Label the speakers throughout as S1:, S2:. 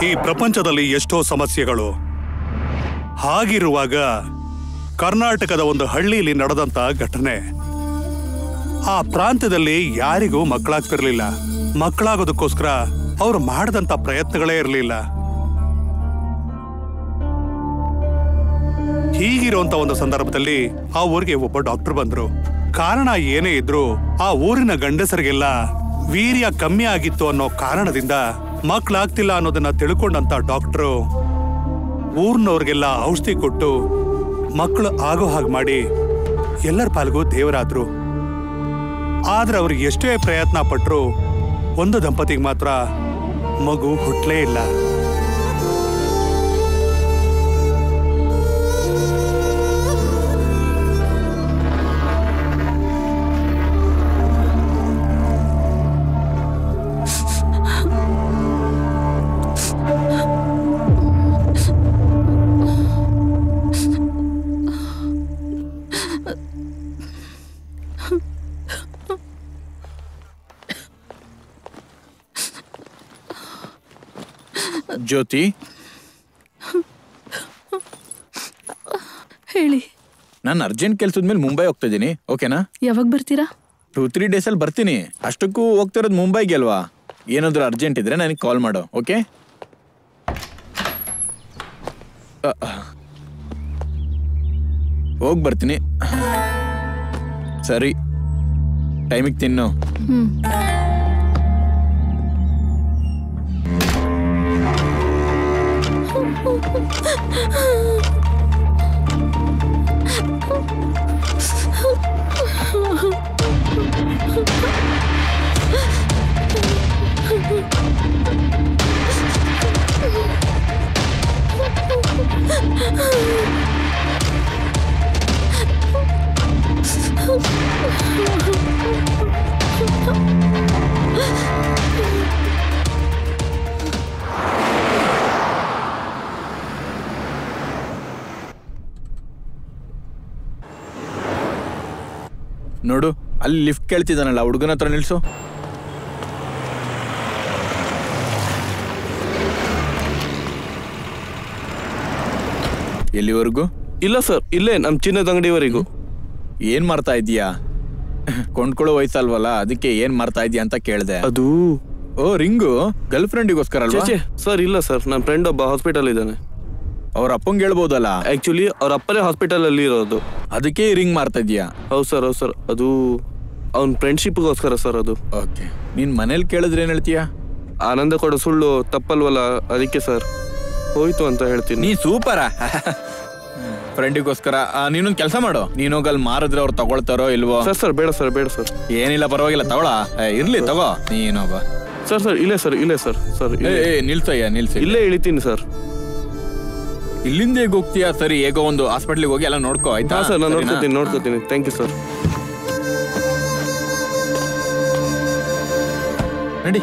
S1: ಈ ಪ್ರಪಂಚದಲ್ಲಿ ಎಷ್ಟೋ ಸಮಸ್ಯೆಗಳು. ಹಾಗಿರುವಾಗ ಕರ್ನಾಟಕದ ಒಂದು ಹಳ್ಳಿಯಲ್ಲಿ ನಡೆದಂತ ಘಟನೆ. ಆ ಪ್ರಾಂತ್ಯದಲ್ಲಿ ಯಾರಿಗೂ ಮಕ್ಕಳಾಗ್ತಿರ್ಲಿಲ್ಲ. ಮಕ್ಕಳಾಗೋದಕ್ಕೋಸ್ಕರ ಅವ್ರು ಮಾಡಿದಂತ ಪ್ರಯತ್ನಗಳೇ ಇರಲಿಲ್ಲ. ಹೀಗಿರುವಂತ ಒಂದು ಸಂದರ್ಭದಲ್ಲಿ ಆ ಊರಿಗೆ ಒಬ್ಬ ಡಾಕ್ಟರ್ ಬಂದ್ರು. ಕಾರಣ ಏನೇ ಇದ್ರು ಆ ಊರಿನ ಗಂಡಸರಿಗೆಲ್ಲ ವೀರ್ಯ ಕಮ್ಮಿ ಆಗಿತ್ತು ಅನ್ನೋ ಕಾರಣದಿಂದ ಮಕ್ಕಳಾಗ್ತಿಲ್ಲ ಅನ್ನೋದನ್ನ ತಿಳ್ಕೊಂಡಂತ ಡಾಕ್ಟ್ರು ಊರ್ನವ್ರಿಗೆಲ್ಲ ಔಷಧಿ ಕೊಟ್ಟು ಮಕ್ಕಳು ಆಗೋ ಹಾಗೆ ಮಾಡಿ ಎಲ್ಲರ ಪಾಲ್ಗೂ ದೇವರಾದ್ರು. ಆದ್ರೆ ಅವ್ರಿಗೆ ಎಷ್ಟೇ ಪ್ರಯತ್ನ ಪಟ್ರು ಒಂದು ದಂಪತಿಗೆ ಮಾತ್ರ ಮಗು ಹುಟ್ಲೇ ಇಲ್ಲ.
S2: ಜ್ಯೋತಿ,
S3: ಹೇಳಿ.
S2: ನಾನು ಅರ್ಜೆಂಟ್ ಕೆಲ್ಸದ ಮೇಲೆ ಮುಂಬೈ ಹೋಗ್ತಾ ಇದ್ದೀನಿ, ಓಕೆನಾ?
S3: ಯಾವಾಗ ಬರ್ತೀರಾ?
S2: 2-3 days ಅಲ್ಲಿ ಬರ್ತೀನಿ. ಅಷ್ಟಕ್ಕೂ ಹೋಗ್ತಿರೋದು ಮುಂಬೈಗೆ ಅಲ್ವಾ? ಏನಾದರೂ ಅರ್ಜೆಂಟ್ ಇದ್ರೆ ನನಗೆ ಕಾಲ್ ಮಾಡು, ಓಕೆ? ಹೋಗಿ ಬರ್ತೀನಿ. ಸರಿ, ಟೈಮಿಗೆ ತಿನ್ನು. ನೋಡು, ಅಲ್ಲಿ ಲಿಫ್ಟ್ ಕೇಳ್ತಿದ್ದಾನಲ್ಲ, ಹುಡುಗನ ಹತ್ರ ನಿಲ್ಸು. ಎಲ್ಲಿವರೆಗೂ?
S4: ಇಲ್ಲ ಸರ್, ಇಲ್ಲೇ ನಮ್ಮ ಚಿನ್ನದ ಅಂಗಡಿವರೆಗೂ.
S2: ಏನ್ ಮಾಡ್ತಾ ಇದೀಯಾ? ಕೊಂಡ್ಕೊಳ್ಳೋ ವಯಸ್ಸಲ್ವಲ್ಲ, ಅದಕ್ಕೆ ಏನ್ ಮಾಡ್ತಾ ಇದೀಯಾ ಅಂತ ಕೇಳ್ದೆ.
S4: ಅದು
S2: ರಿಂಗು ಗರ್ಲ್ ಫ್ರೆಂಡಿಗೋಸ್ಕರ ಅಲ್ವಾ?
S4: ಸರ್ ಇಲ್ಲ ಸರ್, ನನ್ನ ಫ್ರೆಂಡ್ ಒಬ್ಬ ಹಾಸ್ಪಿಟಲ್ ಇದ್ದಾನೆ.
S2: ಅವ್ರ ಅಪ್ಪಂಗೆ ಹೇಳ್ಬೋದಲ್ಲ.
S4: ಆಕ್ಚುಲಿ ಅವ್ರ ಅಪ್ಪನೇ ಹಾಸ್ಪಿಟಲ್ ಅಲ್ಲಿ ಇರೋದು,
S2: ಅದಕ್ಕೆ ರಿಂಗ್ ಮಾಡ್ತಾ ಇದೀಯಾ?
S4: ಹೌದು ಸರ್, ಹೌದು ಸರ್. ಅದು ಅವ್ನ ಫ್ರೆಂಡ್ಶಿಪ್ಗೋಸ್ಕರ ಸರ್ ಅದು.
S2: ಓಕೆ, ನೀನ್ ಮನೇಲಿ ಕೇಳಿದ್ರೆ ಏನ್ ಹೇಳ್ತೀಯಾ?
S4: ಆನಂದ ಕೊಡೋ ಸುಳ್ಳು ತಪ್ಪಲ್ವಲ್ಲ, ಅದಕ್ಕೆ ಸರ್ ಹೋಯ್ತು ಅಂತ ಹೇಳ್ತೀನಿ.
S2: ನೀ ಸೂಪರ ಫ್ರೆಂಡಿಗೋಸ್ಕರ. ನೀನೊಂದು ಕೆಲಸ ಮಾಡು, ನೀನ್ ಹೋಗಲ್ಲಿ ಮಾರಿದ್ರೆ ಅವ್ರು ತಗೊಳ್ತಾರೋ ಇಲ್ವೋ?
S4: ಸರ್ ಬೇಡ ಸರ್, ಬೇಡ ಸರ್.
S2: ಏನಿಲ್ಲ, ಪರವಾಗಿಲ್ಲ, ತಗೊಳ. ಇರ್ಲಿ, ತಗೋ ನೀನೊಬ್ಬ.
S4: ಸರ್ ಇಲ್ಲೇ ಸರ್, ಇಲ್ಲೇ ಸರ್. ಸರ್
S2: ನಿಲ್ಸಯ್ಯ, ನಿಲ್ಸಿ.
S4: ಇಲ್ಲೇ ಇಳಿತೀನಿ ಸರ್.
S2: ಇಲ್ಲಿಂದ ಹೇಗೆ ಹೋಗ್ತೀಯಾ? ಸರಿ, ಹೇಗೋ ಒಂದು ಹಾಸ್ಪಿಟ್ಲಿಗೆ ಹೋಗಿ ಎಲ್ಲ ನೋಡ್ಕೋ, ಆಯ್ತಾ?
S4: ಸರ್, ನಾನು ನೋಡ್ಕೋತೀನಿ. Thank you sir.
S2: ನಡಿ.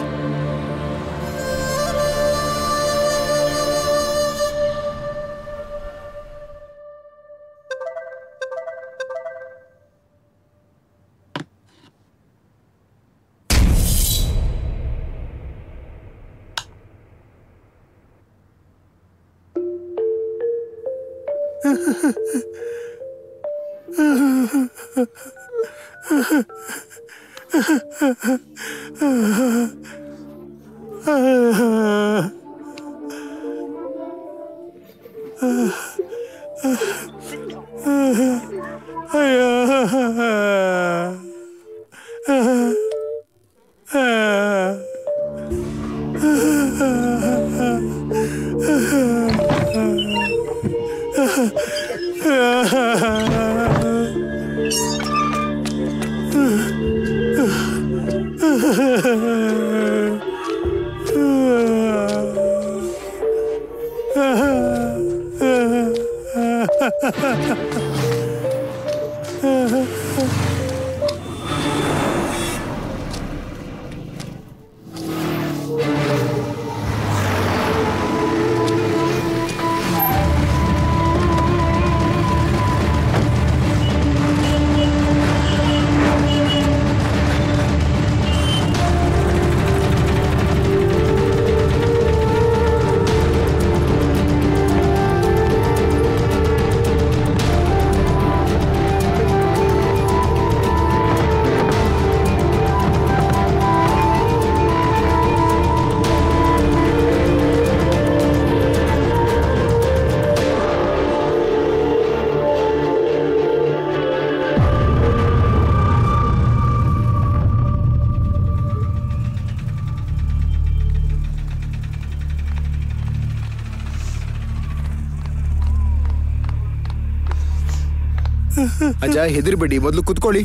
S3: ಅಜ್ಜ ಹೆದರ್ಬೇಡಿ, ಮೊದಲು ಕುತ್ಕೊಳ್ಳಿ.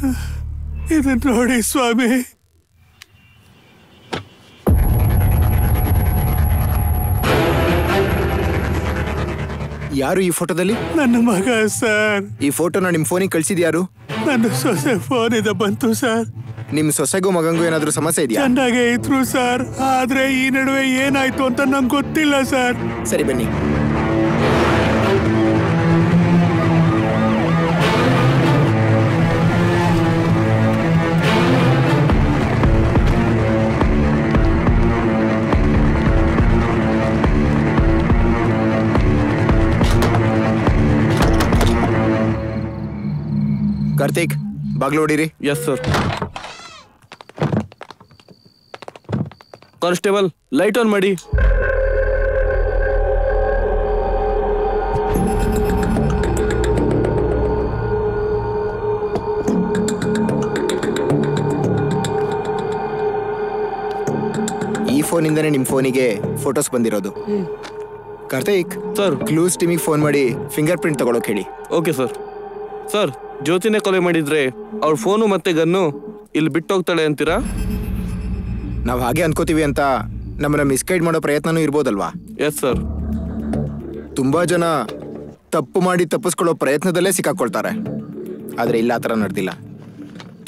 S1: ಇದನ್ನ ನೋಡಿ ಸ್ವಾಮಿ.
S3: ಯಾರು ಈ ಫೋಟೋದಲ್ಲಿ?
S1: ನನ್ನ ಮಗ ಸರ್.
S3: ಈ ಫೋಟೋನ ನಿಮ್ ಫೋನಿಗೆ ಕಳ್ಸಿದ್ಯಾರು?
S1: ನನ್ನ ಸೊಸೆ ಫೋನ್ ಇಂದ ಬಂತು ಸರ್.
S3: ನಿಮ್ ಸೊಸೆಗೂ ಮಗಂಗೂ ಏನಾದ್ರೂ ಸಮಸ್ಯೆ ಇದೆಯಾ?
S1: ಚೆನ್ನಾಗೇ ಇದ್ರು ಸರ್, ಆದ್ರೆ ಈ ನಡುವೆ ಏನಾಯ್ತು ಅಂತ ನಂಗೆ ಗೊತ್ತಿಲ್ಲ ಸರ್.
S3: ಸರಿ ಬನ್ನಿ. ಕಾರ್ತಿಕ್, ಬಾಗ್ಲು ಹೊಡೀರಿ.
S4: Yes sir. Constable, light on ಮಾಡಿ.
S3: ಈ ಫೋನಿಂದನೇ ನಿಮ್ ಫೋನಿಗೆ ಫೋಟೋಸ್ ಬಂದಿರೋದು. ಕಾರ್ತಿಕ್
S4: ಸರ್.
S3: ಕ್ಲೂಸ್ ಟೀಮಿಗೆ ಫೋನ್ ಮಾಡಿ ಫಿಂಗರ್ ಪ್ರಿಂಟ್ ತಗೊಳಕ್ ಹೇಳಿ.
S4: Okay sir. ಸರ್, ಜ್ಯೋತಿನೇ ಕೊಲೆ ಮಾಡಿದ್ರೆ ಅವ್ರ ಫೋನು ಮತ್ತೆ ಗನ್ನು ಇಲ್ಲಿ ಬಿಟ್ಟು ಹೋಗ್ತಾಳೆ ಅಂತೀರಾ?
S3: ನಾವು ಹಾಗೆ ಅನ್ಕೋತೀವಿ ಅಂತ ನಮ್ಮನ್ನ ಮಿಸ್ಗೈಡ್ ಮಾಡೋ ಪ್ರಯತ್ನನೂ ಇರ್ಬೋದಲ್ವಾ?
S4: Yes sir.
S3: ತುಂಬಾ ಜನ ತಪ್ಪು ಮಾಡಿ ತಪ್ಪಿಸ್ಕೊಳ್ಳೋ ಪ್ರಯತ್ನದಲ್ಲೇ ಸಿಕ್ಕಾಕೊಳ್ತಾರೆ. ಆದ್ರೆ ಇಲ್ಲ, ಆ ಥರ ನಡೆದಿಲ್ಲ.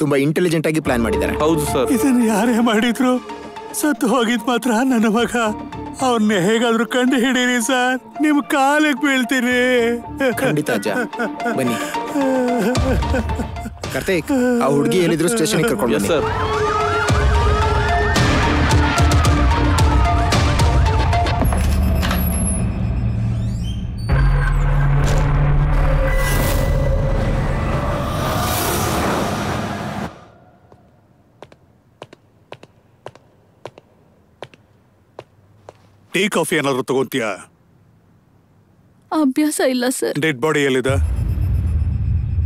S3: ತುಂಬಾ ಇಂಟೆಲಿಜೆಂಟ್ ಆಗಿ ಪ್ಲಾನ್ ಮಾಡಿದ್ದಾರೆ.
S4: ಹೌದು ಸರ್.
S1: ಇದನ್ನ ಯಾರೇ ಮಾಡಿದ್ರು ಸತ್ತು ಹೋಗಿದ್ ಮಾತ್ರ ನನ್ನ ಮಗ. ಅವನ್ನ ಹೇಗಾದ್ರೂ ಕಂಡು ಹಿಡೀರಿ ಸರ್, ನಿಮ್ ಕಾಲಿಗೆ ಬೀಳ್ತೀನಿ.
S3: ಖಂಡಿತ ಅಜ್ಜ, ಬನ್ನಿ. ಕಾರ್ತಿಕ್, ಆ ಹುಡುಗಿ ಏನಿದ್ರು ಸ್ಟೇಷನ್ಗೆ ಕರ್ಕೊಂಡು
S4: ಎಸ್
S3: ಬನ್ನಿ.
S4: ಸರ್.
S1: ಟೀ ಕಾಫಿ ಏನಾದ್ರು ತಗೊಂತೀಯಾ?
S5: ಅಭ್ಯಾಸ ಇಲ್ಲ ಸರ್.
S1: ಡೆಡ್ ಬಾಡಿ ಎಲ್ಲಿದೆ?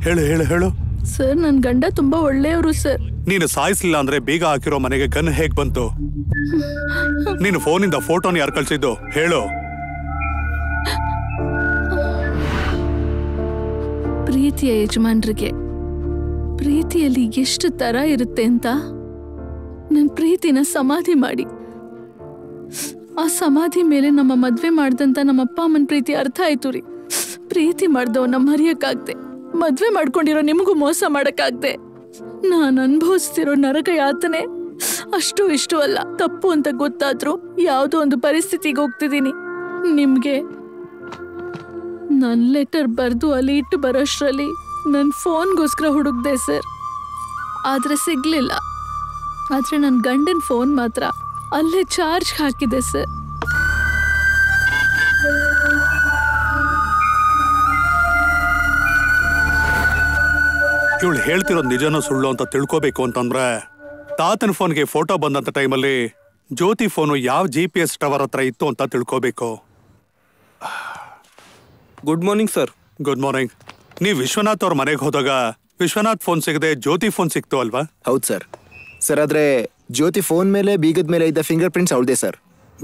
S1: ಹೇಳು ಹೇಳು ಹೇಳು.
S5: ಸರ್, ನನ್ನ ಗಂಡ ತುಂಬಾ ಒಳ್ಳೆಯವರು ಸರ್.
S1: ನೀನು ಸಾಯಿಸ್ಲಿಲ್ಲ ಅಂದ್ರೆ ಬೀಗ ಹಾಕಿರೋ ಮನೆಗೆ ಗನ್ ಹೇಗ್ ಬಂತು? ನೀನು ಫೋನಿಂದ ಫೋಟೋನ ಯಾರು ಕಳ್ಸಿದ್ದು ಹೇಳು.
S5: ಪ್ರೀತಿಯ ಯಜಮಾನ್ರಿಗೆ ಪ್ರೀತಿಯಲ್ಲಿ ಎಷ್ಟು ತರ ಇರುತ್ತೆ ಅಂತ ನನ್ನ ಪ್ರೀತಿನ ಸಮಾಧಿ ಮಾಡಿ, ಆ ಸಮಾಧಿ ಮೇಲೆ ನಮ್ಮ ಮದ್ವೆ ಮಾಡ್ದಂತ ನಮ್ಮ ಅಪ್ಪ ಅಮ್ಮನ ಪ್ರೀತಿ ಅರ್ಥ ಆಯ್ತು ರೀ. ಪ್ರೀತಿ ಮಾಡ್ದವನ್ನ ಮರೆಯಕ್ಕಾಗ್ದೆ, ಮದ್ವೆ ಮಾಡ್ಕೊಂಡಿರೋ ನಿಮಗೂ ಮೋಸ ಮಾಡಕ್ಕಾಗ್ದೆ. ನಾನು ಅನುಭವಿಸ್ತಿರೋ ನರಕ ಯಾತನೆ ಅಷ್ಟು ಇಷ್ಟು ಅಲ್ಲ. ತಪ್ಪು ಅಂತ ಗೊತ್ತಾದ್ರೂ ಯಾವುದೋ ಒಂದು ಪರಿಸ್ಥಿತಿಗೆ ಹೋಗ್ತಿದ್ದೀನಿ. ನಿಮ್ಗೆ ನನ್ನ ಲೆಟರ್ ಬರೆದು ಅಲ್ಲಿ ಇಟ್ಟು ಬರೋಷ್ರಲ್ಲಿ ನನ್ನ ಫೋನ್ಗೋಸ್ಕರ ಹುಡುಕ್ದೆ ಸರ್, ಆದ್ರೆ ಸಿಗ್ಲಿಲ್ಲ. ಆದ್ರೆ ನನ್ನ ಗಂಡನ ಫೋನ್ ಮಾತ್ರ ಅಲ್ಲೇ ಚಾರ್ಜ್ ಹಾಕಿದೆ ಸರ್.
S1: ಇವಳು ಹೇಳ್ತಿರೋದು ನಿಜನೋ ಸುಳ್ಳು ಅಂತ ತಿಳ್ಕೋಬೇಕು ಅಂತಂದ್ರೆ ತಾತನ ಫೋನ್ಗೆ ಫೋಟೋ ಬಂದಂತ ಟೈಮಲ್ಲಿ ಜ್ಯೋತಿ ಫೋನು ಯಾವ GPS ಟವರ್ ಹತ್ರ ಇತ್ತು ಅಂತ ತಿಳ್ಕೋಬೇಕು.
S4: Good morning sir.
S1: Good morning. ನೀವು ವಿಶ್ವನಾಥ್ ಅವ್ರ ಮನೆಗೆ ಹೋದಾಗ ವಿಶ್ವನಾಥ್ ಫೋನ್ ಸಿಗದೆ ಜ್ಯೋತಿ ಫೋನ್ ಸಿಕ್ತು ಅಲ್ವಾ?
S3: ಹೌದು ಸರ್. ಸರ್, ಆದ್ರೆ ಜ್ಯೋತಿ ಫೋನ್ ಮೇಲೆ ಬೀಗದ ಮೇಲೆ ಇದ್ದ ಫಿಂಗರ್ ಪ್ರಿಂಟ್ಸ್ ಅವಳದೇ ಸರ್.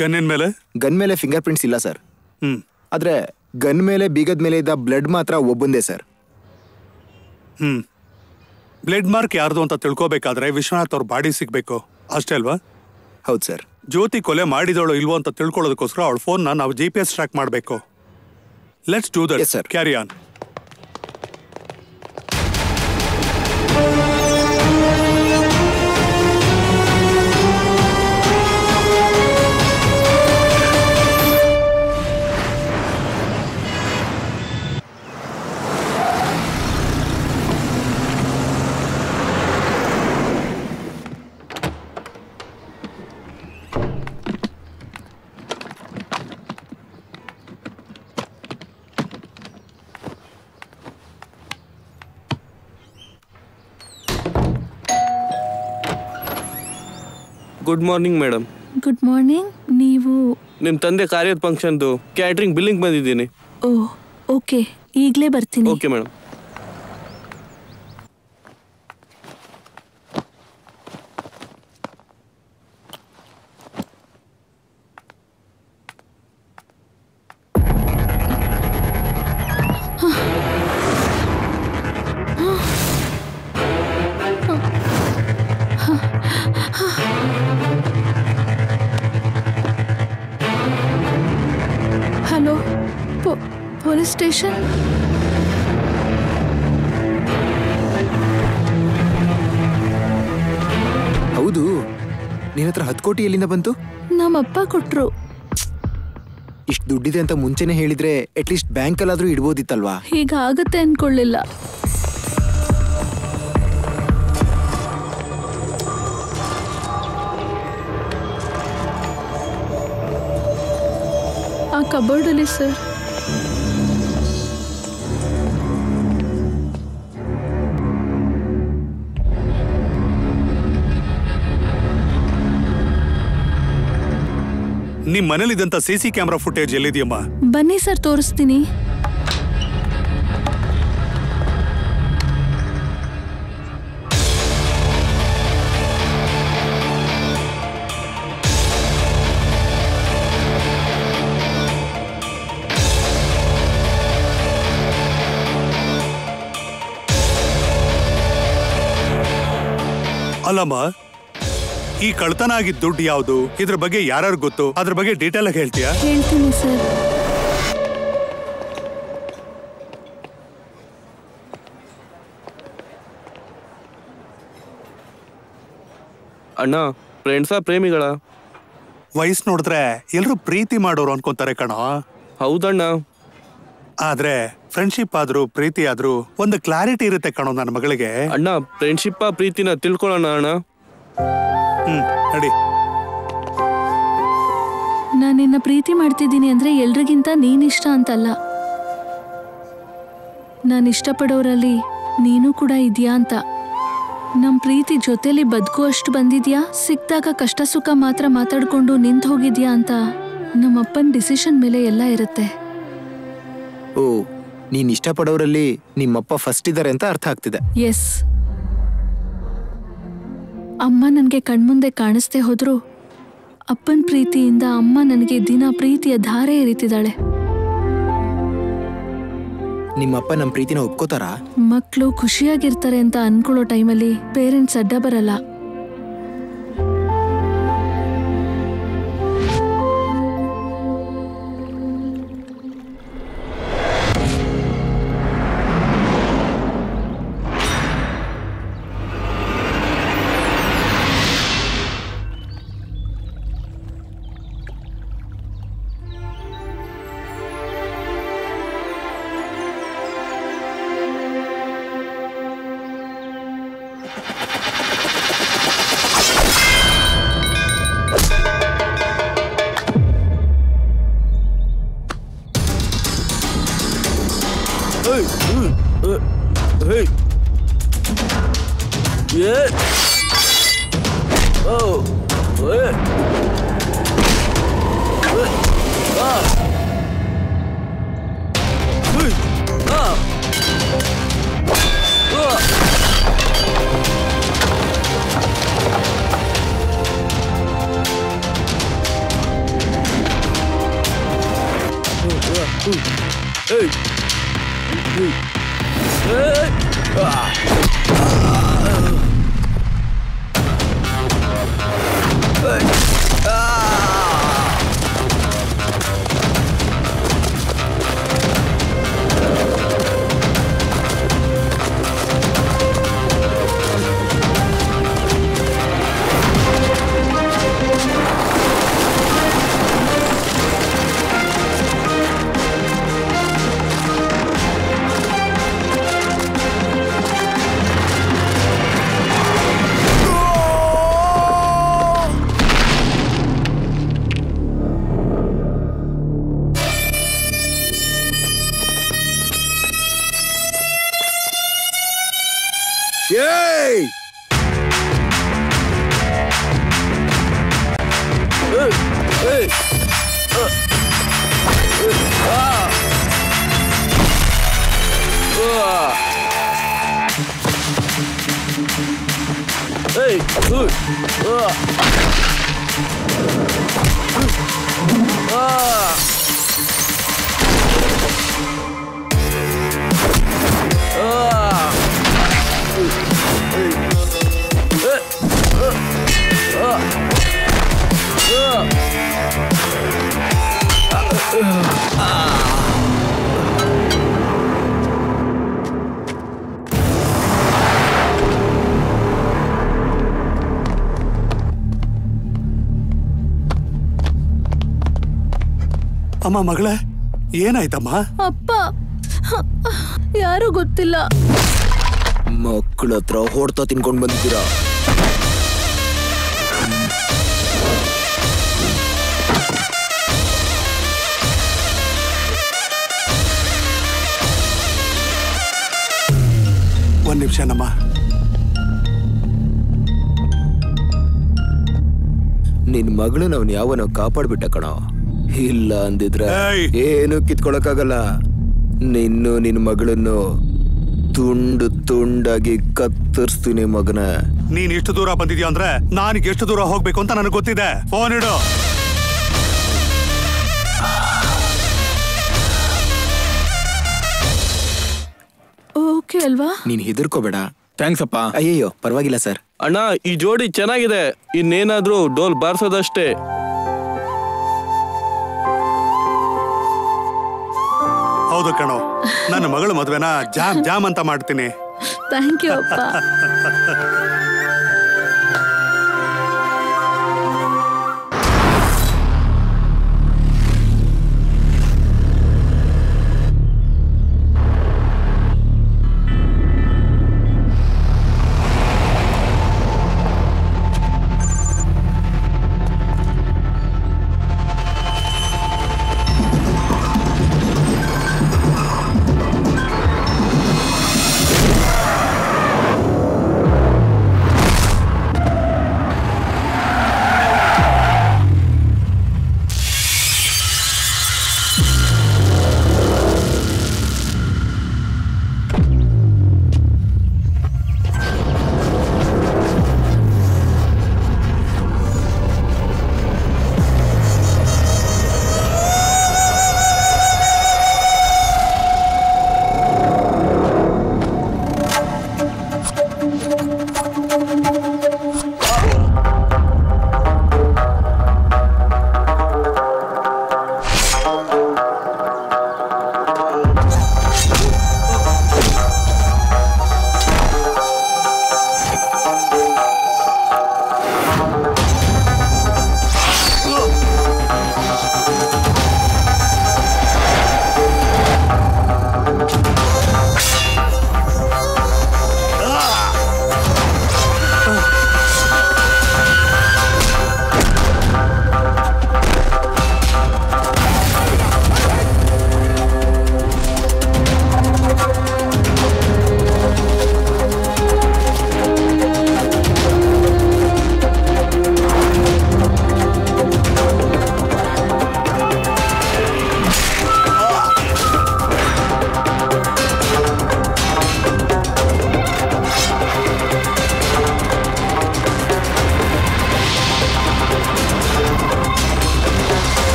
S1: ಗನ್ನಿನ ಮೇಲೆ?
S3: ಗನ್ ಮೇಲೆ ಫಿಂಗರ್ ಪ್ರಿಂಟ್ಸ್ ಇಲ್ಲ ಸರ್. ಆದ್ರೆ ಗನ್ ಮೇಲೆ ಬೀಗದ ಮೇಲೆ ಇದ್ದ ಬ್ಲಡ್ ಮಾತ್ರ ಒಬ್ಬಂದೇ ಸರ್.
S1: ಬ್ಲಡ್ ಮಾರ್ಕ್ ಯಾರ್ದು ಅಂತ ತಿಳ್ಕೋಬೇಕಾದ್ರೆ ವಿಶ್ವನಾಥ್ ಅವ್ರ ಬಾಡಿ ಸಿಗ್ಬೇಕು ಅಷ್ಟೇ ಅಲ್ವಾ?
S3: ಹೌದು ಸರ್.
S1: ಜ್ಯೋತಿ ಕೊಲೆ ಮಾಡಿದವಳು ಇಲ್ವೋ ಅಂತ ತಿಳ್ಕೊಳ್ಳೋದಕ್ಕೋಸ್ಕರ ಅವಳ ಫೋನ್ನ ನಾವು GPS ಟ್ರ್ಯಾಕ್ ಮಾಡಬೇಕು. Let's do that.
S3: Yes, sir.
S1: Carry on.
S4: Good morning madam.
S5: Good morning. ನೀವು?
S4: ನಿಮ್ಮ ತಂದೆ ಕಾರ್ಯದ ಫಂಕ್ಷನ್ದು ಕ್ಯಾಟ್ರಿಂಗ್ ಬಿಲ್ಲಿಂಗ್ ಬಂದಿದ್ದೀನಿ.
S5: ಓಹ್, ಓಕೆ, ಈಗಲೇ ಬರ್ತೀನಿ.
S4: Okay madam.
S5: Apollo police station.
S3: ಹೌದು, ನಿನ್ನ ಹತ್ರ 10 ಕೋಟಿ ಎಲ್ಲಿಂದ ಬಂತು?
S5: ನಮ್ಮಪ್ಪ ಕೊಟ್ರು.
S3: ಇಷ್ಟು ದುಡ್ಡಿದೆ ಅಂತ ಮುಂಚೆನೆ ಹೇಳಿದ್ರೆ ಅಟ್ಲೀಸ್ಟ್ ಬ್ಯಾಂಕಲ್ಲಾದ್ರೂ ಇಡ್ಬೋದಿತ್ತಲ್ವಾ?
S5: ಹೀಗಾಗತ್ತೆ ಅನ್ಕೊಳ್ಳಿಲ್ಲ. ಆ ಕಬೋರ್ಡಲ್ಲಿ ಸರ್.
S1: ನಿಮ್ ಮನೇಲಿದ್ದಂತ CC ಕ್ಯಾಮೆರಾ ಫುಟೇಜ್ ಎಲ್ಲಿದೆಯಮ್ಮ?
S5: ಬನ್ನಿ ಸರ್, ತೋರಿಸ್ತೀನಿ.
S1: ಅಲ್ಲಮ್ಮ, ಈ ಕಳ್ತನ ಆಗಿದ್ದ ದುಡ್ಡು ಯಾವುದು, ಇದ್ರ ಬಗ್ಗೆ ಯಾರು ಗೊತ್ತು, ಅದ್ರ ಬಗ್ಗೆ ಡೀಟೇಲ್ ಆಗಿ ಹೇಳ್ತೀಯಾ?
S5: ಹೇಳ್ತೀನಿ ಸರ್.
S4: ಅಣ್ಣ, ಫ್ರೆಂಡ್ಸಾ ಪ್ರೇಮಿಗಳ?
S1: ವಯಸ್ಸು ನೋಡಿದ್ರೆ ಎಲ್ರು ಪ್ರೀತಿ ಮಾಡೋರು ಅನ್ಕೊಂತಾರೆ ಕಣೋ.
S4: ಹೌದಣ್ಣ.
S1: ಆದ್ರೆ ಫ್ರೆಂಡ್ಶಿಪ್ ಆದ್ರೂ ಪ್ರೀತಿ ಆದ್ರೂ ಒಂದು ಕ್ಲಾರಿಟಿ ಇರುತ್ತೆ ಕಣೋ ನನ್ನ ಮಗಳಿಗೆ.
S4: ಅಣ್ಣ, ಫ್ರೆಂಡ್ಶಿಪ್ ಪ್ರೀತಿನ ತಿಳ್ಕೊಳ್ಳೋಣ ಅಣ್ಣ.
S1: ನಡಿ.
S5: ನಾನು ನಿನ್ನ ಪ್ರೀತಿ ಮಾಡ್ತಿದ್ದೀನಿ ಅಂದ್ರೆ ಎಲ್ರಿಗಿಂತ ನೀನಿಷ್ಟ ಅಂತಲ್ಲ, ನಾನು ಇಷ್ಟಪಡೋರಲ್ಲಿ ನೀನು ಕೂಡ ಇದೆಯಾ ಅಂತ. ನಮ್ಮ ಪ್ರೀತಿ ಜೊತೆಲಿ ಬದುಕುವಷ್ಟು ಬಂದಿದ್ಯಾ, ಸಿಕ್ಕಿದಾಗ ಕಷ್ಟ ಸುಖ ಮಾತ್ರ ಮಾತಾಡ್ಕೊಂಡು ನಿಂತು ಹೋಗಿದ್ಯಾ ಅಂತ ನಮ್ಮಪ್ಪನ ಡಿಸಿಷನ್ ಮೇಲೆ ಎಲ್ಲ ಇರುತ್ತೆ.
S3: ಓ, ನೀನ್ ಇಷ್ಟಪಡೋರಲ್ಲಿ ನಿಮ್ಮಪ್ಪ ಫಸ್ಟ್ ಇದ್ದಾರೆ ಅಂತ ಅರ್ಥ ಆಗ್ತಿದೆ.
S5: ಎಸ್. ಅಮ್ಮ ನನಗೆ ಕಣ್ಮುಂದೆ ಕಾಣಿಸ್ದೆ ಹೋದ್ರು ಅಪ್ಪನ ಪ್ರೀತಿಯಿಂದ ಅಮ್ಮ ನನಗೆ ದಿನ ಪ್ರೀತಿಯ ಧಾರೆ ಎರಿತಿದ್ದಾಳೆ.
S3: ನಿಮ್ಮಪ್ಪ ನಮ್ಮ ಪ್ರೀತಿನ ಒಪ್ಕೋತಾರ?
S5: ಮಕ್ಕಳು ಖುಷಿಯಾಗಿರ್ತಾರೆ ಅಂತ ಅನ್ಕೊಳ್ಳೋ ಟೈಮಲ್ಲಿ ಪೇರೆಂಟ್ಸ್ ಅಡ್ಡ ಬರಲ್ಲ.
S1: ಅಮ್ಮ ಮಗಳೇ, ಏನಾಯ್ತಮ್ಮ?
S5: ಅಪ್ಪ ಯಾರು ಗೊತ್ತಿಲ್ಲ.
S3: ಮಕ್ಕಳ ಹತ್ರ ಹೊಡ್ತಾ ತಿನ್ಕೊಂಡ್ ಬಂದಿದ್ದೀರಾ?
S1: ಒಂದ್ ನಿಮಿಷ ನಮ್ಮ
S3: ನಿನ್ ಮಗಳನ್ನ ಅವನ್ ಯಾವನೋ ಕಾಪಾಡ್ಬಿಟ್ಟ ಕಣೋ. ಇಲ್ಲ ಅಂದಿದ್ರೆ
S1: ಏಯ್!
S3: ಏನು ಕಿತ್ಕೊಳಕ್ಕಾಗಲ್ಲ. ನಿನ್ ಮಗಳನ್ನು ತುಂಡು ತುಂಡಾಗಿ ಕತ್ತರಿಸ್ತೀನಿ ಮಗನ.
S1: ನೀನ್ ಇಷ್ಟು ದೂರ ಬಂದಿದ್ಯಾ ಅಂದ್ರೆ ನಾನೀಗ ಎಷ್ಟು ದೂರ ಹೋಗ್ಬೇಕು ಅಂತ ನನಗೆ ಗೊತ್ತಿದೆ. ಫೋನ್ ಇಡು.
S5: ಓಕೆ ಅಲ್ವಾ?
S3: ನೀನ್ ಹೆದರ್ಕೋಬೇಡ.
S2: ಥ್ಯಾಂಕ್ಸ್ ಅಪ್ಪ.
S3: ಅಯ್ಯಯ್ಯೋ ಪರವಾಗಿಲ್ಲ ಸರ್.
S4: ಅಣ್ಣ, ಈ ಜೋಡಿ ಚೆನ್ನಾಗಿದೆ. ಇನ್ನೇನಾದ್ರೂ ಡೋಲ್ ಬಾರ್ಸೋದಷ್ಟೇ.
S1: ಹೌದು ಕಣೋ, ನನ್ನ ಮಗಳ ಮದ್ವೆನ ಜಾಮ್ ಜಾಮ್ ಅಂತ ಮಾಡ್ತೀನಿ.
S5: ಥ್ಯಾಂಕ್ ಯು ಅಪ್ಪ.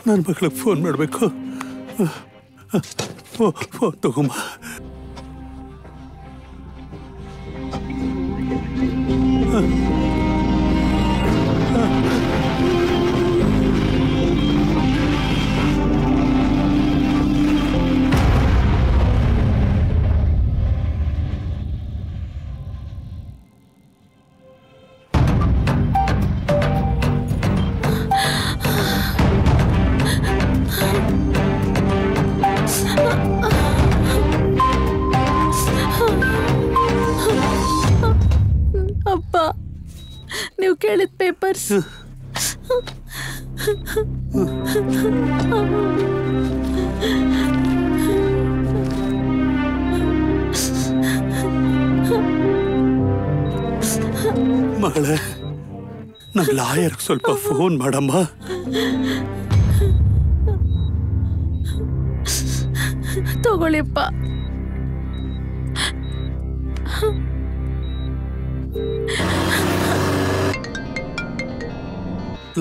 S1: ನನ್ನ ಮಗಳಿಗೆ ಫೋನ್ ಮಾಡಬೇಕು. ಫೋನ್ ತಗೊಂಬ.
S5: ಅಪ್ಪ, ನೀವು ಕೇಳಿದ ಪೇಪರ್ಸ್.
S1: ಮಗಳೇ, ನಮ್ ಲಾಯರ್ ಸ್ವಲ್ಪ ಫೋನ್ ಮಾಡಮ್ಮ.
S5: ತಗೊಳ್ಳಿಪ್ಪ.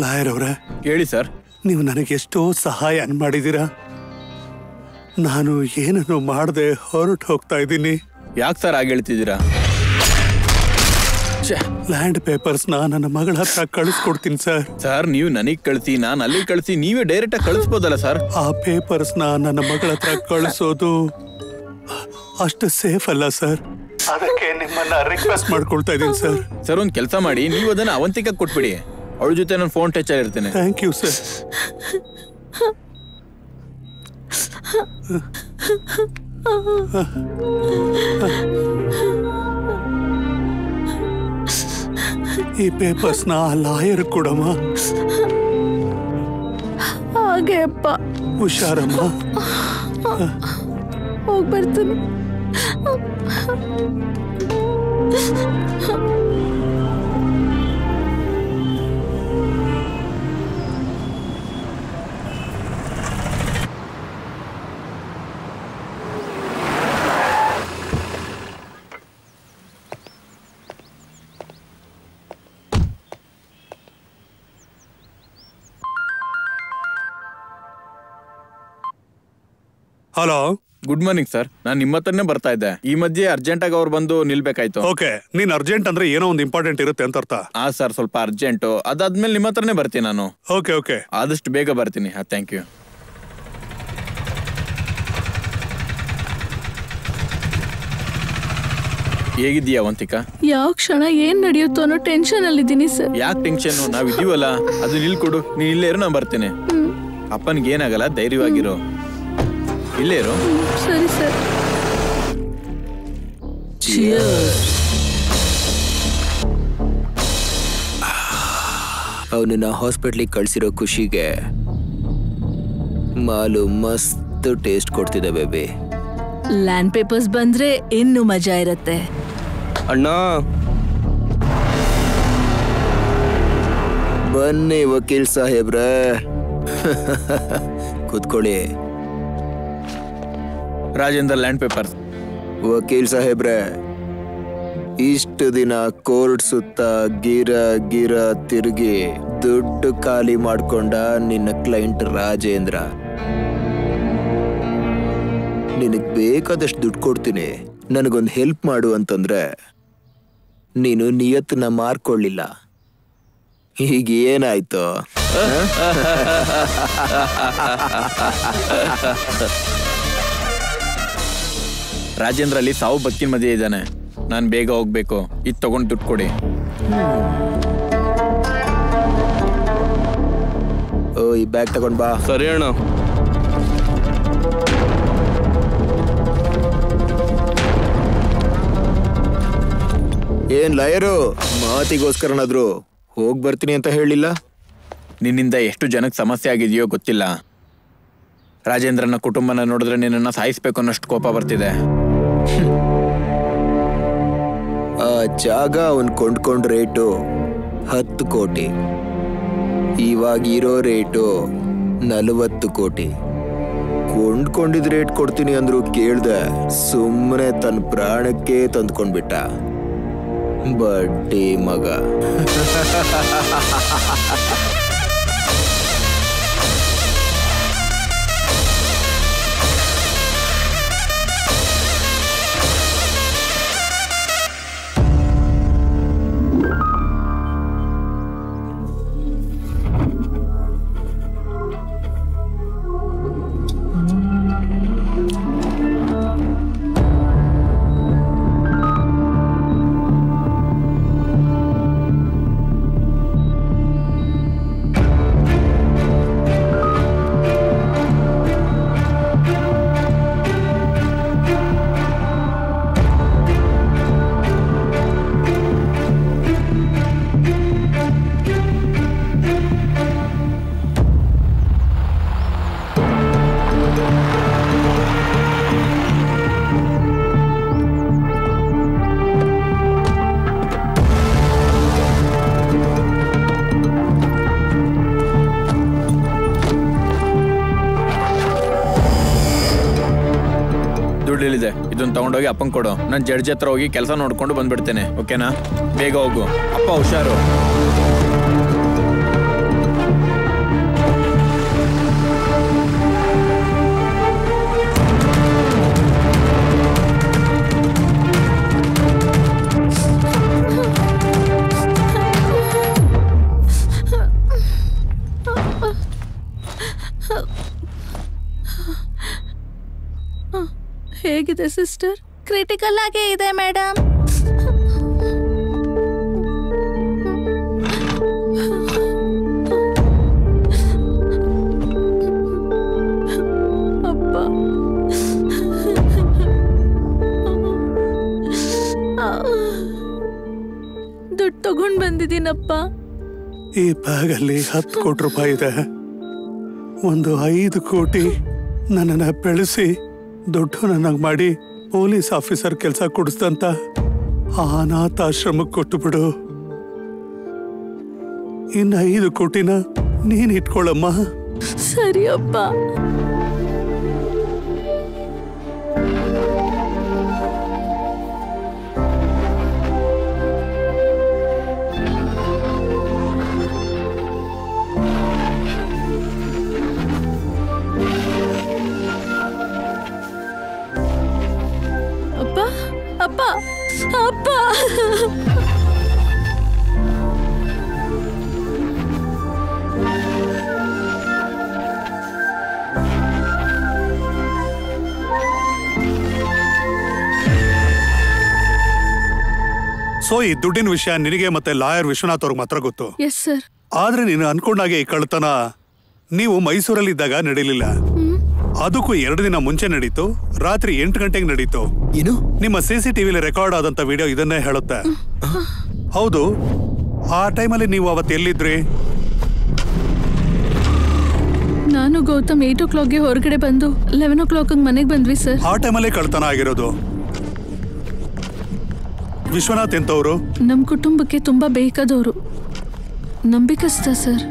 S1: ಲಾಯರ್ ಅವ್ರೆ,
S2: ಹೇಳಿ ಸರ್.
S1: ನೀವು ನನಗೆ ಎಷ್ಟೋ ಸಹಾಯ ಮಾಡಿದ್ದೀರಾ. ನಾನು ಏನನ್ನು ಮಾಡದೆ ಹೊರಟು ಹೋಗ್ತಾ ಇದ್ದೀನಿ.
S2: ಯಾಕೆ ಸರ್ ಹಾಗೆ ಹೇಳ್ತಿದ್ದೀರಾ?
S1: ಲ್ಯಾಂಡ್ ಪೇಪರ್ಸ್ನ ನನ್ನ ಮಗಳ ಹತ್ರ ಕಳಿಸ್ಕೊಡ್ತೀನಿ ಸರ್.
S2: ಸರ್ ನೀವು ನನಗೆ ಕಳಿಸಿ, ನಾನು ಅಲ್ಲಿ ಕಳಿಸಿ, ನೀವೇ ಡೈರೆಕ್ಟ್ ಆಗಿ ಕಳಿಸ್ಬೋದಲ್ಲ ಸರ್?
S1: ಆ ಪೇಪರ್ಸ್ನ ನನ್ನ ಮಗಳ ಹತ್ರ ಕಳಿಸೋದು ಅಷ್ಟು ಸೇಫ್ ಅಲ್ಲ ಸರ್. ಅದಕ್ಕೆ ನಿಮ್ಮನ್ನ ರಿಕ್ವೆಸ್ಟ್ ಮಾಡ್ಕೊಳ್ತಾ ಇದ್ದೀನಿ ಸರ್.
S2: ಸರ್ ಒಂದು ಕೆಲಸ ಮಾಡಿ, ನೀವು ಅದನ್ನ ಅವಂತಿಕ ಕೊಟ್ಬಿಡಿ. ಅವಳ ಜೊತೆ ನಾನು ಫೋನ್ ಟಚ್ ಆಗಿರ್ತೇನೆ.
S1: Thank you sir. ಈ ಪೇಪರ್ಸ್ನ ಲಾಯರ್ ಕೊಡಮ್ಮ.
S5: ಹಾಗೆ ಅಪ್ಪ.
S1: ಹುಷಾರಮ್ಮ.
S5: ಹೋಗಿ ಬರ್ತೀನಿ.
S1: Hello,
S2: good morning sir. ನಾನು ನಿಮ್ಮ ಹತ್ರನೇ ಬರ್ತಾ ಇದ್ದೆ. ಈ ಮಧ್ಯೆ ಅರ್ಜೆಂಟ್ ಆಗಿ ಅವ್ರು ಬಂದು ನಿಲ್ಬೇಕಾಯ್ತು.
S1: ಓಕೆ. ನೀನ್ ಅರ್ಜೆಂಟ್ ಅಂದ್ರೆ ಏನೋ ಒಂದು ಇಂಪಾರ್ಟೆಂಟ್ ಇರುತ್ತೆ ಅಂತ ಅರ್ಥ.
S2: ಸರ್ ಸ್ವಲ್ಪ ಅರ್ಜೆಂಟು. ಅದಾದ್ಮೇಲೆ ನಿಮ್ಮ ಹತ್ರನೇ ಬರ್ತೀನಿ ನಾನು.
S1: ಓಕೆ ಓಕೆ,
S2: ಆದಷ್ಟು ಬೇಗ ಬರ್ತೀನಿ. Thank you. ಹೇಗಿದ್ದೀಯಾ ಅವಂತಿಕಾ?
S5: ಯಾವ ಕ್ಷಣ ಏನ್ ನಡೆಯುತ್ತೋ ಅನ್ನೋ ಟೆನ್ಷನ್ ಅಲ್ಲಿದ್ದೀನಿ ಸರ್.
S2: ಯಾಕೆ ಟೆನ್ಷನ್? ನಾವ್ ಇದೀವಲ್ಲ, ಅದು ನಿಲ್ಕೊಡು. ನೀನ್ ಇಲ್ಲೇ ಇರು, ನಾನು ಬರ್ತೀನಿ. ಅಪ್ಪನಿಗೆ ಏನಾಗಲ್ಲ, ಧೈರ್ಯವಾಗಿರು. ಇಲ್ಲೇ ಇರು.
S5: ಸರಿ ಸರ್.
S3: ಅವನನ್ನ ಹಾಸ್ಪಿಟ್ಲಿಗೆ ಕಳ್ಸಿರೋ ಖುಷಿಗೆ ಮಾಲು ಮಸ್ತ್ ಟೇಸ್ಟ್ ಕೊಡ್ತಿದೆ ಬೇಬಿ.
S5: ಲ್ಯಾಂಡ್ ಪೇಪರ್ಸ್ ಬಂದ್ರೆ ಇನ್ನು ಮಜಾ ಇರತ್ತೆ.
S4: ಅಣ್ಣ
S3: ಬನ್ನಿ ವಕೀಲ್ ಸಾಹೇಬ್ರೆ, ಕೂತ್ಕೊಳ್ಳಿ.
S2: Rajendra land papers.
S3: ವಕೀಲ್ ಸಾಹೇಬ್ರೆ, ಇಷ್ಟು ದಿನ ಕೋರ್ಟ್ ಸುತ್ತ ಗಿರ ತಿರುಗಿ ದುಡ್ಡು ಖಾಲಿ ಮಾಡ್ಕೊಂಡ ನಿನ್ನ ಕ್ಲೈಂಟ್ ರಾಜೇಂದ್ರ. ನಿನಗ್ ಬೇಕಾದಷ್ಟು ದುಡ್ಡು ಕೊಡ್ತೀನಿ, ನನಗೊಂದು ಹೆಲ್ಪ್ ಮಾಡು ಅಂತಂದ್ರೆ ನೀನು ನಿಯತ್ತನ್ನ ಮಾರ್ಕೊಳ್ಳಿಲ್ಲ. ಈಗ ಏನಾಯ್ತು?
S2: ರಾಜೇಂದ್ರ ಅಲ್ಲಿ ಸಾವು ಬದುಕಿನ ಮಧ್ಯೆ ಇದ್ದಾನೆ. ನಾನು ಬೇಗ ಹೋಗ್ಬೇಕು. ಇದು ತಗೊಂಡು ದುಡ್ಡು ಕೊಡಿ.
S3: ಓ, ಈ ಬ್ಯಾಗ್ ತಗೊಂಡ್ ಬಾ.
S4: ಸರಿ ಅಣ್ಣ.
S3: ಏನ್ ಲಾಯರು, ಮಾತಿಗೋಸ್ಕರನಾದ್ರು ಹೋಗ್ ಬರ್ತೀನಿ ಅಂತ ಹೇಳಿಲ್ಲ?
S2: ನಿನ್ನಿಂದ ಎಷ್ಟು ಜನಕ್ಕೆ ಸಮಸ್ಯೆ ಆಗಿದೆಯೋ ಗೊತ್ತಿಲ್ಲ. ರಾಜೇಂದ್ರನ ಕುಟುಂಬನ ನೋಡಿದ್ರೆ ನಿನ್ನನ್ನ ಸಾಯಿಸ್ಬೇಕು ಅನ್ನೋಷ್ಟು ಕೋಪ ಬರ್ತಿದೆ.
S3: ಆ ಜಾಗ ಅವನ್ ಕೊಂಡ್ಕೊಂಡ್ ರೇಟು 10 ಕೋಟಿ. ಇವಾಗ ಇರೋ ರೇಟು 40 ಕೋಟಿ. ಕೊಂಡ್ಕೊಂಡಿದ್ ರೇಟ್ ಕೊಡ್ತೀನಿ ಅಂದ್ರು ಕೇಳ್ದೆ ಸುಮ್ಮನೆ ತನ್ನ ಪ್ರಾಣಕ್ಕೆ ತಂದ್ಕೊಂಡ್ಬಿಟ್ಟ. ಬಡ್ಡಿ ಮಗ.
S2: ಬಿಳಿಲಿದೆ, ಇದನ್ನ ತಗೊಂಡೋಗಿ ಅಪ್ಪಂಗೆ ಕೊಡು. ನಾನು ಜಡ್ಜ್ ಹತ್ರ ಹೋಗಿ ಕೆಲಸ ನೋಡ್ಕೊಂಡು ಬಂದ್ಬಿಡ್ತೇನೆ, ಓಕೆನಾ? ಬೇಗ ಹೋಗು ಅಪ್ಪ, ಹುಷಾರು.
S5: ಹೇಗಿದೆ ಸಿಸ್ಟರ್? ಕ್ರಿಟಿಕಲ್ ಆಗೇ ಇದೆ ಮೇಡಮ್. ಅಪ್ಪ, ದುಡ್ಡು ತಗೊಂಡ್ ಬಂದಿದ್ದೀನಪ್ಪ.
S1: ಈ ಬ್ಯಾಗಲ್ಲಿ 10 ಕೋಟಿ ರೂಪಾಯಿ ಇದೆ. ಒಂದು 5 ಕೋಟಿ ನನ್ನನ್ನ ಬೆಳೆಸಿ ದೊಡ್ಡವನನ್ನಾಗಿ ಮಾಡಿ ಪೊಲೀಸ್ ಆಫೀಸರ್ ಕೆಲಸ ಕೊಡಿಸ್ದಂತ ಅನಾಥಾಶ್ರಮಕ್ಕೆ ಕೊಟ್ಟು ಬಿಡು. ಇನ್ನು 5 ಕೋಟಿನ ನೀನ್ ಇಟ್ಕೊಳ್ಳಮ್ಮ.
S5: ಸರಿ ಅಪ್ಪ. ಅಪ್ಪ, ಅಪ್ಪ,
S1: ಸೊ ಈ ದುಡ್ಡಿನ ವಿಷಯ ನಿನಗೆ ಮತ್ತೆ ಲಾಯರ್ ವಿಶ್ವನಾಥ್ ಅವ್ರಿಗೆ ಮಾತ್ರ ಗೊತ್ತು.
S5: Yes sir.
S1: ಆದ್ರೆ ನೀನು ಅನ್ಕೊಂಡಾಗೆ ಈ ಕಳ್ತನ ನೀವು ಮೈಸೂರಲ್ಲಿದ್ದಾಗ ನಡೀಲಿಲ್ಲ. ಅದಕ್ಕೂ 2 ದಿನ ಮುಂಚೆ ನಡೀತು. ರಾತ್ರಿ 8 ಗಂಟೆಗೆ ನಡೀತು.
S3: ಏನು?
S1: ನಿಮ್ಮ CCTV ರೆಕಾರ್ಡ್ ಆದಂತ ವಿಡಿಯೋ ಇದನ್ನೇ ಹೇಳುತ್ತೆ. ಹೌದು, ಆ ಟೈಮಲ್ಲಿ ನೀವು ಅವತ್ತು ಎಲ್ಲಿದ್ರಿ?
S5: ನಾನು ಗೌತಮ್ 8 o'clockಗೆ ಹೊರಗಡೆ ಬಂದು 11 o'clock ಮನೆಗೆ ಬಂದ್ವಿ ಸರ್.
S1: ಆ ಟೈಮಲ್ಲೇ ಕಳ್ತನ ಆಗಿರೋದು. ವಿಶ್ವನಾಥ್ ಎಂತವ್ರು?
S5: ನಮ್ ಕುಟುಂಬಕ್ಕೆ ತುಂಬಾ ಬೇಕಾದವರು, ನಂಬಿಕಸ್ತ ಸರ್.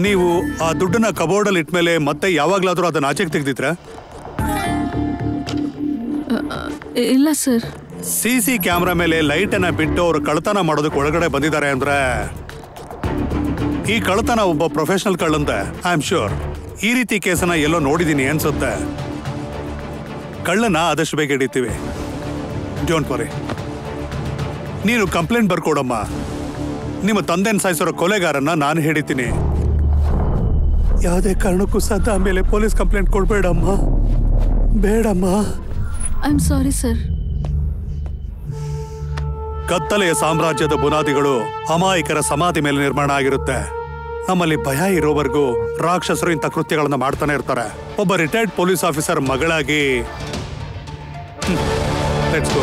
S1: ನೀವು ಆ ದುಡ್ಡನ್ನ ಕಬೋರ್ಡಲ್ಲಿ ಇಟ್ಮೇಲೆ ಮತ್ತೆ ಯಾವಾಗ್ಲಾದ್ರೂ ಅದನ್ನ ಆಚೆಗೆ ತೆಗ್ದಿದ್ರ?
S5: ಇಲ್ಲ ಸರ್.
S1: CC ಕ್ಯಾಮ್ರಾ ಮೇಲೆ ಲೈಟ್ ಅನ್ನ ಬಿಟ್ಟು ಅವರು ಕಳ್ತನ ಮಾಡೋದಕ್ಕೆ ಒಳಗಡೆ ಬಂದಿದ್ದಾರೆ ಅಂದ್ರೆ ಈ ಕಳ್ತನ ಒಬ್ಬ ಪ್ರೊಫೆಷನಲ್ ಕಳ್ಳಂತೆ. ಐ ಆಮ್ ಶ್ಯೂರ್ ಈ ರೀತಿ ಕೇಸನ್ನ ಎಲ್ಲೋ ನೋಡಿದೀನಿ ಅನ್ಸುತ್ತೆ. ಕಳ್ಳನ ಆದಷ್ಟು ಬೇಗ ಹಿಡಿತೀವಿ. Don't worry. ನೀನು ಕಂಪ್ಲೇಂಟ್ ಬರ್ಕೊಡಮ್ಮ. ನಿಮ್ಮ ತಂದೆನ ಸಾಯಿಸೋರ ಕೊಲೆಗಾರನ್ನ ನಾನು ಹಿಡಿತೀನಿ. ಯಾವುದೇ ಕಾರಣಕ್ಕೂ ಸದಾ ಮೇಲೆ ಪೊಲೀಸ್ ಕಂಪ್ಲೇಂಟ್ ಕೊಡ್ಬೇಡಮ್ಮ, ಬೇಡಮ್ಮ.
S5: I am sorry sir.
S1: ಕತ್ತಲೆಯ ಸಾಮ್ರಾಜ್ಯದ ಬುನಾದಿಗಳು ಅಮಾಯಕರ ಸಮಾಧಿ ಮೇಲೆ ನಿರ್ಮಾಣ ಆಗಿರುತ್ತೆ. ನಮ್ಮಲ್ಲಿ ಭಯ ಇರೋವರೆಗೂ ರಾಕ್ಷಸರು ಇಂಥ ಕೃತ್ಯಗಳನ್ನ ಮಾಡ್ತಾನೆ ಇರ್ತಾರೆ. ಒಬ್ಬ ರಿಟೈರ್ಡ್ ಪೊಲೀಸ್ ಆಫೀಸರ್ ಮಗಳಾಗಿ let's go.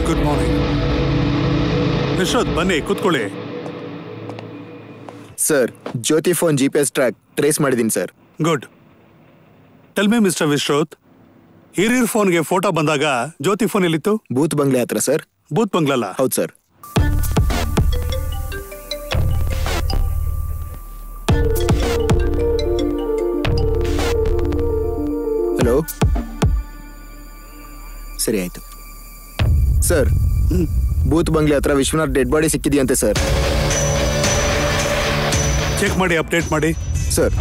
S1: Good morning. Vishwanath ಬನ್ನಿ ಕೂತ್ಕೊಳ್ಳಿ.
S3: Sir, Jyothi phone GPS trace ಮಾಡಿದ್ದೀನಿ sir.
S1: Good. Tell me mister Vishwanath, ಹಿರಿಯರ್ ಫೋನ್ಗೆ ಫೋಟೋ ಬಂದಾಗ ಜ್ಯೋತಿ ಫೋನ್ ಎಲ್ಲಿತ್ತು?
S3: ಬೂತ್ ಬಂಗ್ಲೆ ಹತ್ರ ಸರ್.
S1: ಬೂತ್ ಬಂಗ್ಲಲ್ಲ?
S3: ಹೌದು ಸರ್. ಹಲೋ, ಸರಿ ಆಯ್ತು ಸರ್. ಬೂತ್ ಬಂಗ್ಲೆ ಹತ್ರ ವಿಶ್ವನಾಥ್ ಡೆಡ್ ಬಾಡಿ ಸಿಕ್ಕಿದೆಯಂತೆ ಸರ್.
S1: ಚೆಕ್ ಮಾಡಿ ಅಪ್ಡೇಟ್ ಮಾಡಿ
S3: ಸರ್.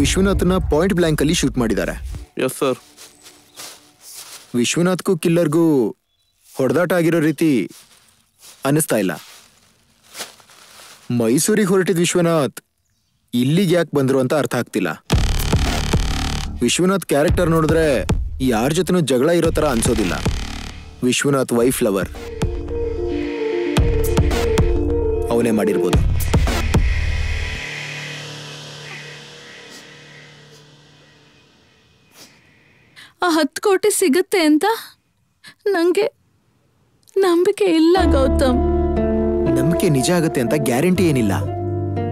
S3: ವಿಶ್ವನಾಥ್ನ ಪಾಯಿಂಟ್ ಬ್ಲಾಂಕ್ ಅಲ್ಲಿ ಶೂಟ್ ಮಾಡಿದ್ದಾರೆ.
S4: Yes sir.
S3: ವಿಶ್ವನಾಥ್ಗೂ ಕಿಲ್ಲರ್ಗೂ ಹೊಡೆದಾಟ ಆಗಿರೋ ರೀತಿ ಅನ್ನಿಸ್ತಾ ಇಲ್ಲ. ಮೈಸೂರಿಗೆ ಹೊರಟಿದ್ ವಿಶ್ವನಾಥ್ ಇಲ್ಲಿಗೆ ಯಾಕೆ ಬಂದ್ರು ಅಂತ ಅರ್ಥ ಆಗ್ತಿಲ್ಲ. ವಿಶ್ವನಾಥ್ ಕ್ಯಾರೆಕ್ಟರ್ ನೋಡಿದ್ರೆ ಯಾರ ಜೊತೆನೂ ಜಗಳ ಇರೋ ತರ ಅನ್ಸೋದಿಲ್ಲ. ವಿಶ್ವನಾಥ್ ವೈಫ್ ಲವರ್ ಅವನೇ ಮಾಡಿರ್ಬೋದು.
S5: ಆ 10 ಕೋಟಿ ಸಿಗುತ್ತೆ ಅಂತ ನಂಗೆ ನಂಬಿಕೆ ಇಲ್ಲ ಗೌತಮ್.
S3: ನಂಬಿಕೆ ನಿಜ ಆಗುತ್ತೆ ಅಂತ ಗ್ಯಾರಂಟಿ ಏನಿಲ್ಲ.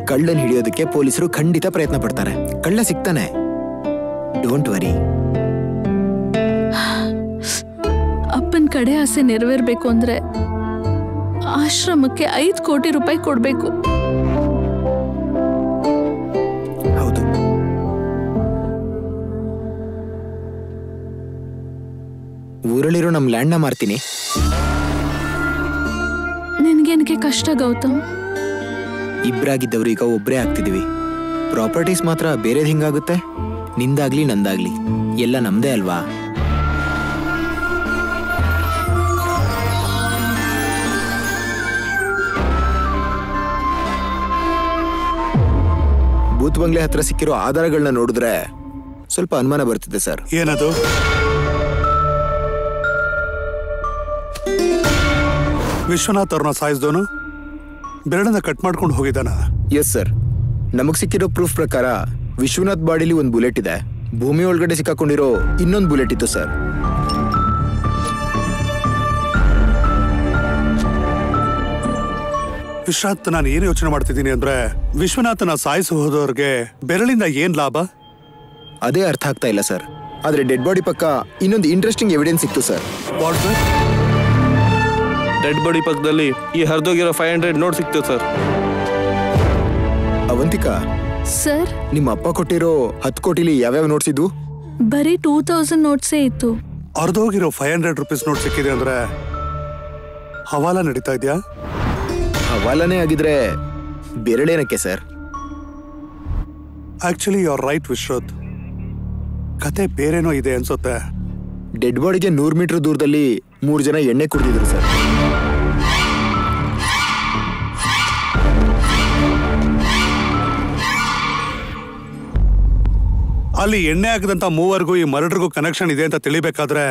S3: ಕಳ್ಳನ್ ಹಿಡಿಯೋದಕ್ಕೆ ಪೊಲೀಸರು ಖಂಡಿತ ಪ್ರಯತ್ನ ಪಡ್ತಾರೆ. ಕಳ್ಳ ಸಿಗ್ತಾನೆ, ಡೋಂಟ್ ವರಿ.
S5: ಅಪ್ಪನ ಕಡೆ ಆಸೆ ನೆರವೇರ್ಬೇಕು ಅಂದ್ರೆ ಆಶ್ರಮಕ್ಕೆ 5 ಕೋಟಿ ರೂಪಾಯಿ ಕೊಡ್ಬೇಕು.
S3: ಹೌದು. ಊರಲ್ಲಿರೋ ನಮ್ ಲ್ಯಾಂಡ್ನ ಮಾರ್ತೀನಿ.
S5: ನಿನ್ಗೇನಕ್ಕೆ ಕಷ್ಟ ಗೌತಮ್?
S3: ಇಬ್ರಾಗಿದ್ದವ್ರು ಈಗ ಒಬ್ರೇ ಆಗ್ತಿದೀವಿ. ಪ್ರಾಪರ್ಟೀಸ್ ಮಾತ್ರ ಬೇರೆದ್ ಹಿಂಗಾಗುತ್ತೆ. ನಿಂದಾಗ್ಲಿ ನಂದಾಗ್ಲಿ ಎಲ್ಲ ನಮ್ದೇ ಅಲ್ವಾ? ಬೂತ್ ಬಂಗ್ಲೆ ಹತ್ರ ಸಿಕ್ಕಿರೋ ಆಧಾರಗಳನ್ನ ನೋಡಿದ್ರೆ ಸ್ವಲ್ಪ ಅನುಮಾನ ಬರ್ತಿದೆ ಸರ್.
S1: ಏನದು? ವಿಶ್ವನಾಥ್ ಅವ್ರನ್ನ ಸಾಯಿಸಿದವನು ಬೆರಳನ್ನ ಕಟ್ ಮಾಡ್ಕೊಂಡು ಹೋಗಿದ್ದಾನ?
S3: Yes sir. ನಮಗ್ ಸಿಕ್ಕಿರೋ ಪ್ರೂಫ್ ಪ್ರಕಾರ ವಿಶ್ವನಾಥ್ ಬಾಡಿಲಿ ಒಂದು ಬುಲೆಟ್ ಇದೆ. ಭೂಮಿ ಒಳಗಡೆ ಸಿಕ್ಕಾಕೊಂಡಿರೋ ಇನ್ನೊಂದು ಬುಲೆಟ್ ಇತ್ತು ಸರ್.
S1: ವಿಶ್ವನಾಥ್, ನಾನು ಏನು ಯೋಚನೆ ಮಾಡ್ತಿದ್ದೀನಿ ಅಂದ್ರೆ ವಿಶ್ವನಾಥನ ಸಾಯಿಸಿ ಹೋದವ್ರಿಗೆ ಬೆರಳಿಂದ ಏನ್ ಲಾಭ?
S3: ಅದೇ ಅರ್ಥ ಆಗ್ತಾ ಇಲ್ಲ ಸರ್. ಆದ್ರೆ ಡೆಡ್ ಬಾಡಿ ಪಕ್ಕ ಇನ್ನೊಂದು ಇಂಟ್ರೆಸ್ಟಿಂಗ್ ಎವಿಡೆನ್ಸ್ ಇತ್ತು ಸರ್.
S4: ಡೆಡ್ ಬಾಡಿ ಪಕ್ಕದಲ್ಲಿ ಈ ಹರಿದೋಗಿರೋ 500 ನೋಟ್ ಸಿಕ್ತು ಸರ್.
S3: ಅವಂತಿಕಾ
S5: ಸರ್,
S3: ನಿಮ್ಮ ಅಪ್ಪ ಕೊಟ್ಟಿರೋ 10 ಕೋಟಿಲಿ ಯಾವ್ಯಾವ ನೋಟ್ಸ್ ಇದ್ವು?
S5: ಬರೀ 2000 ನೋಟ್ಸೇ ಇತ್ತು.
S1: ಅರ್ಧೋಗಿರೋ 500 ರೂಪೀಸ್ ನೋಟ್ ಸಿಕ್ಕಿದೆ ಅಂದ್ರೆ ಹವಾಲ ನಡೀತಾ ಇದೆಯಾ?
S3: ಹವಾಲನೇ ಆಗಿದ್ರೆ ಬೆರಳೇನಕ್ಕೆ sir?
S1: Actually you are right Vishwanath, ಕತೆ ಬೇರೆನೋ ಇದೆ ಅನ್ಸುತ್ತೆ.
S3: ಡೆಡ್ ಬಾಡಿಗೆ 100 ಮೀಟರ್ ದೂರದಲ್ಲಿ 3 ಜನ ಎಣ್ಣೆ ಕುಡಿದಿದ್ರು ಸರ್.
S1: ಅಲ್ಲಿ ಎಣ್ಣೆ ಹಾಕಿದಂತ ಮೂವರ್ಗೂ ಈ ಮರ್ಡರ್ಗೂ ಕನೆಕ್ಷನ್ ಇದೆ ಅಂತ ತಿಳಿಬೇಕಾದ್ರೆ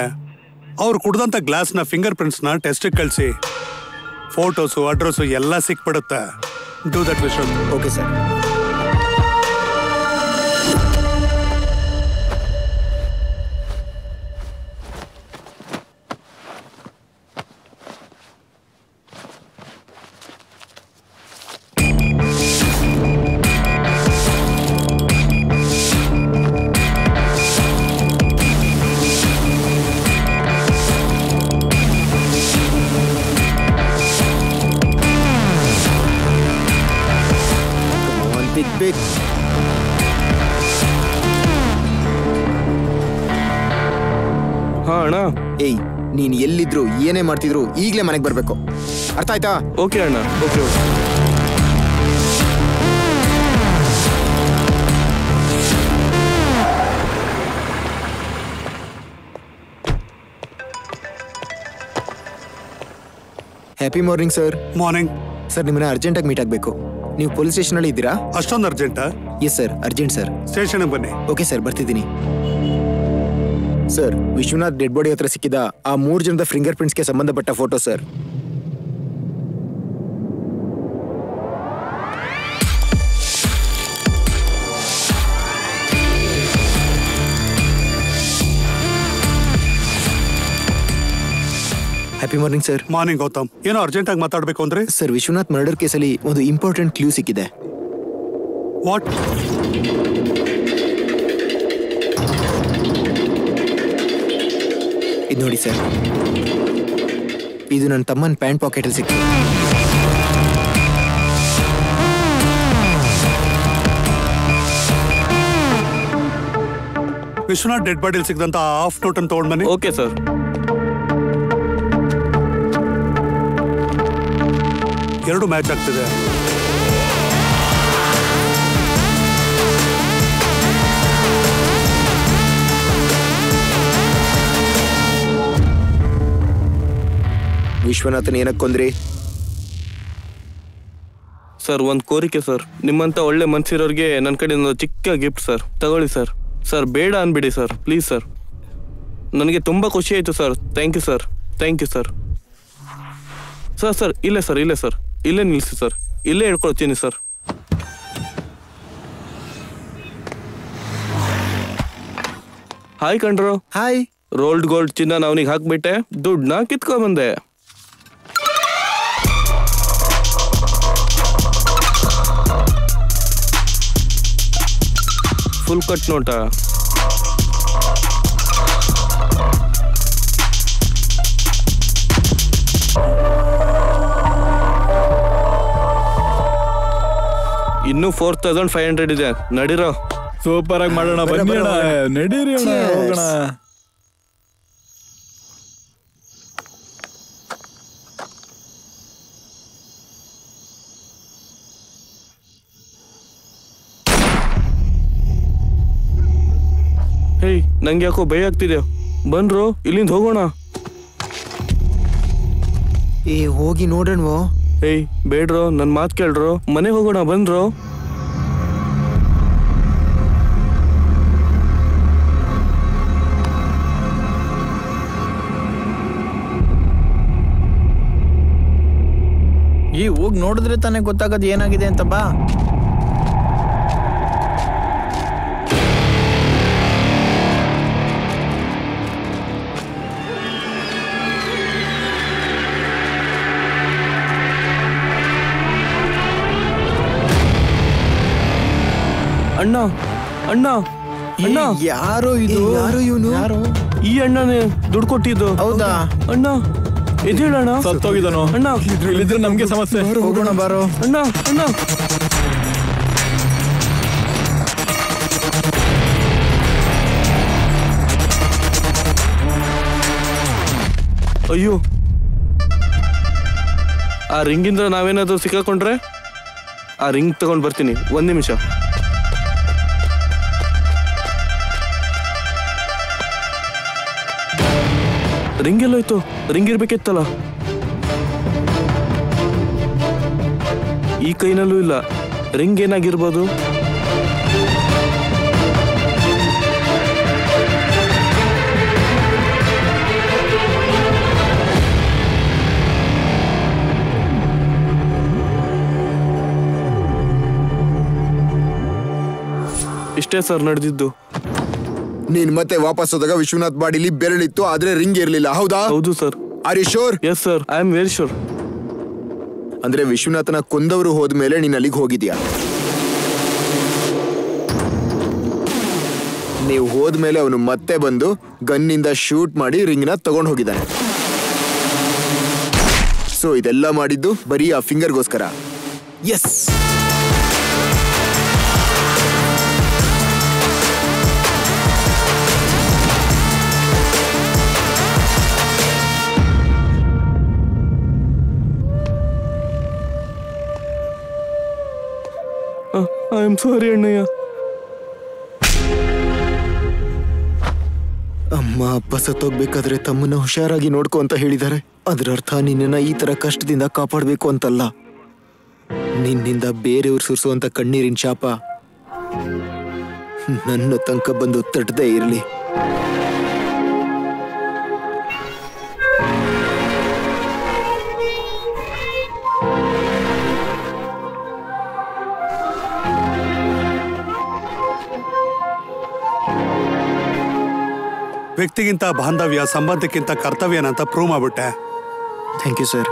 S1: ಅವ್ರು ಕುಡ್ದಂತ ಗ್ಲಾಸ್ನ ಫಿಂಗರ್ ಪ್ರಿಂಟ್ಸ್ನ ಟೆಸ್ಟಿಗೆ ಕಳಿಸಿ ಫೋಟೋಸು ಅಡ್ರೆಸ್ಸು ಎಲ್ಲ ಸಿಕ್ಬಿಡುತ್ತೆ. Do that Vishwanath.
S3: Okay sir.
S4: ಹಾ ಅಣ್ಣ.
S3: ಏಯ್, ನೀನ್ ಎಲ್ಲಿದ್ರು ಏನೇ ಮಾಡ್ತಿದ್ರು ಈಗ್ಲೇ ಮನೆಗೆ ಬರ್ಬೇಕು, ಅರ್ಥ ಆಯ್ತಾ?
S4: ಓಕೆ ಅಣ್ಣ. Okay.
S3: Happy morning sir.
S1: Morning
S3: sir, ನಿಮ್ಮನ್ನ ಅರ್ಜೆಂಟಾಗಿ ಮೀಟ್ ಆಗಬೇಕು. ನೀವು ಪೊಲೀಸ್ ಸ್ಟೇಷನಲ್ಲಿ ಇದ್ದೀರಾ?
S1: ಅಷ್ಟೊಂದು ಅರ್ಜೆಂಟಾ?
S3: Yes sir, urgent sir.
S1: ಸ್ಟೇಷನ್ಗೆ ಬನ್ನಿ.
S3: ಓಕೆ ಸರ್, ಬರ್ತಿದ್ದೀನಿ. ಸರ್, ವಿಶ್ವನಾಥ್ ಡೆಡ್ ಬಾಡಿ ಹತ್ರ ಸಿಕ್ಕಿದ ಆ 3 ಜನದ ಫಿಂಗರ್ ಪ್ರಿಂಟ್ಸ್ಗೆ ಸಂಬಂಧಪಟ್ಟ photo sir. Happy morning sir.
S1: Morning Gautam. ಏನೋ ಅರ್ಜೆಂಟಾಗಿ ಮಾತಾಡಬೇಕು ಅಂದ್ರೆ?
S3: ಸರ್, ವಿಶ್ವನಾಥ್ ಮರ್ಡರ್ ಕೇಸಲ್ಲಿ ಒಂದು ಇಂಪಾರ್ಟೆಂಟ್ ಕ್ಲೂ ಸಿಕ್ಕಿದೆ.
S1: ವಾಟ್?
S3: ಇದು ನೋಡಿ ಸರ್, ಇದು ನನ್ನ ತಮ್ಮನ ಪ್ಯಾಂಟ್ ಪಾಕೆಟಲ್ಲಿ ಸಿಕ್ಕಿದೆ.
S1: ವಿಶ್ವನಾಥ್ ಡೆಡ್ ಬಾಡಿಲಿ ಸಿಕ್ಕದಂತ ಹಾಫ್ ನೋಟ್ ಅನ್ನು ತಗೊಂಡ್ ಬನ್ನಿ.
S4: Okay sir.
S1: ಎರಡು ಮ್ಯಾಚ್ ಆಗ್ತಿದೆ.
S3: ವಿಶ್ವನಾಥನ್ ಏನಕ್ಕೆ ಕೊಂದ್ರಿ?
S4: ಸರ್ ಒಂದು ಕೋರಿಕೆ ಸರ್, ನಿಮ್ಮಂತ ಒಳ್ಳೆ ಮನ್ಸಿರೋರಿಗೆ ನನ್ನ ಕಡೆಯಿಂದ ಒಂದು ಚಿಕ್ಕ ಗಿಫ್ಟ್ ಸರ್, ತಗೊಳ್ಳಿ ಸರ್. ಸರ್ ಬೇಡ ಅನ್ಬಿಡಿ ಸರ್, ಪ್ಲೀಸ್ ಸರ್. ನನಗೆ ತುಂಬ ಖುಷಿ ಆಯಿತು sir. Thank you sir, thank you sir. Sir ಇಲ್ಲೇ ಸರ್, ಇಲ್ಲೇ ಸರ್, ಇಲ್ಲೇ ನಿಲ್ಲಿಸಿ ಸರ್, ಇಲ್ಲೇ ಹೇಳ್ಕೊಳ್ತೀನಿ ಸರ್. ಹಾಯ್ ಕಣ್ರು.
S3: ಹಾಯ್.
S4: ರೋಲ್ಡ್ ಗೋಲ್ಡ್ ಚಿನ್ನ ಅವನಿಗೆ ಹಾಕ್ಬಿಟ್ಟೆ, ದುಡ್ಡನ್ನ ಕಿತ್ಕೊಂಡ್ಬಂದೆ. ಫುಲ್ ಕಟ್ ನೋಟ. ಇನ್ನು 4500 ಇದೆ, ನಡಿರೋ.
S2: ಸೂಪರ್ ಆಗಿ ಮಾಡೋಣ, ಬನ್ನಿ ಅಣ್ಣ, ನಡೀರಿ ಅಣ್ಣ, ಹೋಗೋಣ.
S4: ಹೇಯ್, ನಂಗೆ ಯಾಕೋ ಭಯ ಆಗ್ತಿದೆ. ಬನ್ರೋ, ಇಲ್ಲಿಂದ ಹೋಗೋಣ.
S3: ಹೋಗಿ ನೋಡೋಣವೋ?
S4: ಏಯ್ ಬೇಡ್ರೋ, ನನ್ನ ಮಾತು ಕೇಳ್ರೋ, ಮನೆಗೆ ಹೋಗೋಣ, ಬನ್ರೋ.
S2: ಹೋಗಿ ನೋಡಿದ್ರೆ ತಾನೇ ಗೊತ್ತಾಗೋದು ಏನಾಗಿದೆ ಅಂತ. ಬಾ.
S4: ಅಣ್ಣ ಅಣ್ಣ ಅಣ್ಣ,
S2: ಯಾರು ಇದು?
S3: ಯಾರು ಇವನು?
S4: ಈ ಅಣ್ಣನೇ ದುಡ್ಡು ಕೊಟ್ಟಿದ್ದು.
S2: ಹೌದಾ
S4: ಅಣ್ಣ? ಎದ್ದೇಳಣ್ಣ.
S2: ಸತ್ತೋಗಿದನು
S4: ಅಣ್ಣ.
S2: ಇಲ್ಲಿದ್ರೆ ನಮ್ಗೆ ಸಮಸ್ಯೆ. ಹೋಗೋಣ ಬಾರೋ.
S4: ಅಣ್ಣ ಅಣ್ಣ. ಅಯ್ಯೋ, ಆ ರಿಂಗಿಂದ ನಾವೇನಾದ್ರೂ ಸಿಕ್ಕಾಕೊಂಡ್ರೆ ಆ ರಿಂಗ್ ತಗೊಂಡ್ ಬರ್ತೀನಿ, 1 ನಿಮಿಷ. ರಿಂಗ್ ಎಲ್ಲೋಯ್ತು? ರಿಂಗ್ ಇರ್ಬೇಕಿತ್ತಲ್ಲ. ಈ ಕೈನಲ್ಲೂ ಇಲ್ಲ. ರಿಂಗ್ ಏನಾಗಿರ್ಬೋದು? ಇಷ್ಟೇ ಸರ್ ನಡೆದಿದ್ದು.
S3: ನೀನ್ ಮತ್ತೆ ವಾಪಸ್ ಹೋದಾಗ ವಿಶ್ವನಾಥ್ ಬಾಡಿಲಿ ಬೆರಳಿತ್ತು, ಆದ್ರೆ ರಿಂಗ್ ಇರ್ಲಿಲ್ಲ, ಹೌದಾ?
S4: ಹೌದು sir.
S3: Are you sure?
S4: Yes sir, I am very sure.
S3: ಅಂದ್ರೆ ವಿಶ್ವನಾಥನ ಕೊಂದವರು ಹೋದ್ಮೇಲೆ ನೀನ್ ಅಲ್ಲಿಗೆ ಹೋಗಿದ್ಯಾ? ನೀವು ಹೋದ್ಮೇಲೆ ಅವನು ಮತ್ತೆ ಬಂದು ಗನ್ನಿಂದ ಶೂಟ್ ಮಾಡಿ ರಿಂಗ್ನ ತಗೊಂಡು ಹೋಗಿದ್ದಾನೆ. ಸೊ ಇದೆಲ್ಲ ಮಾಡಿದ್ದು ಬರೀ ಆ ಫಿಂಗರ್ಗೋಸ್ಕರ. ಎಸ್.
S4: ಐ ಆಮ್ ಸಾರಿ ಅಣ್ಣಯ್ಯ.
S3: ಅಮ್ಮ ಅಪ್ಪ ಸತ್ತೋಗ್ಬೇಕಾದ್ರೆ ತಮ್ಮನ್ನ ಹುಷಾರಾಗಿ ನೋಡ್ಕೊ ಅಂತ ಹೇಳಿದ್ದಾರೆ. ಅದರ ಅರ್ಥ ನಿನ್ನನ್ನ ಈ ತರ ಕಷ್ಟದಿಂದ ಕಾಪಾಡಬೇಕು ಅಂತಲ್ಲ. ನಿನ್ನಿಂದ ಬೇರೆಯವ್ರು ಸುರಿಸುವಂತ ಕಣ್ಣೀರಿನ ಶಾಪ ನನ್ನ ತನಕ ಬಂದು ತಟ್ಟದೇ ಇರಲಿ.
S1: ವ್ಯಕ್ತಿಗಿಂತ ಬಾಂಧವ್ಯ, ಸಂಬಂಧಕ್ಕಿಂತ ಕರ್ತವ್ಯನಂತ ಪ್ರೂವ್ ಮಾಡ್ಬಿಟ್ಟೆ.
S3: Thank you sir.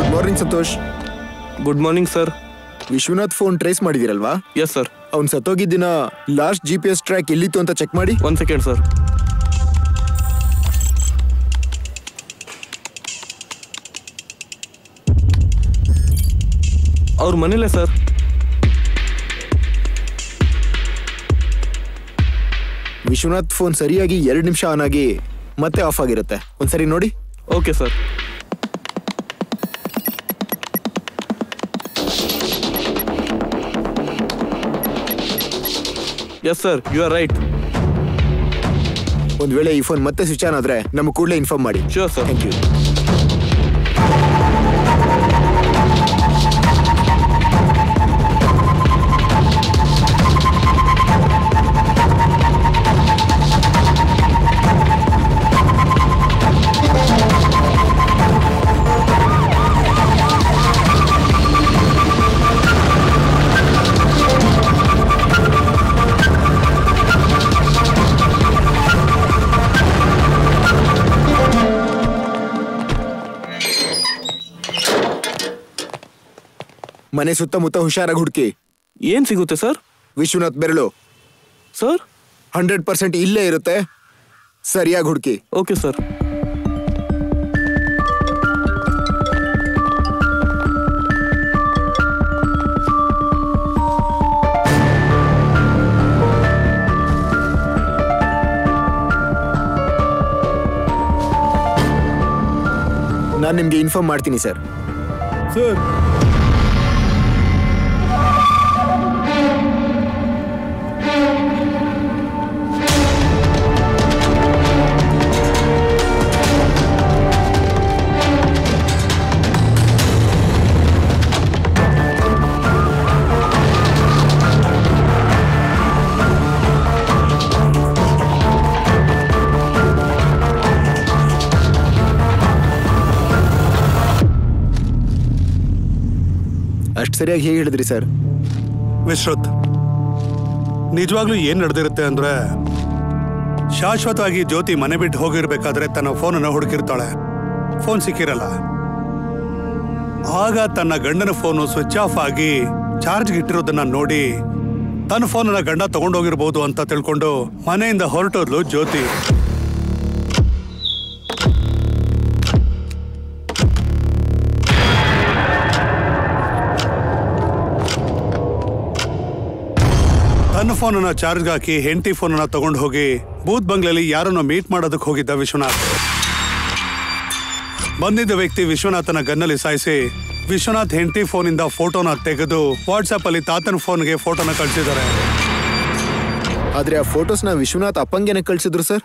S3: Good morning Santosh.
S4: Good morning sir.
S3: Vishwanath phone trace ಮಾಡಿದಿರಲ್ವಾ?
S4: Yes sir.
S3: ಅವ್ನು ಸತ್ತೋಗಿದ್ದ ದಿನ ಲಾಸ್ಟ್ GPS ಟ್ರ್ಯಾಕ್ ಎಲ್ಲಿತ್ತು ಅಂತ ಚೆಕ್ ಮಾಡಿ.
S4: 1 ಸೆಕೆಂಡ್ ಸರ್. ಅವ್ರ ಮನೇಲೆ ಸರ್.
S3: ವಿಶ್ವನಾಥ್ ಫೋನ್ ಸರಿಯಾಗಿ 2 ನಿಮಿಷ ಆನ್ ಆಗಿ ಮತ್ತೆ ಆಫ್ ಆಗಿರುತ್ತೆ. ಒಂದ್ಸರಿ ನೋಡಿ.
S4: Okay sir. Yes sir, you are right.
S3: ಒಂದ್ ವೇಳೆ ಈ ಫೋನ್ ಮತ್ತೆ ಸ್ವಿಚ್ ಆನ್ ಆದ್ರೆ ನಮ್ಗೆ ಕೂಡಲೇ ಇನ್ಫಾರ್ಮ್ ಮಾಡಿ.
S4: Sure sir.
S3: Thank you. ಮನೆ ಸುತ್ತಮುತ್ತ ಹುಷಾರಾಗಿ ಹುಡುಕಿ.
S4: ಏನ್ ಸಿಗುತ್ತೆ ಸರ್?
S3: ವಿಶ್ವನಾಥ್ ಬೆರಳು
S4: ಸರ್
S3: 100% ಇಲ್ಲೇ ಇರುತ್ತೆ. ಸರಿಯಾಗಿ ಹುಡುಕಿ.
S4: Okay sir.
S3: ನಾನು ನಿಮ್ಗೆ ಇನ್ಫಾರ್ಮ್ ಮಾಡ್ತೀನಿ ಸರ್.
S4: ಸರ್
S3: ಅಷ್ಟು ಸರಿಯಾಗಿ ಹೇಗೆ ಹೇಳಿದ್ರಿ ಸರ್?
S1: ವಿಶ್ರುತ್, ನಿಜವಾಗ್ಲೂ ಏನ್ ನಡೆದಿರುತ್ತೆ ಅಂದ್ರೆ, ಶಾಶ್ವತವಾಗಿ ಜ್ಯೋತಿ ಮನೆ ಬಿಟ್ಟು ಹೋಗಿರ್ಬೇಕಾದ್ರೆ ತನ್ನ ಫೋನನ್ನು ಹುಡುಕಿರ್ತಾಳೆ. ಫೋನ್ ಸಿಕ್ಕಿರಲ್ಲ. ಆಗ ತನ್ನ ಗಂಡನ ಫೋನು ಸ್ವಿಚ್ ಆಫ್ ಆಗಿ ಚಾರ್ಜ್ಗೆ ಇಟ್ಟಿರೋದನ್ನ ನೋಡಿ ತನ್ನ ಫೋನನ್ನ ಗಂಡ ತಗೊಂಡೋಗಿರ್ಬೋದು ಅಂತ ತಿಳ್ಕೊಂಡು ಮನೆಯಿಂದ ಹೊರಟೋದ್ಲು ಜ್ಯೋತಿ. ತನ್ನ ಫೋನನ್ನ ಚಾರ್ಜ್ಗೆ ಹಾಕಿ ಹೆಂಡತಿ ಫೋನನ್ನ ತಗೊಂಡು ಹೋಗಿ ಬೂತ್ ಬಂಗ್ಲೆಯಲ್ಲಿ ಯಾರನ್ನೋ ಮೀಟ್ ಮಾಡೋದಕ್ಕೆ ಹೋಗಿದ್ದ ವಿಶ್ವನಾಥ್. ಬಂದಿದ್ದ ವ್ಯಕ್ತಿ ವಿಶ್ವನಾಥನ ಗನ್ನಲ್ಲಿ ಸಾಯಿಸಿ ವಿಶ್ವನಾಥ್ ಹೆಂಡತಿ ಫೋನಿಂದ ಫೋಟೋನ ತೆಗೆದು ವಾಟ್ಸ್ಆಪ್ ಅಲ್ಲಿ ತಾತನ ಫೋನ್ಗೆ ಫೋಟೋನ ಕಳಿಸಿದ್ದಾರೆ.
S3: ಆದ್ರೆ ಆ ಫೋಟೋಸ್ನ ವಿಶ್ವನಾಥ್ ಅಪ್ಪಂಗೆನೆ ಕಳ್ಸಿದ್ರು ಸರ್.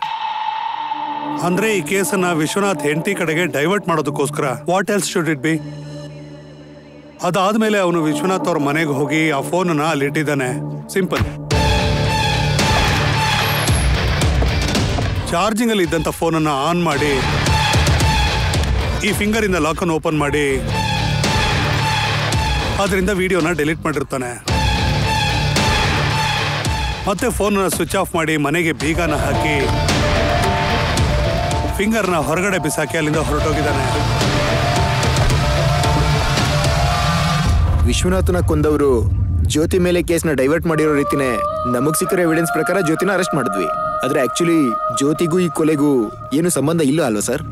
S1: ಅಂದ್ರೆ ಈ ಕೇಸನ್ನ ವಿಶ್ವನಾಥ್ ಹೆಂಡತಿ ಕಡೆಗೆ ಡೈವರ್ಟ್ ಮಾಡೋದಕ್ಕೋಸ್ಕರ. What else should it be? ಅದಾದ್ಮೇಲೆ ಅವನು ವಿಶ್ವನಾಥ್ ಅವ್ರ ಮನೆಗೆ ಹೋಗಿ ಆ ಫೋನನ್ನ ಅಲ್ಲಿಟ್ಟಿದ್ದಾನೆ. ಸಿಂಪಲ್. ಚಾರ್ಜಿಂಗ್ ಅಲ್ಲಿ ಇದ್ದಂತ ಫೋನನ್ನ ಆನ್ ಮಾಡಿ ಈ ಫಿಂಗರ್ ಇಂದ ಲಾಕ್ ಅನ್ನು ಓಪನ್ ಮಾಡಿ ಅದರಿಂದ ವಿಡಿಯೋನ ಡಿಲೀಟ್ ಮಾಡಿರ್ತಾನೆ. ಮತ್ತೆ ಫೋನ್ ಸ್ವಿಚ್ ಆಫ್ ಮಾಡಿ ಮನೆಗೆ ಬೀಗನ ಹಾಕಿ ಫಿಂಗರ್ನ ಹೊರಗಡೆ ಬಿಸಾಕಿ ಅಲ್ಲಿಂದ ಹೊರಟೋಗಿದ್ದಾನೆ.
S3: ವಿಶ್ವನಾಥನ ಕೊಂದವರು ಜ್ಯೋತಿ ಮೇಲೆ ಕೇಸ್ನ ಡೈವರ್ಟ್ ಮಾಡಿರೋ ರೀತಿನೇ ನಮಗ್ ಸಿಕ್ಕಿರೋ ಎವಿಡೆನ್ಸ್ ಪ್ರಕಾರ ಜ್ಯೋತಿನ ಅರೆಸ್ಟ್ ಮಾಡಿದ್ವಿ. ಆದ್ರೆ ಆಕ್ಚುಲಿ ಜ್ಯೋತಿಗೂ ಈ ಕೊಲೆಗೂ ಏನು ಸಂಬಂಧ ಇಲ್ಲ ಅಲ್ವಾ ಸರ್?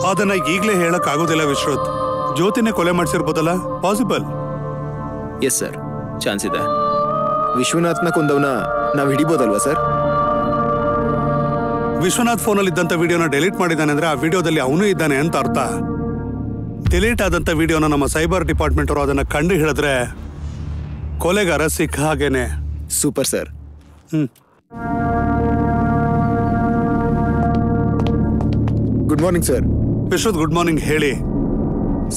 S1: ಅದನ್ನ ಈಗಲೇ ಹೇಳಕ್ ಆಗೋದಿಲ್ಲ ವಿಶ್ರುತ್. ಜ್ಯೋತಿನೇ ಕೊಲೆ ಮಾಡಿಸಿರ್ಬೋದಲ್ಲ? ಪಾಸಿಬಲ್.
S3: ಎಸ್ ಸರ್, ಚಾನ್ಸ್ ಇದೆ. ವಿಶ್ವನಾಥ್ನ ಕೊಂದವನ ನಾವು ಹಿಡಿಬೋದಲ್ವಾ ಸರ್?
S1: ವಿಶ್ವನಾಥ್ ಫೋನಲ್ಲಿ ಇದ್ದಂತ ವಿಡಿಯೋನ ಡಿಲೀಟ್ ಮಾಡಿದ್ದಾನೆ ಅಂದ್ರೆ ಆ ವಿಡಿಯೋದಲ್ಲಿ ಅವನು ಇದ್ದಾನೆ ಅಂತ ಅರ್ಥ. ಡಿಲೀಟ್ ಆದಂತ ವಿಡಿಯೋನ ನಮ್ಮ ಸೈಬರ್ ಡಿಪಾರ್ಟ್ಮೆಂಟ್ ಅವರು ಅದನ್ನ ಕಂಡು ಹಿಡಿದ್ರೆ ಕೊಲೆಗಾರ ಸಿಕ್ಕ ಹಾಗೇನೆ.
S3: Super sir. Good morning sir.
S1: Vishruth, good morning. ಹೇಳಿ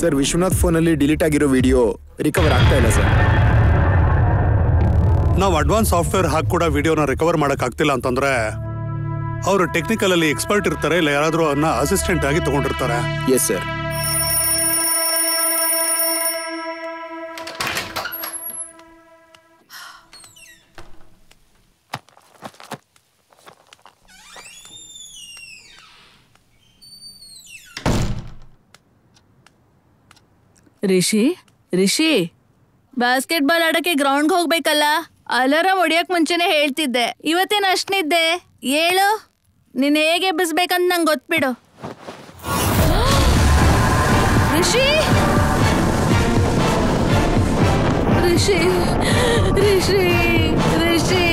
S3: ಸರ್. ವಿಶ್ವನಾಥ್ ಫೋನಲ್ಲಿ ಡಿಲೀಟ್ ಆಗಿರೋ ವಿಡಿಯೋ ರಿಕವರ್ ಆಗ್ತಾ ಇಲ್ಲ ಸರ್.
S1: ನಾವು ಅಡ್ವಾನ್ಸ್ ಸಾಫ್ಟ್ವೇರ್ ಹಾಕಿ ಕೂಡ ವಿಡಿಯೋನ ರಿಕವರ್ ಮಾಡಕ್ ಆಗ್ತಿಲ್ಲ ಅಂತಂದ್ರೆ ಅವರು ಟೆಕ್ನಿಕಲ್ ಅಲ್ಲಿ ಎಕ್ಸ್ಪರ್ಟ್ ಇರ್ತಾರೆ, ಇಲ್ಲ ಯಾರಾದ್ರೂ ಅದನ್ನ ಅಸಿಸ್ಟೆಂಟ್ ಆಗಿ ತಗೊಂಡಿರ್ತಾರೆ.
S3: Yes sir.
S5: ರಿಷಿ, ಬಾಸ್ಕೆಟ್ಬಾಲ್ ಆಡಕ್ಕೆ ಗ್ರೌಂಡ್ಗೆ ಹೋಗ್ಬೇಕಲ್ಲ. ಅಲಾರಾಮ್ ಹೊಡಿಯಕ್ ಮುಂಚೆನೆ ಹೇಳ್ತಿದ್ದೆ. ಇವತ್ತೇನು ಅಷ್ಟು ನಿದ್ದೆ? ಹೇಳು, ನೀನ್ ಹೇಗೆ ಎಬ್ಬಿಸ್ಬೇಕಂತ ನಂಗೆ ಗೊತ್ಬಿಡು. ರಿಷಿ, ರಿಷಿ, ರಿಷಿ, ರಿಷಿ.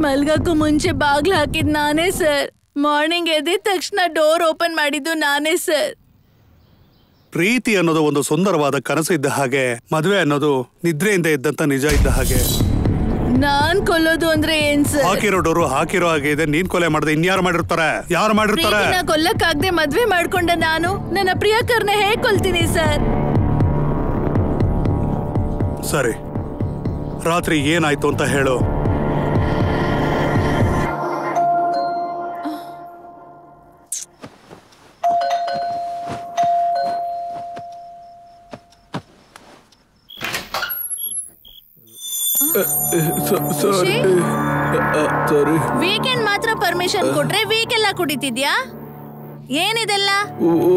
S5: ಮಲ್ಗಕ್ಕೂ ಮುಂಚೆ ಬಾಗ್ಲು ಹಾಕಿದ್ ನಾನೇ ಸರ್. ಮಾರ್ನಿಂಗ್ ಎದ್ದಿದ ತಕ್ಷಣ ಡೋರ್ ಓಪನ್ ಮಾಡಿದ್ದು ನಾನೇ ಸರ್.
S1: ಪ್ರೀತಿ ಅನ್ನೋದು ಒಂದು ಸುಂದರವಾದ ಕನಸು ಇದ್ದ ಹಾಗೆ, ಮದುವೆ ಅನ್ನೋದು ನಿದ್ರೆಯಿಂದ ಇದ್ದಂತ ನಿಜ ಇದ್ದ ಹಾಗೆ.
S5: ನಾನ್ ಕೊಲ್ಲೋದು ಅಂದ್ರೆ ಏನ್ ಸರ್?
S1: ಹಾಕಿರೋ ಡೋರು ಹಾಕಿರೋ ಹಾಗೆ ಇದೆ. ನೀನ್ ಕೊಲೆ ಮಾಡದೆ ಇನ್ಯಾರು ಮಾಡಿರ್ತಾರೆ? ಯಾರು ಮಾಡಿರ್ತಾರೆ?
S5: ಪ್ರೀತಿನ ಕೊಲ್ಲಕ್ಕಾಗ್ದೆ ಮದ್ವೆ ಮಾಡ್ಕೊಂಡ ನಾನು ನನ್ನ ಪ್ರಿಯಕರ್ನ ಹೇಗ್ ಕೊಲ್ತೀನಿ ಸರ್?
S1: ಸರಿ, ರಾತ್ರಿ ಏನಾಯ್ತು ಅಂತ ಹೇಳು.
S5: ವೀಕೆಂಡ್ ಮಾತ್ರ ಪರ್ಮಿಷನ್ ಕೊಟ್ರೆ ವೀಕ್ ಎಲ್ಲ ಕುಡಿತಿದ್ಯಾ? ಏನಿದೆಲ್ಲ?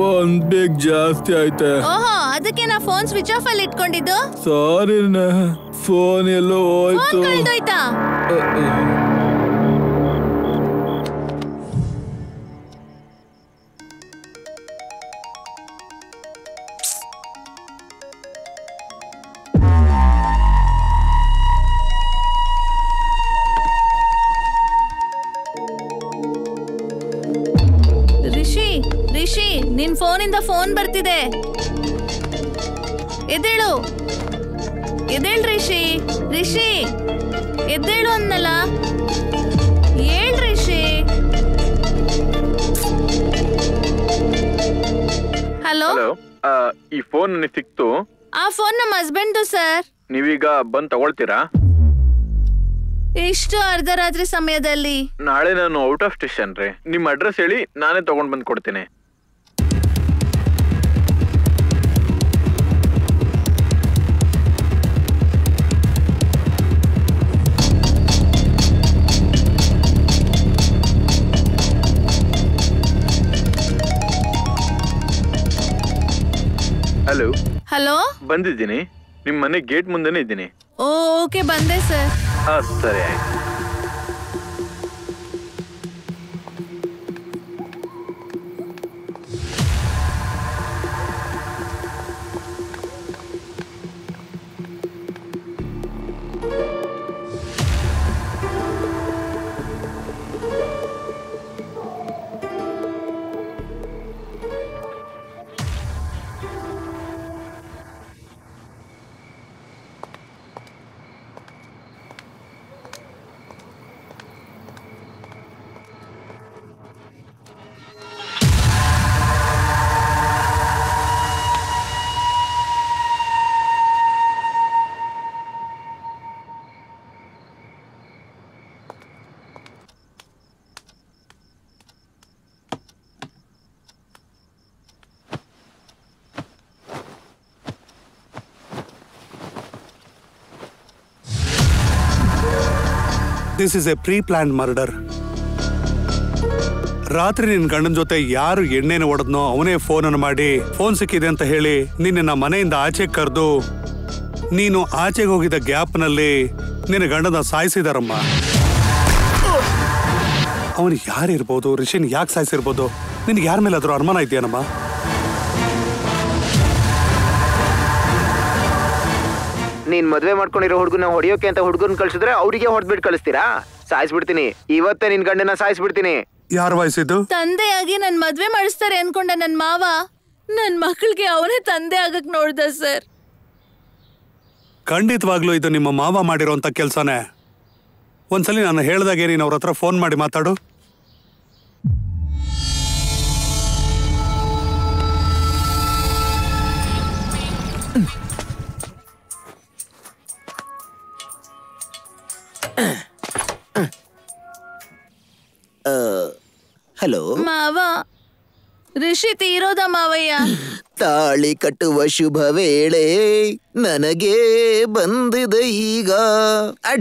S2: ಒಂದ್ ಬೇಗ ಜಾಸ್ತಿ ಆಯ್ತಾ?
S5: ಓಹೋ, ಅದಕ್ಕೆ ನಾ ಫೋನ್ ಸ್ವಿಚ್ ಆಫ್ ಅಲ್ಲಿ ಇಟ್ಕೊಂಡಿದ್ದು.
S2: ಸಾರಿ, ಫೋನ್ ಎಲ್ಲೋ ಹೋಯ್ತು.
S5: ಕಳ್ದೋಯ್ತಾ? ರಿಷಿ, ನಿನ್ ಫೋನಿಂದ ಫೋನ್ ಬರ್ತಿದೆ. ಎದ್ದೇಳು ರಿಷಿ. ಎದ್ದೇಳು ಅನ್ನಲ್ಲ. ಹೇಳ್ ರಿಷಿ. ಹಲೋ,
S2: ಈ ಫೋನ್ ನನಗೆ ಸಿಕ್ತು.
S5: ಆ ಫೋನ್ ನಮ್ಮ ಹಸ್ಬೆಂಡ್ದು ಸರ್.
S2: ನೀವೀಗ ಬಂದ್ ತಗೊಳ್ತೀರಾ?
S5: ಇಷ್ಟು ಅರ್ಧರಾತ್ರಿ ಸಮಯದಲ್ಲಿ?
S2: ನಾಳೆ ನಾನು ಔಟ್ ಆಫ್ ಸ್ಟೇಷನ್ ರೀ. ನಿಮ್ಮ ಅಡ್ರೆಸ್ ಹೇಳಿ, ನಾನೇ ತಗೊಂಡ್ ಬಂದ್ ಕೊಡ್ತೀನಿ.
S5: ಹಲೋ,
S2: ಬಂದಿದ್ದೀನಿ. ನಿಮ್ ಮನೆ ಗೇಟ್ ಮುಂದೆನೆ ಇದ್ದೀನಿ.
S5: ಓಕೆ, ಬಂದೆ ಸರ್.
S2: ಸರಿ ಆಯ್ತು.
S1: This is a pre plan murder. ರಾತ್ರಿ ನಿನ್ ಗಂಡನ ಜೊತೆ ಯಾರು ಎಣ್ಣೆನ ಹೊಡೆದ್ನೋ ಅವನೇ ಫೋನ್ ಅನ್ನು ಮಾಡಿ ಫೋನ್ ಸಿಕ್ಕಿದೆ ಅಂತ ಹೇಳಿ ನಿನ್ನ ಮನೆಯಿಂದ ಆಚೆ ಕರೆದು ನೀನು ಆಚೆಗೆ ಹೋಗಿದ್ದ ಗ್ಯಾಪ್ ನಲ್ಲಿ ನಿನ್ನ ಗಂಡನ ಸಾಯಿಸಿದಾರಮ್ಮ. ಅವನು ಯಾರಿರ್ಬೋದು? ರಿಷಿನ್ ಯಾಕೆ ಸಾಯಿಸಿರ್ಬೋದು? ನಿನ್ಗೆ ಯಾರ ಮೇಲೆ ಆದ್ರೂ ಅನುಮಾನ ಇದೆಯೇನಮ್ಮ?
S3: ನೀನ್ ಮದ್ವೆ ಮಾಡ್ಕೊಂಡಿರೋ ಹುಡುಗನ ಹೊಡಿಯೋಕೆ ಅಂತ ಹುಡುಗನ್ ಕಳ್ಸಿದ್ರೆ ಅವರಿಗೆ ಹೊಡೆದ್ಬಿಟ್ಟು ಕಳಿಸ್ತೀರಾ? ಸಾಯಿಸ್ಬಿಡ್ತೀನಿ, ಇವತ್ತೇ ನಿನ್ ಗಂಡನ ಸಾಯಿಸ್ಬಿಡ್ತೀನಿ.
S1: ಯಾರು ವಯಸ್ಸಿದ್ದು?
S5: ತಂದೆಯಾಗಿ ನನ್ ಮದ್ವೆ ಮಾಡಿಸ್ತಾರೆ ಅನ್ಕೊಂಡ ನನ್ ಮಾವ ನನ್ ಮಕ್ಕಳಿಗೆ ಅವನೇ ತಂದೆ ಆಗಕ್ ನೋಡ್ದ ಸರ್.
S1: ಖಂಡಿತವಾಗ್ಲೂ ಇದು ನಿಮ್ಮ ಮಾವ ಮಾಡಿರೋಂಥ ಕೆಲ್ಸನೇ. ಒಂದ್ಸಲಿ ನಾನು ಹೇಳ್ದಾಗೆ ನೀನು ಅವ್ರ ಹತ್ರ ಫೋನ್ ಮಾಡಿ ಮಾತಾಡು.
S3: ಹಲೋ
S5: ಮಾವ, ರಿಷಿ ತೀರೋದ ಮಾವಯ್ಯ.
S3: ತಾಳಿ ಕಟ್ಟುವ ಶುಭ ವೇಳೆ ನನಗೆ ಬಂದಿದೆ ಈಗ.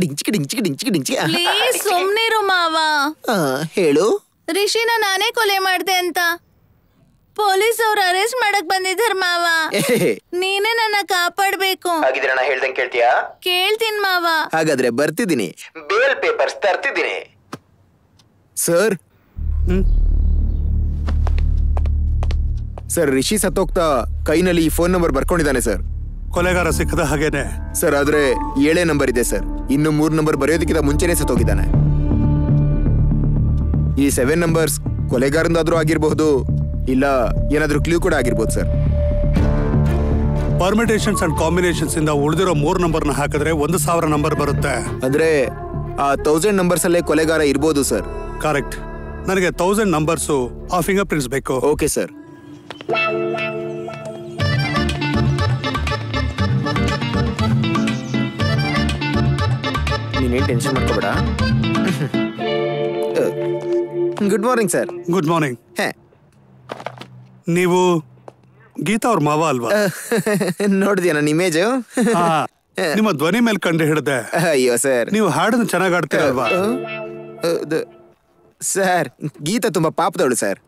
S3: ಡಿಂಚಿಕೆ ಡಿಂಚಿಕೆ ಡಿಂಚಿಕೆ ಡಿಂಚಿಕೆ.
S5: ಪ್ಲೀಸ್ ಸುಮ್ನಿರು ಮಾವ.
S3: ಹೇಳು.
S5: ರಿಷಿನ ನಾನೇ ಕೊಲೆ ಮಾಡ್ದೆ ಅಂತ ಪೊಲೀಸ್ ಅವ್ರು ಅರೆಸ್ಟ್ ಮಾಡಕ್ ಬಂದಿದ್ದಾರ ಮಾವ. ನೀನೇ ನನ್ನ ಕಾಪಾಡ್ಬೇಕು.
S3: ಹಾಗಿದ್ರೆ ನಾ ಹೇಳ್ದಂಗೆ ಕೇಳ್ತೀಯಾ?
S5: ಕೇಳ್ತೀನಿ ಮಾವ.
S3: ಹಾಗಾದ್ರೆ ಬರ್ತಿದ್ದೀನಿ, ಬೇಲ್ ಪೇಪರ್ಸ್ ತರ್ತಿದ್ದೀನಿ. ಸರ್ ಸರ್, ರಿಷಿ ಸತ್ತೋಗ್ತಾ ಕೈನಲ್ಲಿ ಈ ಫೋನ್ ನಂಬರ್ ಬರ್ಕೊಂಡಿದ್ದಾನೆ ಸರ್.
S1: ಕೊಲೆಗಾರ ಸಿಕ್ಕದ ಹಾಗೇನೆ
S3: ಸರ್, ಆದ್ರೆ 7 ನಂಬರ್ ಇದೆ ಸರ್. ಇನ್ನು 3 ನಂಬರ್ ಬರೆಯೋದಕ್ಕಿಂತ ಮುಂಚೆನೆ ಸತ್ತೋಗಿದ್ದಾನೆ. ಈ 7 ನಂಬರ್ಸ್ ಕೊಲೆಗಾರಂದಾದ್ರೂ ಆಗಿರಬಹುದು, ಇಲ್ಲ ಏನಾದ್ರೂ ಕ್ಲೂ ಕೂಡ ಆಗಿರ್ಬೋದು ಸರ್.
S1: ಪರ್ಮಿಟೇಷನ್ಸ್ ಅಂಡ್ ಕಾಂಬಿನೇಷನ್ಸ್ ಇಂದ ಉಳಿದಿರೋ 3 ನಂಬರ್ನ ಹಾಕಿದ್ರೆ 1000 ನಂಬರ್ ಬರುತ್ತೆ.
S3: ಅಂದ್ರೆ ಆ 1000 ನಂಬರ್ಸ್ ಅಲ್ಲೇ ಕೊಲೆಗಾರ ಇರ್ಬೋದು ಸರ್.
S1: ಕರೆಕ್ಟ್. ನನಗೆ 1000 ನಂಬರ್ಸು ಆ ಫಿಂಗರ್ ಪ್ರಿಂಟ್ಸ್ ಬೇಕು.
S3: Okay sir. ನೀನೇನು ಟೆನ್ಷನ್ ಮಾಡ್ಕೋಬೇಡ. Good morning sir.
S1: Good morning. ನೀವು ಗೀತಾ ಅವ್ರ ಮಾವ ಅಲ್ವಾ?
S3: ನೋಡಿದ್ಯಾ ನನ್ನ ಇಮೇಜು?
S1: ನಿಮ್ಮ ಧ್ವನಿ ಮೇಲೆ ಕಂಡು ಹಿಡಿದೆ.
S3: ಅಯ್ಯೋ ಸರ್,
S1: ನೀವು ಹಾಡನ್ನು ಚೆನ್ನಾಗಿ ಆಡ್ತೀರಲ್ವಾ?
S3: ಸರ್, ಗೀತಾ ತುಂಬಾ ಪಾಪದವಳು ಸರ್.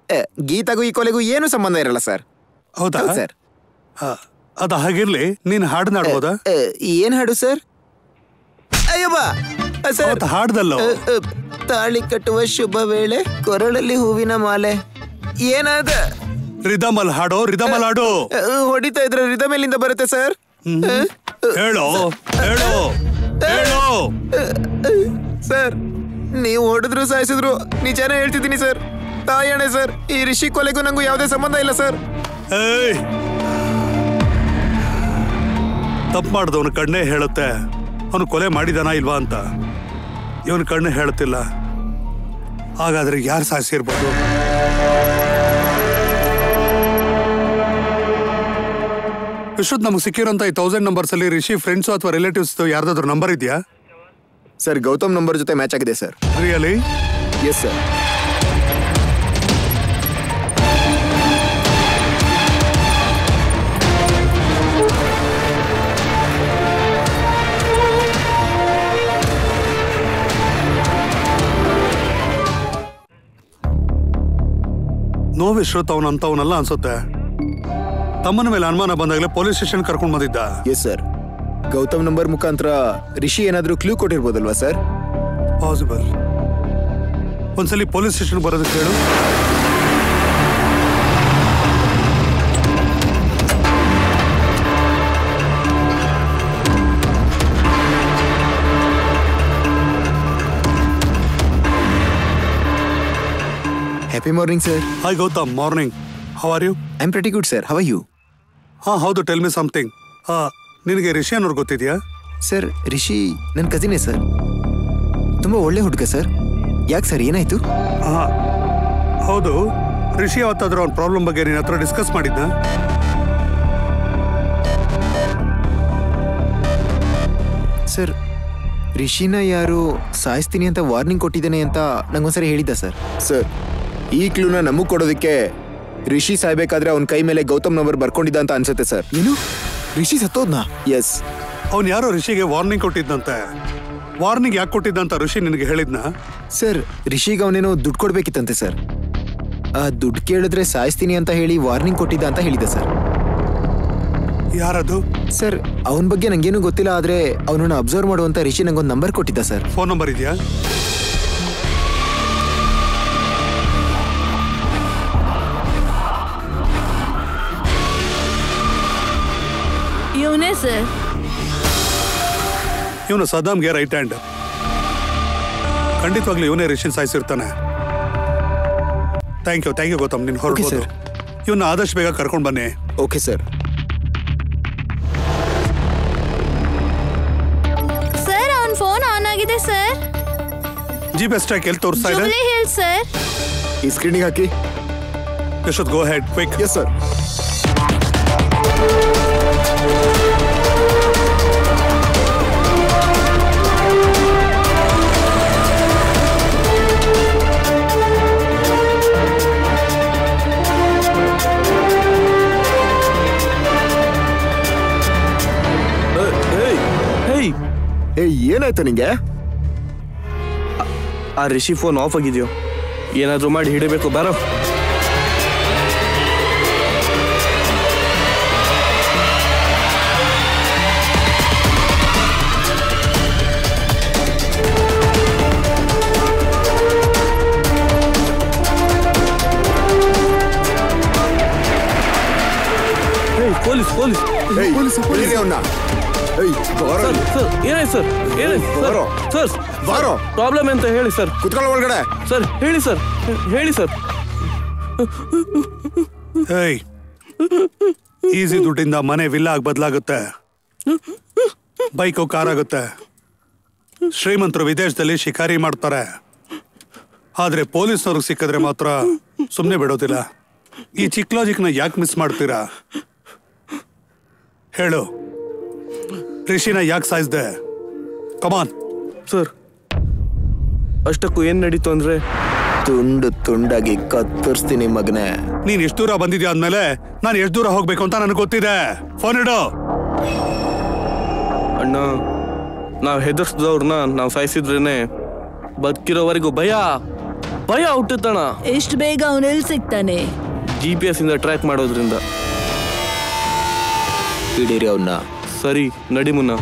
S3: ಗೀತಾಗೂ ಈ ಕೊಲೆಗೂ ಏನು ಸಂಬಂಧ ಇರಲ್ಲ ಸರ್.
S1: ಹೌದಾ
S3: ಸರ್?
S1: ಅದು ಹಾಗಿರ್ಲಿ, ನೀನ್ ಹಾಡನ್ನ ಆಡ್ಬೋದಾ?
S3: ಏನ್ ಹಾಡು ಸರ್? ಅಯ್ಯಬ್ಬಾ ಸರ್,
S1: ಹಾಡ್ದಲ್ಲ.
S3: ತಾಳಿ ಕಟ್ಟುವ ಶುಭ ವೇಳೆ, ಕೊರಳಲ್ಲಿ ಹೂವಿನ ಮಾಲೆ. ಏನಾದ?
S1: ರಿದಮಲ್ ಹಾಡೋ, ರಿದಮಲ್ ಹಾಡು.
S3: ಹೊಡಿತಾ ಇದ್ರೆ ರಿದಮ್ ಎಲ್ಲಿಂದ ಬರುತ್ತೆ ಸರ್?
S1: ಹೇಳೋ ಹೇಳೋ ಹೇಳೋ.
S3: ಸರ್, ನೀವು ಹೊಡೆದ್ರು ಸಾಯಿಸಿದ್ರು ನಿಜಾನೇ ಹೇಳ್ತಿದ್ದೀನಿ ಸರ್. ತಾಯಣೆ ಸರ್, ಈ ರಿಷಿ ಕೊಲೆಗೂ ನಂಗೂ ಯಾವುದೇ ಸಂಬಂಧ ಇಲ್ಲ ಸರ್.
S1: ತಪ್ಪು ಮಾಡಿದವನ ಕಣ್ಣೇ ಹೇಳುತ್ತೆ ಅವನು ಕೊಲೆ ಮಾಡಿದಾನ ಇಲ್ವಾ ಅಂತ. ಇವನ ಕಣ್ಣು ಹೇಳುತ್ತಿಲ್ಲ. ಹಾಗಾದ್ರೆ ಯಾರು ಸಾಯಿಸಿರ್ಬೋದು? ವಿಶ್ವತ್, ನಮ್ಗೆ ಸಿಕ್ಕಿರೋಂಥ ಈ 1000 ನಂಬರ್ಸ್ ಅಲ್ಲಿ ರಿಷಿ ಫ್ರೆಂಡ್ಸ್ ಅಥವಾ ರಿಲೇಟಿವ್ಸ್ ಯಾರ್ದಾದ್ರು ನಂಬರ್ ಇದೆಯಾ
S3: ಸರ್? ಗೌತಮ್ ನಂಬರ್ ಜೊತೆ ಮ್ಯಾಚ್ ಆಗಿದೆ sir.
S1: Really?
S3: Yes sir.
S1: No Vishwath, ಅವನಂತವನಲ್ಲ ಅನ್ಸುತ್ತೆ. ತಮ್ಮನ ಮೇಲೆ ಅನುಮಾನ ಬಂದಾಗಲೇ ಪೊಲೀಸ್ ಸ್ಟೇಷನ್ ಕರ್ಕೊಂಡು ಬಂದಿದ್ದ.
S3: Yes sir. ಗೌತಮ್ ನಂಬರ್ ಮುಖಾಂತರ ರಿಷಿ ಏನಾದ್ರೂ ಕ್ಲೂ ಕೊಟ್ಟಿರ್ಬೋದಲ್ವಾ ಸರ್?
S1: ಪಾಸಿಬಲ್. ಒಂದ್ಸಲಿ ಪೊಲೀಸ್ ಸ್ಟೇಷನ್ ಬರೋದಕ್ಕೆ ಹೇಳು.
S3: Happy morning sir.
S1: Hi Gautam, morning. How are you?
S3: I am pretty good sir. How are you?
S1: ಹೌದು, ಟೆಲ್ ಮಿ ಸಮಥಿಂಗ್. ನಿನಗೆ ರಿಷಿ ಅನ್ನೋರು ಗೊತ್ತಿದ್ಯಾ?
S3: ಸರ್, ರಿಷಿ ನನ್ನ ಕಸಿನೇ ಸರ್. ತುಂಬ ಒಳ್ಳೆ ಹುಡುಗ ಸರ್. ಯಾಕೆ ಸರ್, ಏನಾಯ್ತು?
S1: ಹೌದು, ರಿಷಿ ಯಾವತ್ತಾದ್ರೂ ಅವ್ನ ಪ್ರಾಬ್ಲಮ್ ಬಗ್ಗೆ ನಿನ್ನ ಹತ್ರ ಡಿಸ್ಕಸ್ ಮಾಡಿದ್ನಾ?
S3: ಸರ್, ರಿಷಿನ ಯಾರು ಸಾಯಿಸ್ತೀನಿ ಅಂತ ವಾರ್ನಿಂಗ್ ಕೊಟ್ಟಿದ್ದೇನೆ ಅಂತ ನಂಗೊಂದ್ಸರಿ ಹೇಳಿದ್ದ ಸರ್. ಸರ್, ಈ ಕ್ಲೂನ ನಮಗ್ ಕೊಡೋದಕ್ಕೆ ರಿಷಿ ಸಾಯ್ಬೇಕಾದ್ರೆ ಅವನ ಕೈ ಮೇಲೆ ಗೌತಮ್ ನಂಬರ್ ಬರ್ಕೊಂಡಿದ್ದ ಅಂತ ಅನ್ಸುತ್ತೆ ಸರ್. ಏನು? ರಿಷಿ ಸತ್ತೋದ್ನಾ? ಎಸ್.
S1: ಅವ್ನು ಯಾರೋ ರಿಷಿಗೆ ವಾರ್ನಿಂಗ್ ಕೊಟ್ಟಿದ್ದಂತೆ. ವಾರ್ನಿಂಗ್ ಯಾಕೆ ಕೊಟ್ಟಿದ್ದಂತ ರಿಷಿ ನಿನಗೆ ಹೇಳಿದ್ನಾ?
S3: ಸರ್, ರಿಷಿಗೆ ಅವನೇನೋ ದುಡ್ಡು ಕೊಡ್ಬೇಕಿತ್ತಂತೆ ಸರ್. ಆ ದುಡ್ಡು ಕೇಳಿದ್ರೆ ಸಾಯಿಸ್ತೀನಿ ಅಂತ ಹೇಳಿ ವಾರ್ನಿಂಗ್ ಕೊಟ್ಟಿದ್ದ ಅಂತ ಹೇಳಿದ್ದ ಸರ್.
S1: ಯಾರದು?
S3: ಸರ್, ಅವನ ಬಗ್ಗೆ ನಂಗೇನು ಗೊತ್ತಿಲ್ಲ, ಆದ್ರೆ ಅವನನ್ನ ಅಬ್ಸರ್ವ್ ಮಾಡುವಂತ ರಿಷಿ ನಂಗೊಂದು ನಂಬರ್ ಕೊಟ್ಟಿದ್ದ ಸರ್.
S1: ಫೋನ್ ನಂಬರ್ ಇದೆಯಾ?
S5: ಇವನೇ ಸರ್.
S1: ಇವನು ಸದ್ದಾಮ್ಗೆ ರೈಟ್ ಹ್ಯಾಂಡ್. ಖಂಡಿತವಾಗ್ಲೂ ಇವನೇ ರಿಷಿನ್ ಸಾಯಿಸಿರ್ತಾನೆ. Thank you Gautam. ನೀನು ಹೊರಡ್ಬೋದು. ಇವನ್ನ ಆದಷ್ಟು ಬೇಗ ಕರ್ಕೊಂಡು ಬನ್ನಿ.
S3: Okay sir.
S6: ಸರ್, ಅವನ ಫೋನ್ ಆನ್ ಆಗಿದೆ ಸರ್.
S1: GPS ಟ್ರ್ಯಾಕ್ ಎಲ್ಲಿ ತೋರಿಸ್ತಾ ಇದೆ?
S6: ಜೂಬ್ಲಿ ಹಿಲ್ಸ್ ಸರ್.
S3: ಈ ಸ್ಕ್ರೀನಿಗೆ ಹಾಕಿ.
S1: You should go ahead quick.
S3: Yes sir. ಏನಾಯ್ತು ನಿಂಗೆ?
S4: ಆ ರಿಷಿ ಫೋನ್ ಆಫ್ ಆಗಿದೆಯೋ? ಏನಾದ್ರೂ ಮಾಡಿ ಹಿಡಬೇಕು. ಬಾರೋ. ಪೊಲೀಸ್ ಪೊಲೀಸ್
S3: ಪೊಲೀಸ್ ಅವನ್ನ.
S4: ಏನಾಯ್ತು ಸರ್? ಏನಾಯ್ತು ಸರ್? ಸರ್,
S3: ಬಾರೋ.
S4: ಪ್ರಾಬ್ಲಮ್ ಅಂತ ಹೇಳಿ ಸರ್.
S3: ಕುತ್ಕೊಳ್ಳೋ ಒಳಗಡೆ.
S4: ಸರ್ ಹೇಳಿ ಸರ್. ಹೇಳಿ ಸರ್.
S1: ಏಯ್, ಈಸಿ ದುಡ್ಡಿಂದ ಮನೆ ವಿಲ್ಲಾಗಿ ಬದಲಾಗುತ್ತೆ, ಬೈಕು ಕಾರ್ ಆಗುತ್ತೆ. ಶ್ರೀಮಂತರು ವಿದೇಶದಲ್ಲಿ ಶಿಕಾರಿ ಮಾಡ್ತಾರೆ, ಆದ್ರೆ ಪೊಲೀಸ್ನವ್ರಿಗೆ ಸಿಕ್ಕಿದ್ರೆ ಮಾತ್ರ ಸುಮ್ಮನೆ ಬಿಡೋದಿಲ್ಲ. ಈ ಚಿಕ್ಕ ಲಾಜಿಕ್ನ ಯಾಕೆ ಮಿಸ್ ಮಾಡ್ತೀರಾ? ಹೇಳು, ರಿಷಿನ ಯಾಕೆ ಸಾಯಿಸ್ದೆ? ಕಮಾನ್.
S4: ಸರ್, ಅಷ್ಟಕ್ಕೂ ಏನ್ ನಡೀತು ಅಂದ್ರೆ
S3: ತುಂಡು ತುಂಡಾಗಿ ಕತ್ತರಿಸ್ತೀನಿ ಮಗನೇ.
S1: ನೀನ್ ಎಷ್ಟು ದೂರ ಬಂದಿದ್ಯಾ ಅಂದ್ಮೇಲೆ ನಾನು ಎಷ್ಟು ದೂರ ಹೋಗ್ಬೇಕು ಅಂತ ನನಗೆ ಗೊತ್ತಿದೆ. ಫೋನ್ ಇಡು.
S4: ಅಣ್ಣ, ನಾವು ಹೆದರ್ಸಿದವ್ರನ್ನ ನಾವು ಸಾಯಿಸಿದ್ರೇನೆ ಬದುಕಿರೋವರೆಗೂ ಭಯ ಭಯ ಹುಟ್ಟುತ್ತಣ.
S5: ಎಷ್ಟು ಬೇಗ ಅವನೆಲ್ಲಿ ಸಿಗ್ತಾನೆ?
S4: GPS ಇಂದ ಟ್ರ್ಯಾಕ್ ಮಾಡೋದ್ರಿಂದ.
S3: ಹಿಡೀರಿ ಅವನ್ನ.
S4: ಸರಿ, ನಡಿ ಮುನ್ನ.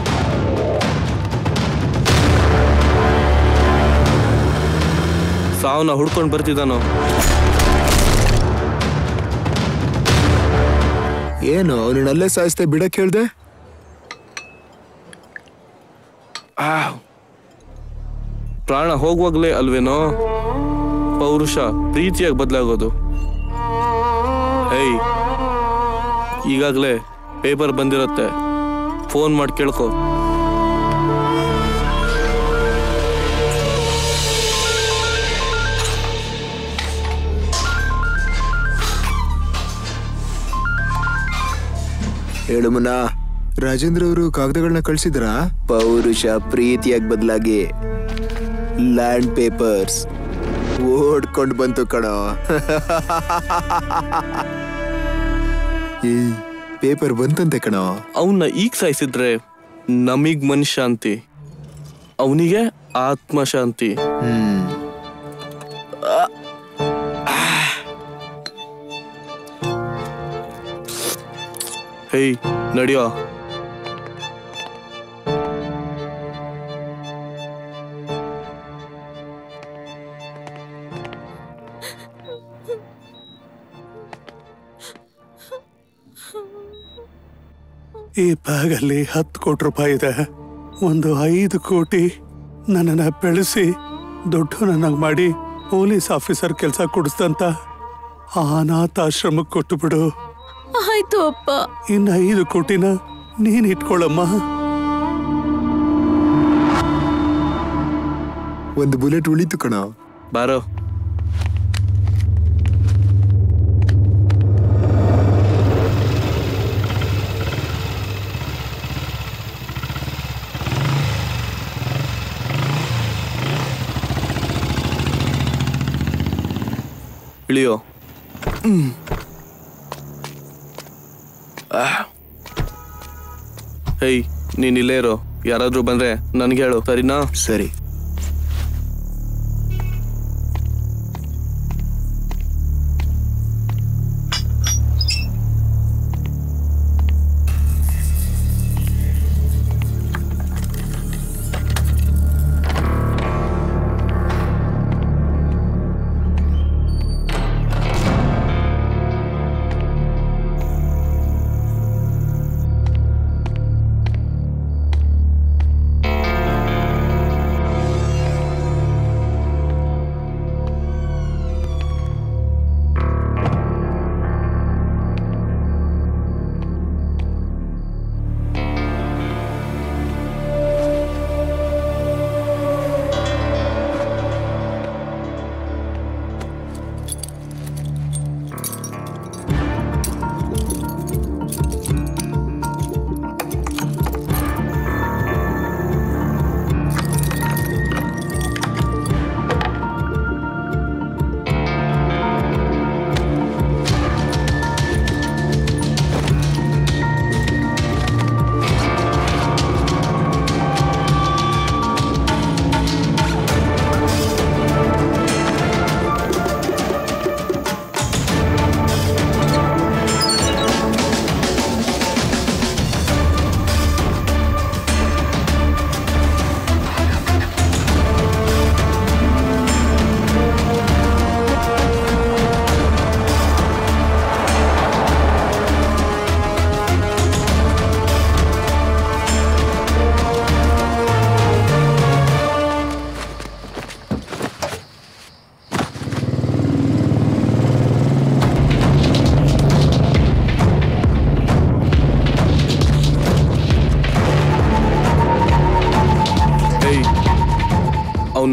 S4: ಸಾವನ್ನ ಹುಡ್ಕೊಂಡು ಬರ್ತಿದ್ದಾನೋ.
S3: ಏನು ಅವನಲ್ಲೇ ಸಾಯಿಸ್ತೆ ಬಿಡಕ್ ಹೇಳ್ದೆ?
S4: ಪ್ರಾಣ ಹೋಗುವಾಗ್ಲೇ ಅಲ್ವೇನೋ ಪೌರುಷ ಪ್ರೀತಿಯಾಗಿ ಬದಲಾಗೋದು. ಹೇಯ್, ಈಗಾಗಲೇ ಪೇಪರ್ ಬಂದಿರುತ್ತೆ, ಫೋನ್ ಮಾಡಿ ಕೇಳ್ಕೊ.
S3: ಹೇಳು ಮುನ್ನ. ರಾಜೇಂದ್ರ ಅವರು ಕಾಗದಗಳನ್ನ ಕಳ್ಸಿದ್ರಾ? ಪೌರುಷ ಪ್ರೀತಿಯಾಗಿ ಬದಲಾಗಿ ಲ್ಯಾಂಡ್ ಪೇಪರ್ಸ್ ಓಡ್ಕೊಂಡು ಬಂತು ಕಣೋ. ಈ ಪೇಪರ್ ಬಂತಂತೆ ಕಣೋ.
S4: ಅವನ್ನ ಈಗ ಸಾಯಿಸಿದ್ರೆ ನಮಗ್ ಮನಃಶಾಂತಿ, ಅವನಿಗೆ ಆತ್ಮಶಾಂತಿ. ಹೇಯ್, ನಡಿಯೋ.
S1: ಈ ಬ್ಯಾಗಲ್ಲಿ 10 ಕೋಟಿ ರೂಪಾಯಿ ಇದೆ. ಒಂದು 5 ಕೋಟಿ ನನ್ನನ್ನ ಬೆಳೆಸಿ ದೊಡ್ಡವನನ್ನಾಗಿ ಮಾಡಿ ಪೊಲೀಸ್ ಆಫೀಸರ್ ಕೆಲಸ ಕೊಡಿಸ್ದಂತ ಅನಾಥಾಶ್ರಮಕ್ಕೆ ಕೊಟ್ಟು ಬಿಡು.
S5: ಆಯ್ತು ಅಪ್ಪ.
S1: ಇನ್ನು 5 ಕೋಟಿನ ನೀನ್ ಇಟ್ಕೊಳ್ಳಮ್ಮ.
S3: ಒಂದು ಬುಲೆಟ್ ಉಳಿತು ಕಣೋ.
S4: ಬಾರೋ. ಇಳಿಯೋ. ಹೇಯ್, ನೀನ್ ಇಲ್ಲೇ ಇರೋ. ಯಾರಾದ್ರೂ ಬಂದ್ರೆ ನನ್ಗೆ ಹೇಳು, ಸರಿನಾ?
S3: ಸರಿ.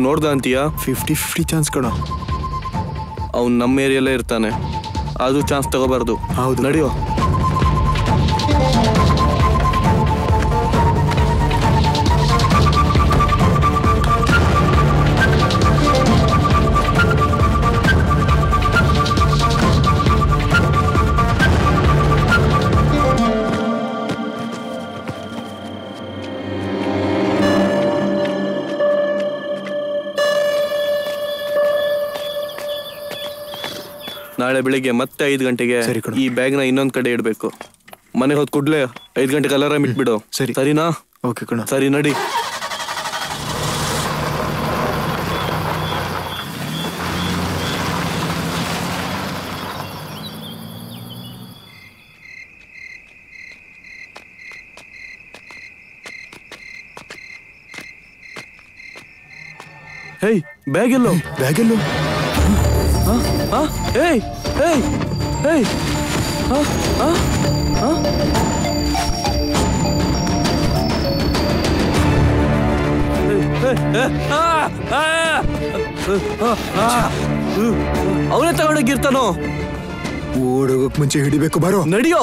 S4: ನೋಡ್ದ ಅಂತೀಯಾ?
S3: 50-50 ಚಾನ್ಸ್ ಕಣ.
S4: ಅವ್ನು ನಮ್ಮ ಏರಿಯಲ್ಲೇ ಇರ್ತಾನೆ, ಅದು ಚಾನ್ಸ್ ತಗೋಬಾರ್ದು.
S3: ಹೌದು.
S4: ನಡೆಯೋ. ನಾಳೆ ಬೆಳಿಗ್ಗೆ ಮತ್ತೆ 5 ಗಂಟೆಗೆ ಈ ಬ್ಯಾಗ್ನ ಇನ್ನೊಂದ್ ಕಡೆ ಇಡ್ಬೇಕು. ಮನೆಗೆ ಹೋದ್ ಕೂಡ್ಲೆ 5 ಗಂಟೆಗೆ ಅಲಾರಾಮ್ ಇಟ್ಬಿಡು. ಸರಿನಾ?
S3: ಓಕೆ ಕಣ.
S4: ಸರಿ, ನಡಿ. ಹೇಯ್, ಬ್ಯಾಗೆಲ್ಲೋ?
S3: ಬ್ಯಾಗೆಲ್ಲೋ?
S4: ಏಯ್ ಏಯ್ ಏಯ್ ಅವನೇ ತಗೊಂಡೋಗಿರ್ತಾನೋ.
S3: ಓಡೋಗಕ್ ಮುಂಚೆ ಹಿಡಿಬೇಕು, ಬಾರೋ.
S4: ನಡಿಯೋ.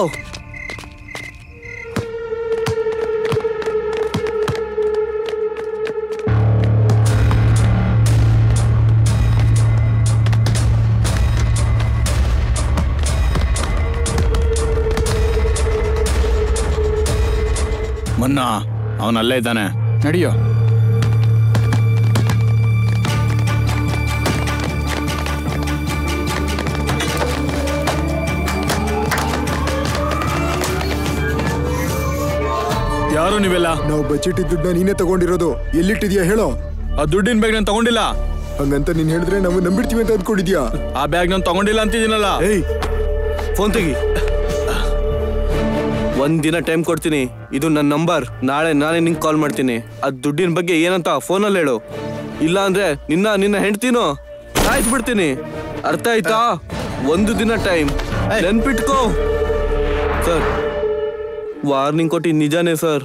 S2: ಮನ್ನ ಅವನಲ್ಲೇ ಇದ್ದಾನೆ, ನಡಿಯೋ. ಯಾರು ನೀವೆಲ್ಲ?
S3: ನಾವು ಬಚ್ಚಿಟ್ಟಿದ್ದ ದುಡ್ಡನ್ನ ನೀನೇ ತಗೊಂಡಿರೋದು. ಎಲ್ಲಿಟ್ಟಿದ್ಯಾ ಹೇಳೋ?
S2: ಆ ದುಡ್ಡಿನ ಬ್ಯಾಗ್ ನಾನು ತಗೊಂಡಿಲ್ಲ.
S3: ಹಂಗಂತ ನೀನ್ ಹೇಳಿದ್ರೆ ನಾವು ನಂಬಿಡ್ತೀವಿ ಅಂತ ಅಂದ್ಕೊಂಡಿದ್ಯಾ?
S2: ಆ ಬ್ಯಾಗ್ ನಾನು ತಗೊಂಡಿಲ್ಲ ಅಂತಿದ್ದೀನಲ್ಲ.
S4: ಏಯ್, ಫೋನ್ ತೆಗಿ. ಒಂದಿನ ಟೈಮ್ ಕೊಡ್ತೀನಿ, ಇದು ನನ್ನ ನಂಬರ್. ನಾಳೆ ನಾನೇ ನಿಂಗೆ ಕಾಲ್ ಮಾಡ್ತೀನಿ. ಅದ್ ದುಡ್ಡಿನ ಬಗ್ಗೆ ಏನಂತ ಫೋನಲ್ಲಿ ಹೇಳು. ಇಲ್ಲ ಅಂದ್ರೆ ನಿನ್ನ ಹೆಂಡ್ತೀನೋ ಸಾಯಿಸ್ಬಿಡ್ತೀನಿ. ಅರ್ಥ ಆಯ್ತಾ? 1 ದಿನ ಟೈಮ್, ನೆನ್ಪಿಟ್ಕೋ. ಸರ್, ವಾರ್ನಿಂಗ್ ಕೊಟ್ಟಿ ನಿಜಾನೇ ಸರ್,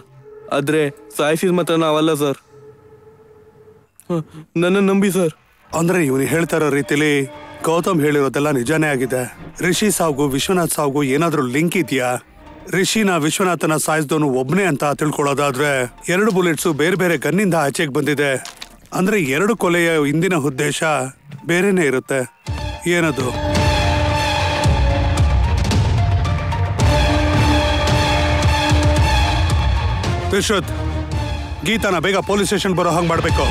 S4: ಆದ್ರೆ ಸಾಯಿಸಿದ ಮಾತ್ರ ನಾವಲ್ಲ ಸರ್. ನನ್ನ ನಂಬಿ ಸರ್.
S1: ಅಂದ್ರೆ ಇವನು ಹೇಳ್ತಾ ಇರೋ ರೀತಿಲಿ ಗೌತಮ್ ಹೇಳಿರೋದೆಲ್ಲ ನಿಜಾನೇ ಆಗಿದೆ. ರಿಷಿ ಸಾವ್ಗೂ ವಿಶ್ವನಾಥ್ ಸಾವ್ಗೂ ಏನಾದ್ರೂ ಲಿಂಕ್ ಇದೆಯಾ? ರಿಷಿನ ವಿಶ್ವನಾಥನ ಸಾಯಿಸಿದವನು ಒಬ್ನೇ ಅಂತ ತಿಳ್ಕೊಳ್ಳೋದಾದ್ರೆ 2 ಬುಲೆಟ್ಸು ಬೇರೆ ಬೇರೆ ಗನ್ನಿಂದ ಆಚೆಗೆ ಬಂದಿದೆ ಅಂದ್ರೆ 2 ಕೊಲೆಯ ಹಿಂದಿನ ಉದ್ದೇಶ ಬೇರೆನೇ ಇರುತ್ತೆ. ಏನದು? ವಿಶ್ವತ್, ಗೀತಾನ ಬೇಗ ಪೊಲೀಸ್ ಸ್ಟೇಷನ್ ಬರೋ ಹಂಗ್ ಮಾಡ್ಬೇಕು.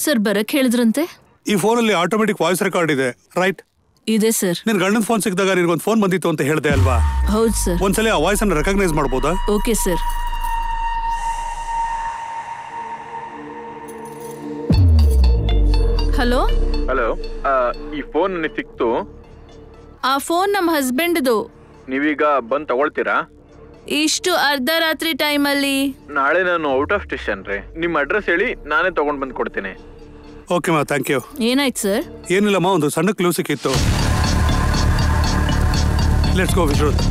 S5: ಸರ್, ಬರಕ್ ಹೇಳಿದ್ರಂತೆ.
S1: ಈ ಫೋನಲ್ಲಿ ಆಟೋಮೆಟಿಕ್ ವಾಯ್ಸ್ ರೆಕಾರ್ಡ್ ಇದೆ, ರೈಟ್?
S5: ಇದೆ ಸರ್.
S1: ನಿನ್ ಗಂಡನ ಫೋನ್ ಸಿಕ್ಕಿದಾಗ ನಿನ್ಗೊಂದು ಫೋನ್ ಬಂದಿತ್ತು ಅಂತ ಹೇಳ್ದೆ ಅಲ್ವಾ?
S5: ಹೌದು ಸರ್.
S1: ಒಂದ್ಸಲ ಆ ವಾಯ್ಸ್ ಅನ್ನು ರೆಕಗ್ನೈಸ್ ಮಾಡ್ಬೋದಾ?
S5: Okay sir. ಹಲೋ
S2: ಹಲೋ, ಈ ಫೋನ್ ನನಗೆ ಸಿಕ್ತು.
S5: ಆ ಫೋನ್ ನಮ್ಮ ಹಸ್ಬೆಂಡ್ದು.
S2: ನೀವೀಗ ಬಂದು ತಗೊಳ್ತೀರಾ?
S5: ಇಷ್ಟು ಅರ್ಧ ರಾತ್ರಿ ಟೈಮಲ್ಲಿ?
S2: ನಾಳೆ ನಾನು ಔಟ್ ಆಫ್ ಸ್ಟೇಷನ್ ರೀ. ನಿಮ್ಮ ಅಡ್ರೆಸ್ ಹೇಳಿ, ನಾನೇ ತಗೊಂಡ್ ಬಂದು ಕೊಡ್ತೀನಿ.
S1: ಓಕೆ ಮಾ, ಥ್ಯಾಂಕ್ ಯು.
S5: ಏನಾಯ್ತು ಸರ್?
S1: ಏನಿಲ್ಲಮ್ಮ, ಒಂದು ಸಣ್ಣ ಕ್ಲೂ ಸಿಕ್ಕಿತ್ತು. Let's go Vishwath.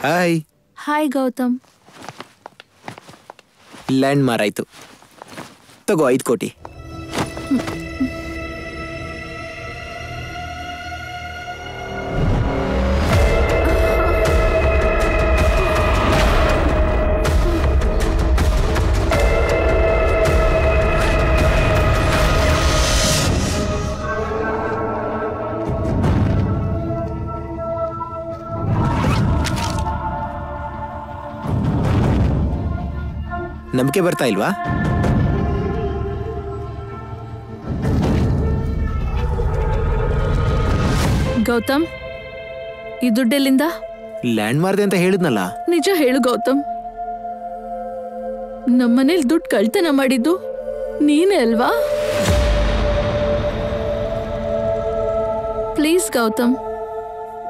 S3: Hi.
S5: Hi Gautam.
S3: Land ಮಾರಾಯ್ತು, ತಗೋ 5 ಕೋಟಿ. ನಂಬಿಕೆ ಬರ್ತಾ ಇಲ್ವಾ?
S5: ಗೌತಮ್, ಈ ದುಡ್ಡೆಲ್ಲಿಂದ?
S3: ಲ್ಯಾಂಡ್ ಮಾರ್ದೆ ಅಂತ ಹೇಳಿದ್ನಲ್ಲ.
S5: ನಿಜ ಹೇಳು ಗೌತಮ್, ನಮ್ಮನೇಲಿ ದುಡ್ಡು ಕಳ್ತನ ಮಾಡಿದ್ದು ನೀನೇ ಅಲ್ವಾ? ಪ್ಲೀಸ್ ಗೌತಮ್,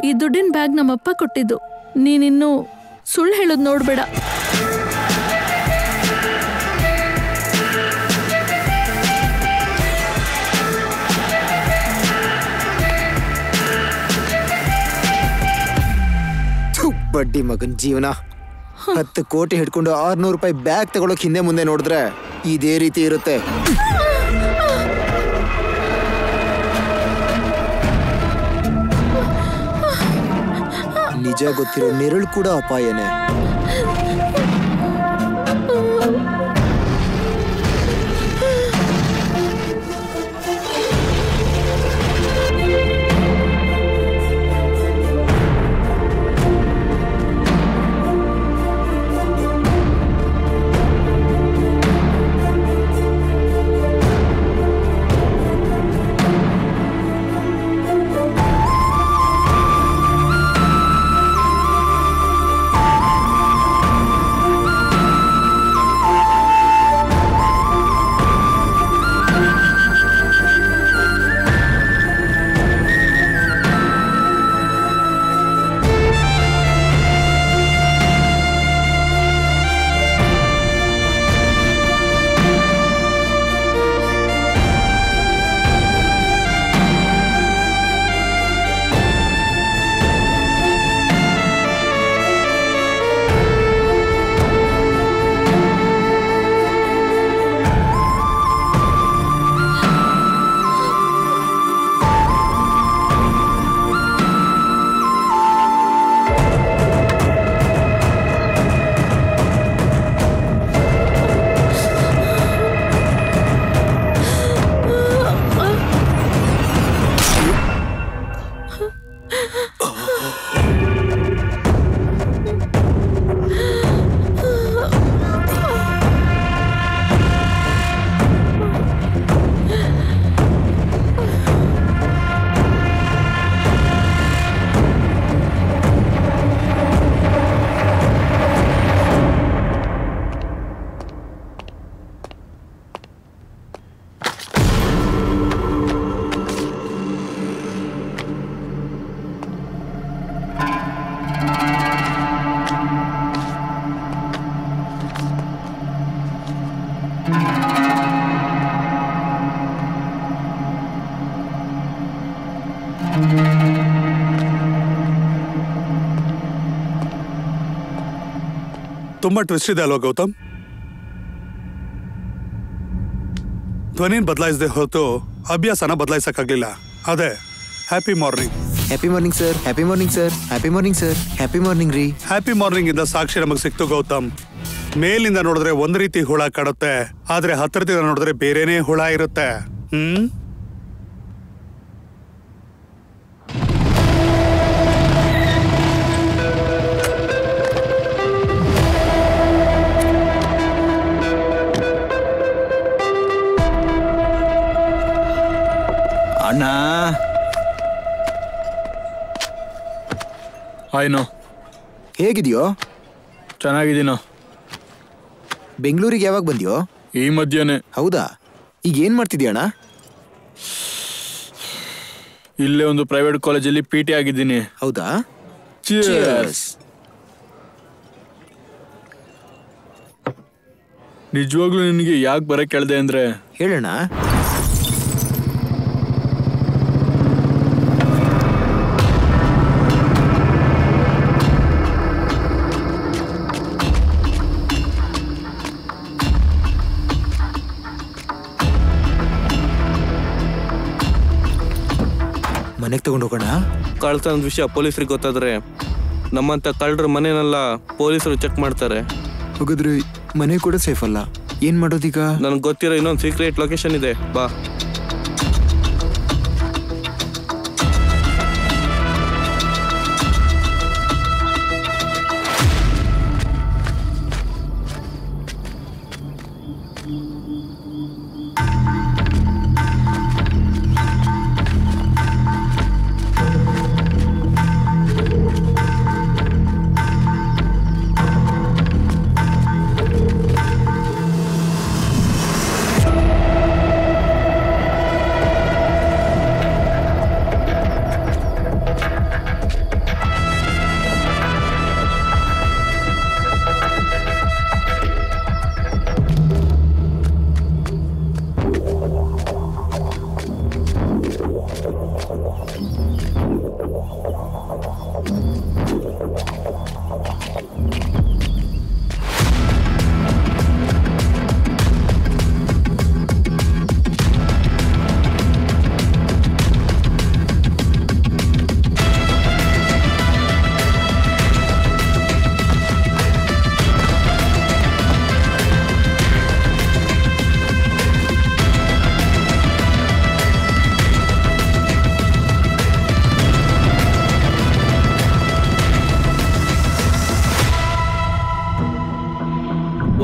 S5: ಈ ದುಡ್ಡಿನ ಬ್ಯಾಗ್ ನಮ್ಮಪ್ಪ ಕೊಟ್ಟಿದ್ದು. ನೀನಿನ್ನು ಸುಳ್ಳು ಹೇಳೋದು ನೋಡ್ಬೇಡ.
S3: ಬಡ್ಡಿ ಮಗನ್ ಜೀವನ. 10 ಕೋಟಿ ಹಿಡ್ಕೊಂಡು 600 ರೂಪಾಯಿ ಬ್ಯಾಗ್ ತಗೊಳಕ್ ಹಿಂದೆ ಮುಂದೆ ನೋಡಿದ್ರೆ ಇದೇ ರೀತಿ ಇರುತ್ತೆ. ನಿಜ ಗೊತ್ತಿರೋ ನೆರಳು ಕೂಡ ಅಪಾಯನೇ.
S1: ತುಂಬಾ ಟ್ವಿಸ್ಟ್ ಇದೆ ಅಲ್ವಾ ಗೌತಮ್? ಧ್ವನಿನ್ ಬದಲಾಯಿಸದೆ ಹೊರತು ಅಭ್ಯಾಸನ ಬದಲಾಯಿಸಕ್ಕಾಗ್ಲಿಲ್ಲ. ಅದೇ happy morning.
S3: Happy morning sir. Happy morning sir. Happy morning sir. Happy morning ರೀ.
S1: ಹ್ಯಾಪಿ ಮಾರ್ನಿಂಗ್ ಇಂದ ಸಾಕ್ಷಿ ನಮಗ್ ಸಿಕ್ತು ಗೌತಮ್. ಮೇಲಿಂದ ನೋಡಿದ್ರೆ ಒಂದ್ ರೀತಿ ಹುಳ ಕಾಡುತ್ತೆ, ಆದ್ರೆ ಹತ್ತಿರದಿಂದ ನೋಡಿದ್ರೆ ಬೇರೆನೇ ಹುಳ ಇರುತ್ತೆ.
S2: ಅಣ್ಣ ಆಯ್ನೋ,
S3: ಹೇಗಿದೆಯೋ?
S2: ಚೆನ್ನಾಗಿದ್ದೀನೋ.
S3: ಬೆಂಗಳೂರಿಗೆ ಯಾವಾಗ ಬಂದ್ಯೋ?
S2: ಈ ಮಧ್ಯಾಹ್ನ.
S3: ಹೌದಾ? ಈಗ ಏನ್ ಮಾಡ್ತಿದ್ಯಣ್ಣ?
S2: ಇಲ್ಲೇ ಒಂದು ಪ್ರೈವೇಟ್ ಕಾಲೇಜಲ್ಲಿ PT ಆಗಿದ್ದೀನಿ.
S3: ಹೌದಾ?
S2: ನಿಜವಾಗ್ಲೂ ನಿನಗೆ ಯಾಕೆ ಬರಕ್ ಕೇಳ್ದೆ ಅಂದ್ರೆ,
S3: ಹೇಳೋಣ. ಮನೆಗೆ ತಗೊಂಡು ಹೋಗೋಣ.
S4: ಕಳ್ತನದ ವಿಷಯ ಪೊಲೀಸರಿಗೆ ಗೊತ್ತಾದ್ರೆ ನಮ್ಮಂತ ಕಳ್ಳರ ಮನೆನೆಲ್ಲ ಪೊಲೀಸರು ಚೆಕ್ ಮಾಡ್ತಾರೆ.
S3: ಹಾಗಾದ್ರೆ ಮನೆ ಕೂಡ ಸೇಫ್ ಅಲ್ಲ. ಏನ್ ಮಾಡೋದೀಗ?
S4: ನನಗೆ ಗೊತ್ತಿರೋ ಇನ್ನೊಂದು ಸೀಕ್ರೆಟ್ ಲೊಕೇಶನ್ ಇದೆ, ಬಾ.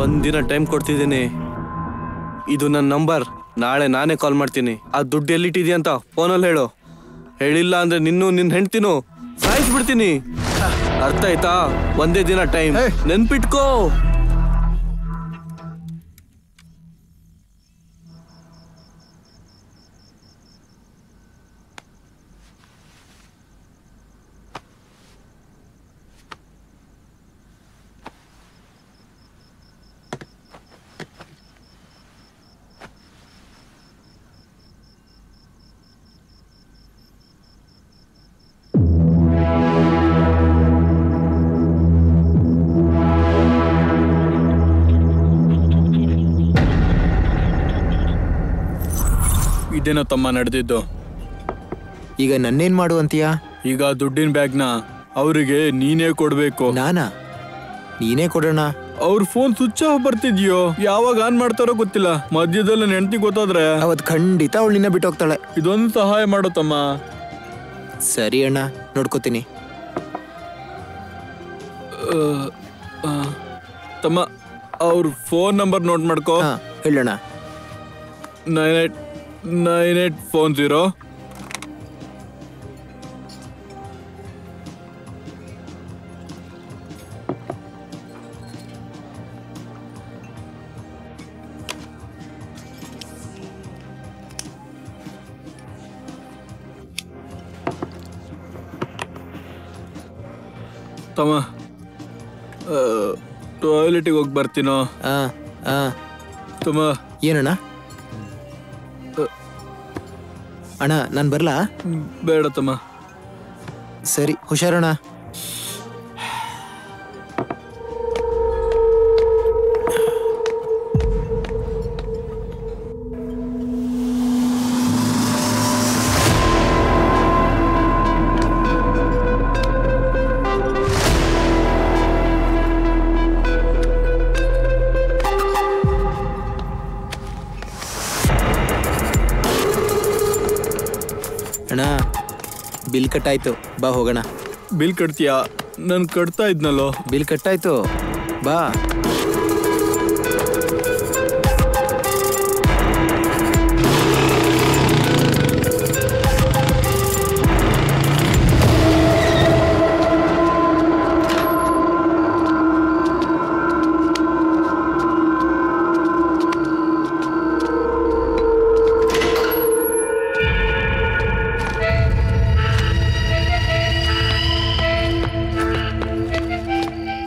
S4: ಒಂದಿನ ಟೈಮ್ ಕೊಡ್ತಿದ್ದೀನಿ. ಇದು ನನ್ನ ನಂಬರ್. ನಾಳೆ ನಾನೇ ಕಾಲ್ ಮಾಡ್ತೀನಿ. ಆ ದುಡ್ಡು ಎಲ್ಲಿಟ್ಟಿದ್ಯಾ ಅಂತ ಫೋನಲ್ಲಿ ಹೇಳು. ಹೇಳಿಲ್ಲ ಅಂದ್ರೆ ನಿನ್ನ ಹೆಂಡ್ತಿನೂ ಸಾಯಿಸ್ಬಿಡ್ತೀನಿ. ಅರ್ಥ ಆಯ್ತಾ? ಒಂದೇ ದಿನ ಟೈಮ್, ನೆನ್ಪಿಟ್ಕೋ.
S2: ಇದೇನೋ ತಮ್ಮ ನಡೆದಿದ್ದು.
S3: ಈಗ ನನ್ನೇನ್ ಮಾಡು ಅಂತೀಯಾ?
S2: ಈಗ ದುಡ್ಡಿನ ಬ್ಯಾಗ್ನ ಅವರಿಗೆ ನೀನೇ ಕೊಡ್ಬೇಕು.
S3: ನಾನಾ? ನೀನೇ ಕೊಡೋಣ.
S2: ಅವ್ರ ಫೋನ್ ಸ್ವಿಚ್ ಆಫ್ ಬರ್ತಿದ್ಯೋ, ಯಾವಾಗ ಆನ್ ಮಾಡ್ತಾರೋ ಗೊತ್ತಿಲ್ಲ. ಮಧ್ಯದಲ್ಲಿ ನನ್ನ ಹೆಂಡತಿ ಗೊತ್ತಾದ್ರೆ
S3: ಅವತ್ ಖಂಡಿತ ಅವಳು ನಿನ್ನ ಬಿಟ್ಟು ಹೋಗ್ತಾಳೆ.
S2: ಇದೊಂದು ಸಹಾಯ ಮಾಡೋ ತಮ್ಮ.
S3: ಸರಿ ಅಣ್ಣ, ನೋಡ್ಕೋತೀನಿ.
S2: ತಮ್ಮ ಅವ್ರ ಫೋನ್ ನಂಬರ್ ನೋಟ್ ಮಾಡ್ಕೋ.
S3: ಹಾ, ಹೇಳೋಣ.
S2: 989840 ತಮ್ಮ ಟಾಯ್ಲೆಟಿಗೆ ಹೋಗಿ ಬರ್ತೀನೋ? ತಮ್ಮ
S3: ಏನಣ್ಣ? ಅಣ್ಣ ನಾನು ಬರ್ಲಾ?
S2: ಬೇಡ ತಮ್ಮ.
S3: ಸರಿ, ಹುಷಾರಣ್ಣ. ಅಣ್ಣ, ಬಿಲ್ ಕಟ್ಟಾಯ್ತು, ಬಾ ಹೋಗೋಣ.
S2: ಬಿಲ್ ಕಟ್ತೀಯಾ? ನಾನು ಕಟ್ತಾ ಇದ್ನಲ್ಲೋ.
S3: ಬಿಲ್ ಕಟ್ಟಾಯ್ತು, ಬಾ.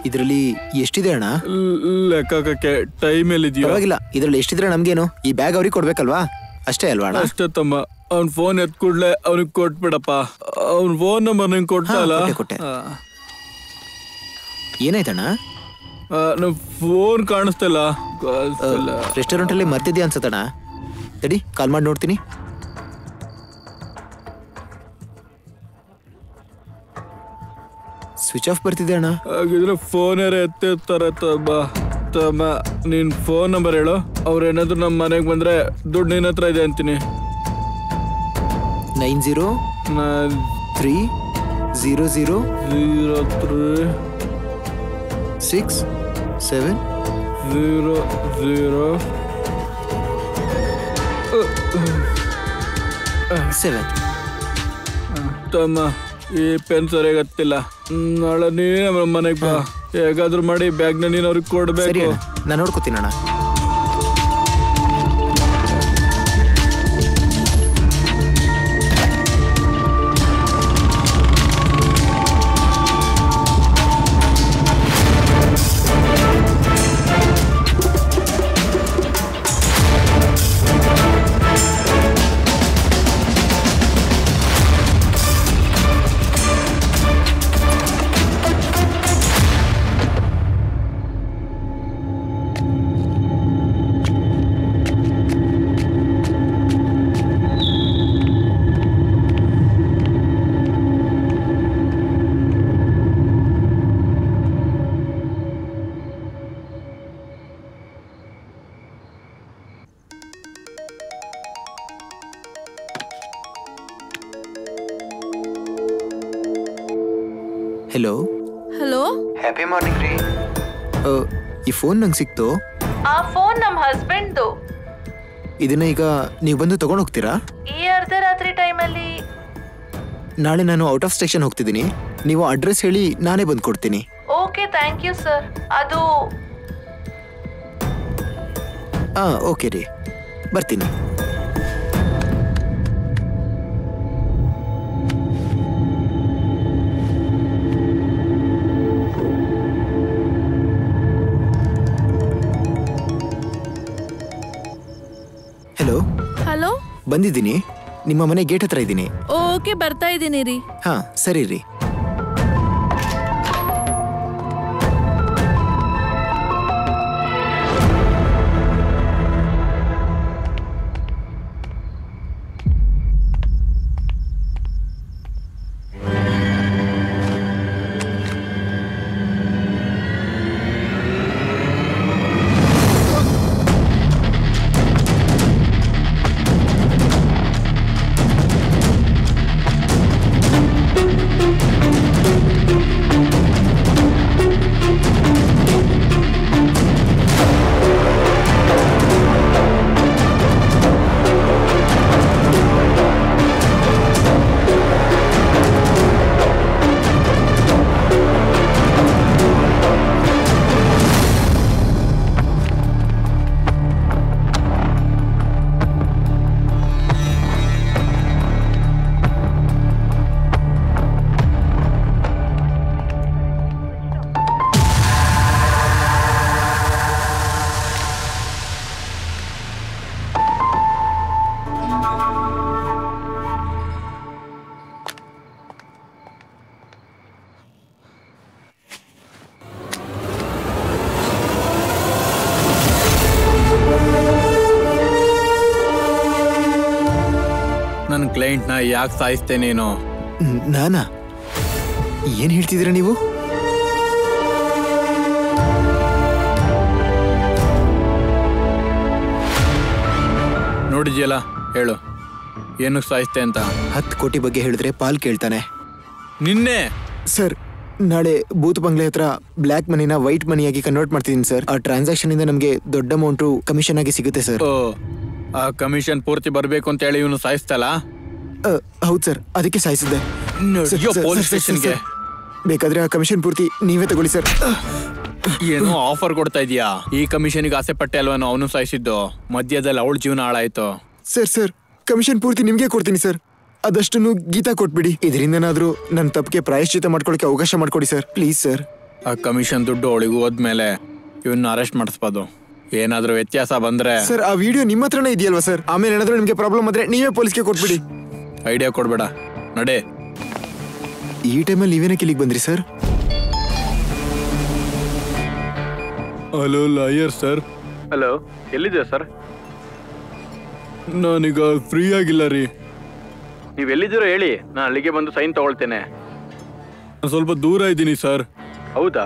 S3: ಇದ್ರಲ್ಲಿ ಎಷ್ಟಿದೆ ಅಣ್ಣ?
S2: ಲೆಕ್ಕಕ್ಕೆ ಟೈಮ್ ಎಲ್ಲಿದೆಯೋ?
S3: ಪರವಾಗಿಲ್ಲ, ಇದ್ರಲ್ಲಿ ಎಷ್ಟಿದ್ರೆ ನಮ್ಗೇನು? ಈ ಬ್ಯಾಗ್ ಅವ್ರಿಗೆ ಕೊಡ್ಬೇಕಲ್ವಾ? ಅಷ್ಟೇ ಅಲ್ವಾ ಅಣ್ಣ?
S2: ಅಷ್ಟೇ ತಮ್ಮ. ಅವ್ನ್ ಫೋನ್ ಎತ್ ಕೂಡ್ಲೆ ಅವ್ನಿಗೆ ಕೊಟ್ಬಿಡಪ್ಪ. ಅವ್ನ ಫೋನ್ ನಂಬರ್ ನಿಂಗೆ ಕೊಟ್ಟಲ್ಲ?
S3: ಕೊಟ್ಟೆ. ಏನಾಯ್ತಣ್ಣ?
S2: ನಮ್ ಫೋನ್ ಕಾಣಿಸ್ತಲ್ಲ.
S3: ರೆಸ್ಟೋರೆಂಟ್ ಅಲ್ಲಿ ಮರ್ತಿದ್ಯಾ ಅನ್ಸತ್ತಣ್ಣ. ತಡಿ, ಕಾಲ್ ಮಾಡಿ ನೋಡ್ತೀನಿ. ಸ್ವಿಚ್ ಆಫ್ ಬರ್ತಿದೆ ಅಣ್ಣ.
S2: ಹಾಗಿದ್ರೆ ಫೋನ್ ಯಾರು ಎತ್ತಿರ್ತಾರೆ ತಮ್ಮ. ನಿನ್ ಫೋನ್ ನಂಬರ್ ಹೇಳು. ಅವ್ರೇನಾದ್ರು ನಮ್ಮ ಮನೆಗೆ ಬಂದ್ರೆ ದುಡ್ಡು ನಿನ್ನ ಹತ್ರ ಇದೆ ಅಂತೀನಿ.
S3: 90300670.
S2: ತಮ್ಮ, ಈ ಪೆನ್ ಸರಿಯಾಗಿ ಹತ್ತಿಲ್ಲ. ನಾಳೆ ನೀನೇ ನಮ್ಮ ಮನೆಗೆ ಬಾ. ಹೇಗಾದ್ರೂ ಮಾಡಿ ಬ್ಯಾಗ್ನ ನೀನು ಅವ್ರಿಗೆ ಕೊಡ್ಬೇಕು.
S3: ನಾನು ನೋಡ್ಕೋತೀನಿ ಅಣ್ಣ.
S5: ಹಲೋ.
S3: ಹ್ಯಾಪಿ ಮಾರ್ನಿಂಗ್ ರೀ. ಈ ಫೋನ್ ನಂಗೆ ಸಿಕ್ತು.
S5: ಆ ಫೋನ್ ನಮ್ಮ ಹಸ್ಬೆಂಡ್ದು.
S3: ಇದನ್ನ ಈಗ ನೀವು ಬಂದು ತಗೊಂಡು ಹೋಗ್ತೀರಾ?
S5: ಈ ಅರ್ಧರಾತ್ರಿ ಟೈಮಲ್ಲಿ?
S3: ನಾಳೆ ನಾನು ಔಟ್ ಆಫ್ ಸ್ಟೇಷನ್ ಹೋಗ್ತಿದ್ದೀನಿ. ನೀವು ಅಡ್ರೆಸ್ ಹೇಳಿ ನಾನೇ ಬಂದು ಕೊಡ್ತೀನಿ.
S5: Okay, thank you sir. ಅದು
S3: ಓಕೆ ರೀ, ಬರ್ತೀನಿ. ಹಲೋ.
S5: ಹಲೋ,
S3: ಬಂದಿದ್ದೀನಿ. ನಿಮ್ಮ ಮನೆ ಗೇಟ್ ಹತ್ರ ಇದ್ದೀನಿ.
S5: ಓಕೆ, ಬರ್ತಾ ಇದ್ದೀನಿ ರೀ.
S3: ಹಾ, ಸರಿ ರೀ.
S2: ನನ್ನ ಕ್ಲೈಂಟ್ನ ಯಾಕೆ ಸಾಯಿಸ್ತೆ ನೀನು?
S3: ನಾನಾ? ಏನ್ ಹೇಳ್ತಿದ್ದೀರಾ ನೀವು?
S2: ನೋಡಿದ್ಯಲ್ಲ, ಹೇಳು ಏನಕ್ಕೆ ಸಾಯಿಸ್ತೆ ಅಂತ.
S3: 10 ಕೋಟಿ ಬಗ್ಗೆ ಹೇಳಿದ್ರೆ ಪಾಲ್ ಕೇಳ್ತಾನೆ.
S2: ನಿನ್ನೆ
S3: ಸರ್, ನಾಳೆ ಬೂತ್ ಬಂಗ್ಲೆ ಹತ್ರ ಬ್ಲ್ಯಾಕ್ ಮನಿನ ವೈಟ್ ಮನಿಯಾಗಿ ಕನ್ವರ್ಟ್ ಮಾಡ್ತಿದ್ದೀನಿ ಸರ್. ಆ ಟ್ರಾನ್ಸಾಕ್ಷನ್ ಇಂದ ನಮಗೆ ದೊಡ್ಡ ಅಮೌಂಟ್ ಕಮಿಷನ್ ಆಗಿ ಸಿಗುತ್ತೆ ಸರ್.
S2: ಆ ಕಮಿಷನ್ ಪೂರ್ತಿ ಬರ್ಬೇಕು ಅಂತ ಹೇಳಿ ಇವನು ಸಾಯಿಸ್ತಲ್ಲ?
S3: ಹೌದು ಸರ್, ಅದಕ್ಕೆ ಸಾಯಿಸಿದ್ದೆ.
S2: ಪೊಲೀಸ್ ಸ್ಟೇಷನ್ಗೆ
S3: ಬೇಕಾದ್ರೆ ಆ ಕಮಿಷನ್ ಪೂರ್ತಿ ನೀವೇ ತಗೊಳ್ಳಿ ಸರ್.
S2: ಏನೋ ಆಫರ್ ಕೊಡ್ತಾ ಇದೀಯಾ? ಈ ಕಮಿಷನ್ಗೆ ಆಸೆ ಪಟ್ಟೆ ಅಲ್ವೇನೋ ಅವನು ಸಾಯಿಸಿದ್ದು. ಮಧ್ಯದಲ್ಲಿ ಅವಳ ಜೀವನ ಹಾಳಾಯ್ತು.
S3: ಸರ್, ಕಮಿಷನ್ ಪೂರ್ತಿ ನಿಮ್ಗೆ ಕೊಡ್ತೀನಿ ಸರ್. ಅದಷ್ಟನ್ನು ಗೀತಾ ಕೊಟ್ಬಿಡಿ. ಇದರಿಂದನಾದ್ರೂ ನನ್ನ ತಪ್ಪಿಗೆ ಪ್ರಾಯಶ್ಚಿತ ಮಾಡ್ಕೊಳಕ್ಕೆ ಅವಕಾಶ ಮಾಡ್ಕೊಡಿ ಸರ್, ಪ್ಲೀಸ್ ಸರ್.
S2: ಆ ಕಮಿಷನ್ ದುಡ್ಡು ಅವಳಿಗೆ ಹೋದ್ಮೇಲೆ ಇವನ್ನ ಅರೆಸ್ಟ್ ಮಾಡಿಸ್ಬೋದು. ಏನಾದ್ರೂ ವ್ಯತ್ಯಾಸ ಬಂದ್ರೆ
S3: ಸರ್, ಆ ವಿಡಿಯೋ ನಿಮ್ಮ ಹತ್ರನೇ ಇದೆಯಲ್ವಾ ಸರ್? ಆಮೇಲೆ ಏನಾದ್ರೂ ನಿಮ್ಗೆ ಪ್ರಾಬ್ಲಮ್ ಆದ್ರೆ ನೀವೇ ಪೊಲೀಸ್ಗೆ ಕೊಟ್ಬಿಡಿ.
S2: ಐಡಿಯಾ ಕೊಡ್ಬೇಡ, ನಡೆ.
S3: ಈ ಟೈಮಲ್ಲಿ ನೀವೇನಕ್ಕೆ ಇಲ್ಲಿಗೆ ಬಂದ್ರಿ sir?
S2: Hello lawyer sir.
S4: Hello, ಎಲ್ಲಿದೆ ಸರ್?
S2: ನಾನೀಗ ಫ್ರೀ ಆಗಿಲ್ಲ ರೀ.
S4: ನೀವು ಎಲ್ಲಿದ್ದೀರೋ ಹೇಳಿ, ನಾನು ಅಲ್ಲಿಗೆ ಬಂದು ಸೈನ್ ತಗೊಳ್ತೇನೆ.
S2: ನಾನು ಸ್ವಲ್ಪ ದೂರ ಇದ್ದೀನಿ ಸರ್.
S4: ಹೌದಾ?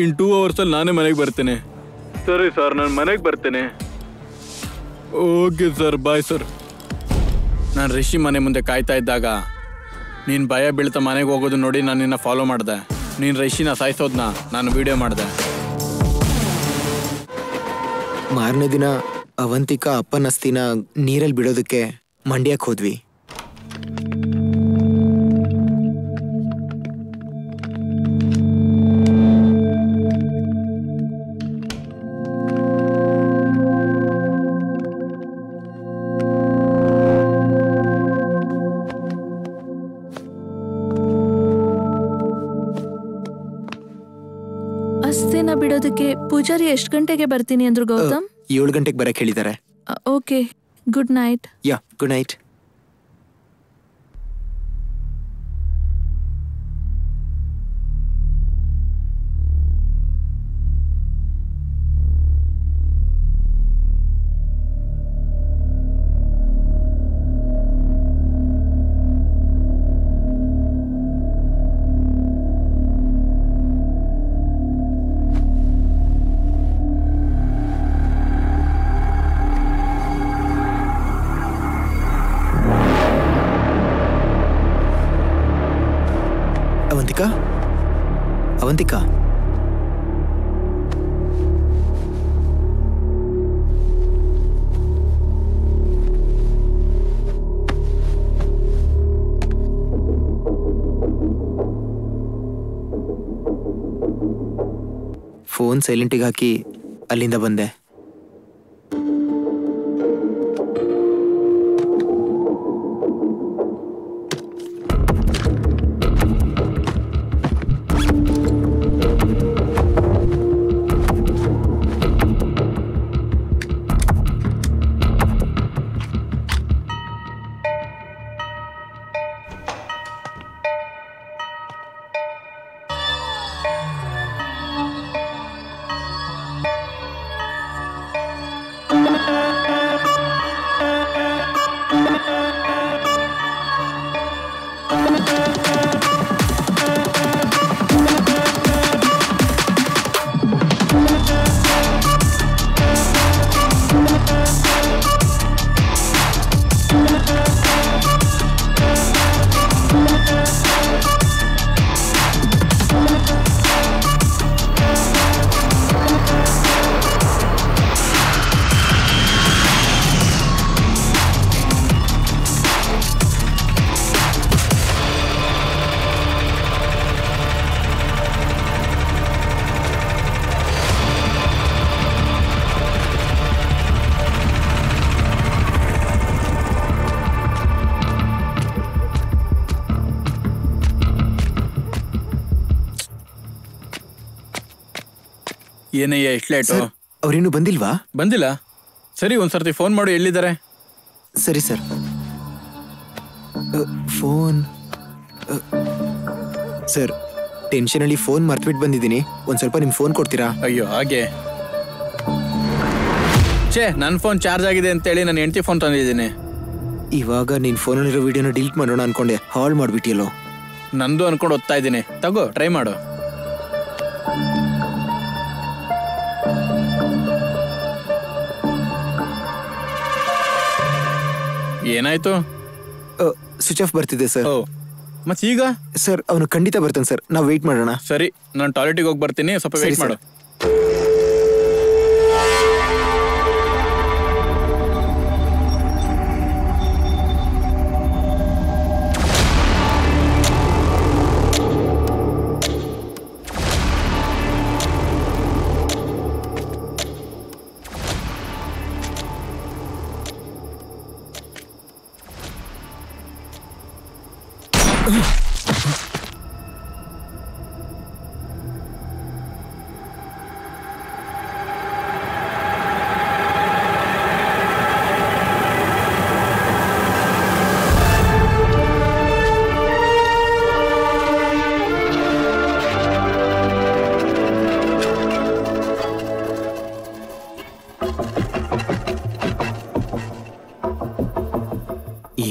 S2: ಇನ್ 2 hours ಅಲ್ಲಿ ನಾನೇ ಮನೆಗೆ ಬರ್ತೇನೆ.
S4: ಸರಿ ಸರ್, ನಾನು ಮನೆಗೆ ಬರ್ತೇನೆ.
S2: Okay sir, bye sir. ನಾನು ರಿಷಿ ಮನೆ ಮುಂದೆ ಕಾಯ್ತಾ ಇದ್ದಾಗ ನೀನು ಭಯ ಬೀಳ್ತಾ ಮನೆಗೆ ಹೋಗೋದು ನೋಡಿ ನಾನು ನಿನ್ನ ಫಾಲೋ ಮಾಡಿದೆ. ನೀನು ರಿಷಿನ ಸಾಯಿಸೋದನ್ನ ನಾನು ವಿಡಿಯೋ ಮಾಡಿದೆ.
S3: ಮಾರನೇ ದಿನ ಅವಂತಿಕಾ ಅಪ್ಪನ ಅಸ್ಥಿನ ನೀರಲ್ಲಿ ಬಿಡೋದಕ್ಕೆ ಮಂಡ್ಯಕ್ಕೆ ಹೋದ್ವಿ.
S5: ಅಸ್ಥಿನ ಬಿಡೋದಕ್ಕೆ ಪೂಜಾರಿ ಎಷ್ಟು ಗಂಟೆಗೆ ಬರ್ತೀನಿ ಅಂದ್ರು ಗೌತಮ್?
S3: 7 ಗಂಟೆಗೆ ಬರಕ್ಕೆ ಹೇಳಿದ್ದಾರೆ.
S5: Okay, good night.
S3: Yeah, good night. Avantika, phone ಸೈಲೆಂಟಿಗೆ ಹಾಕಿ ಅಲ್ಲಿಂದ ಬಂದೆ.
S2: ಏನಯ್ಯ ಇಷ್ಟು ಲೇಟು?
S3: ಅವ್ರಿನ್ನೂ ಬಂದಿಲ್ವಾ?
S2: ಬಂದಿಲ್ಲ. ಸರಿ ಒಂದ್ಸರ್ತಿ ಫೋನ್ ಮಾಡು, ಎಲ್ಲಿದ್ದಾರೆ?
S3: ಸರಿ ಸರ್. ಫೋನ್ ಸರ್, ಟೆನ್ಷನಲ್ಲಿ ಫೋನ್ ಮರ್ತ್ಬಿಟ್ಟು ಬಂದಿದ್ದೀನಿ. ಒಂದು ಸ್ವಲ್ಪ ನಿಮ್ಮ ಫೋನ್ ಕೊಡ್ತೀರಾ?
S2: ಅಯ್ಯೋ ಹಾಗೆ. ನನ್ನ ಫೋನ್ ಚಾರ್ಜ್ ಆಗಿದೆ ಅಂತೇಳಿ ನನ್ನ ಹೆಂಡತಿ ಫೋನ್ ತಂದಿದ್ದೀನಿ.
S3: ಇವಾಗ ನಿನ್ನ ಫೋನಲ್ಲಿರೋ ವಿಡಿಯೋನ ಡಿಲೀಟ್ ಮಾಡೋಣ ಅನ್ಕೊಂಡೆ, ಹಾಲ್ ಮಾಡಿಬಿಟ್ಟಿಯಲ್ಲೋ.
S2: ನಂದು ಅನ್ಕೊಂಡು ಓದ್ತಾ ಇದ್ದೀನಿ. ತಗೋ, ಟ್ರೈ ಮಾಡು. ಏನಾಯ್ತು?
S3: ಸ್ವಿಚ್ ಆಫ್ ಬರ್ತಿದೆ ಸರ್.
S2: ಮತ್ತೆ ಈಗ?
S3: ಸರ್ ಅವನು ಖಂಡಿತ ಬರ್ತಾನೆ ಸರ್, ನಾವು ವೆಯ್ಟ್ ಮಾಡೋಣ.
S2: ಸರಿ, ನಾನು ಟಾಯ್ಲೆಟಿಗೆ ಹೋಗಿ ಬರ್ತೀನಿ, ಸ್ವಲ್ಪ ವೆಯ್ಟ್ ಮಾಡು.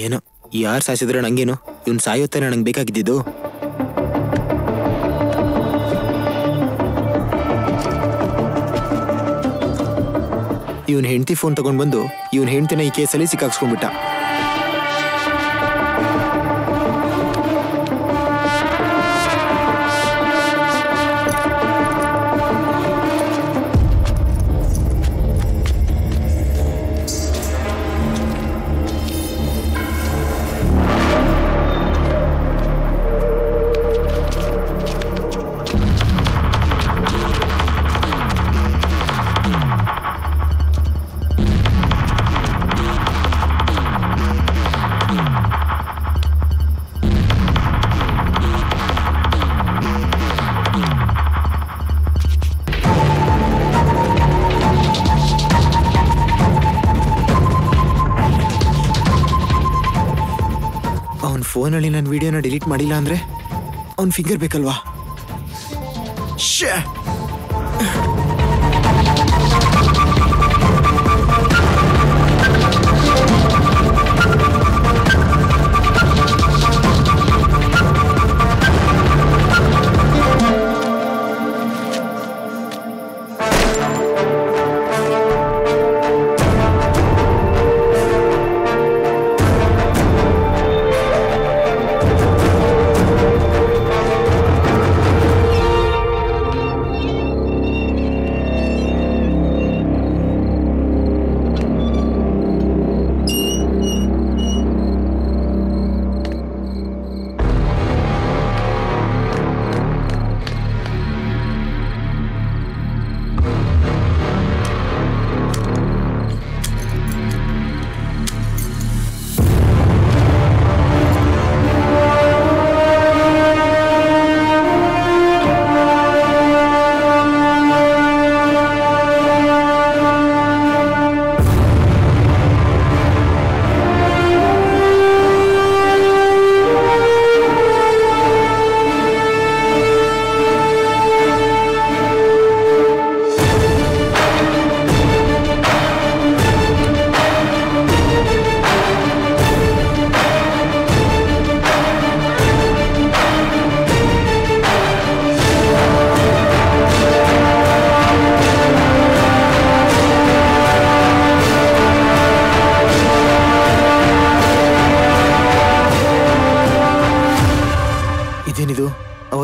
S3: ಏನೋ ಯಾರು ಸಾಯಿಸಿದ್ರೆ ನಂಗೇನು, ಇವ್ನು ಸಾಯೋತ್ತಾನೆ ನಂಗೆ ಬೇಕಾಗಿದ್ದು. ಇವನ್ ಹೆಂಡತಿ ಫೋನ್ ತಗೊಂಡ್ ಬಂದು ಇವನ್ ಹೆಂಡತಿನ ಈ ಕೇಸಲ್ಲಿ ಸಿಕ್ಕಾಕ್ಸ್ಕೊಂಡ್ಬಿಟ್ಟ. ಫೋನಲ್ಲಿ ನನ್ನ ವಿಡಿಯೋನ ಡಿಲೀಟ್ ಮಾಡಿಲ್ಲ ಅಂದ್ರೆ ಅವನ್ ಫಿಂಗರ್ ಬೇಕಲ್ವಾ?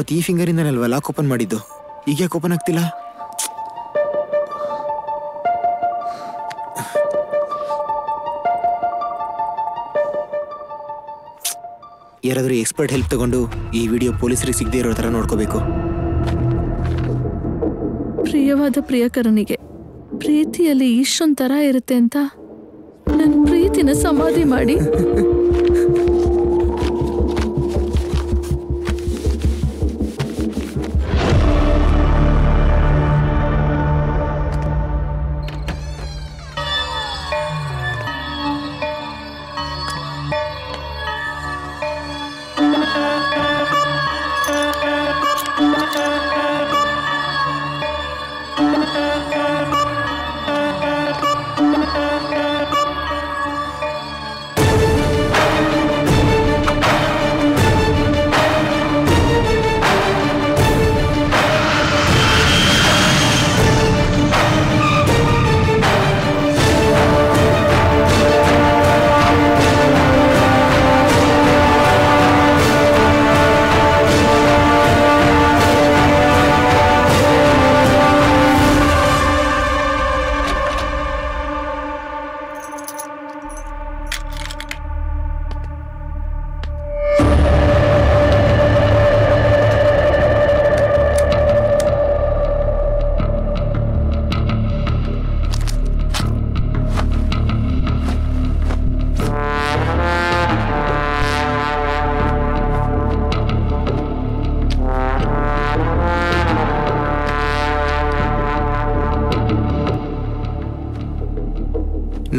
S3: ಮತ್ತೆ ಈ ಫಿಂಗರಿಂದನಲ್ವಾ ಲಾಕ್ ಓಪನ್ ಮಾಡಿದ್ದು, ಈಗ ಯಾಕೆ ಓಪನ್ ಆಗ್ತಿಲ್ಲ? ಯಾರಾದರೂ ಎಕ್ಸ್ಪರ್ಟ್ ಹೆಲ್ಪ್ ತಗೊಂಡು ಈ ವಿಡಿಯೋ ಪೊಲೀಸರಿಗೆ ಸಿಗದೆ ಇರೋ ಥರ ನೋಡ್ಕೋಬೇಕು.
S5: ಪ್ರಿಯವಾದ ಪ್ರಿಯಕರನಿಗೆ ಪ್ರೀತಿಯಲ್ಲಿ ಇಷ್ಟೊಂದು ಥರ ಇರುತ್ತೆ ಅಂತ ನನ್ನ ಪ್ರೀತಿನ ಸಮಾಧಿ ಮಾಡಿ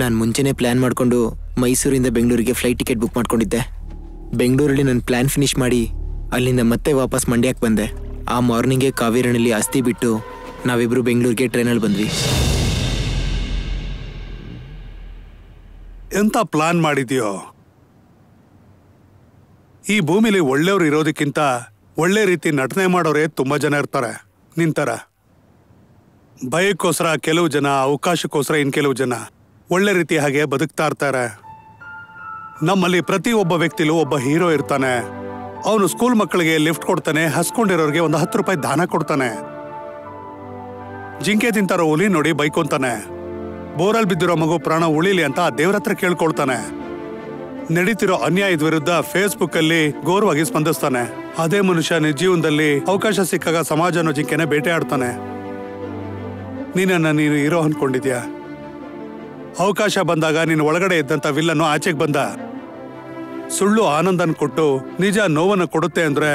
S3: ನಾನು ಮುಂಚೆನೇ ಪ್ಲ್ಯಾನ್ ಮಾಡಿಕೊಂಡು ಮೈಸೂರಿಂದ ಬೆಂಗಳೂರಿಗೆ ಫ್ಲೈಟ್ ಟಿಕೆಟ್ ಬುಕ್ ಮಾಡ್ಕೊಂಡಿದ್ದೆ. ಬೆಂಗಳೂರಲ್ಲಿ ನನ್ನ ಪ್ಲ್ಯಾನ್ ಫಿನಿಷ್ ಮಾಡಿ ಅಲ್ಲಿಂದ ಮತ್ತೆ ವಾಪಸ್ ಮಂಡ್ಯಕ್ಕೆ ಬಂದೆ. ಆ ಮಾರ್ನಿಂಗೇ ಕಾವೇರಿನಲ್ಲಿ ಅಸ್ಥಿ ಬಿಟ್ಟು ನಾವಿಬ್ಬರು ಬೆಂಗಳೂರಿಗೆ ಟ್ರೈನಲ್ಲಿ ಬಂದ್ವಿ.
S1: ಎಂತ ಪ್ಲಾನ್ ಮಾಡಿದ್ಯೋ? ಈ ಭೂಮಿಲಿ ಒಳ್ಳೆಯವ್ರು ಇರೋದಕ್ಕಿಂತ ಒಳ್ಳೆ ರೀತಿ ನಟನೆ ಮಾಡೋರೇ ತುಂಬ ಜನ ಇರ್ತಾರೆ. ನಿಂತರ ಭಯಕ್ಕೋಸ್ಕರ ಕೆಲವು ಜನ, ಅವಕಾಶಕ್ಕೋಸ್ಕರ ಇನ್ ಕೆಲವು ಜನ ಒಳ್ಳೆ ರೀತಿ ಹಾಗೆ ಬದುಕ್ತಾ ಇರ್ತಾರೆ. ನಮ್ಮಲ್ಲಿ ಪ್ರತಿ ಒಬ್ಬ ವ್ಯಕ್ತಿಲೂ ಒಬ್ಬ ಹೀರೋ ಇರ್ತಾನೆ. ಅವನು ಸ್ಕೂಲ್ ಮಕ್ಕಳಿಗೆ ಲಿಫ್ಟ್ ಕೊಡ್ತಾನೆ, ಹಸ್ಕೊಂಡಿರೋರಿಗೆ ಒಂದು 10 ರೂಪಾಯಿ ದಾನ ಕೊಡ್ತಾನೆ. ಜಿಂಕೆ ತಿಂತಾರೋ ಹುಲಿ ನೋಡಿ ಬೈಕೊಂತಾನೆ. ಬೋರಲ್ಲಿ ಬಿದ್ದಿರೋ ಮಗು ಪ್ರಾಣ ಉಳಿಲಿ ಅಂತ ದೇವ್ರ ಹತ್ರ ಕೇಳ್ಕೊಳ್ತಾನೆ. ನಡೀತಿರೋ ಅನ್ಯಾಯದ ವಿರುದ್ಧ ಫೇಸ್ಬುಕ್ ಅಲ್ಲಿ ಗೌರವಾಗಿ ಸ್ಪಂದಿಸ್ತಾನೆ. ಅದೇ ಮನುಷ್ಯ ನಿಜ ಜೀವನದಲ್ಲಿ ಅವಕಾಶ ಸಿಕ್ಕಾಗ ಸಮಾಜನ ಜಿಂಕೆನೆ ಬೇಟೆ ಆಡ್ತಾನೆ. ನೀನು ಹೀರೋ ಅನ್ಕೊಂಡಿದ್ಯಾ? ಅವಕಾಶ ಬಂದಾಗ ನೀನು ಒಳಗಡೆ ಇದ್ದಂತ ವಿಲ್ಲನ್ನು ಆಚೆಗೆ ಬಂದ. ಸುಳ್ಳು ಆನಂದನ್ ಕೊಟ್ಟು ನಿಜ ನೋವನ್ನು ಕೊಡುತ್ತೆ ಅಂದ್ರೆ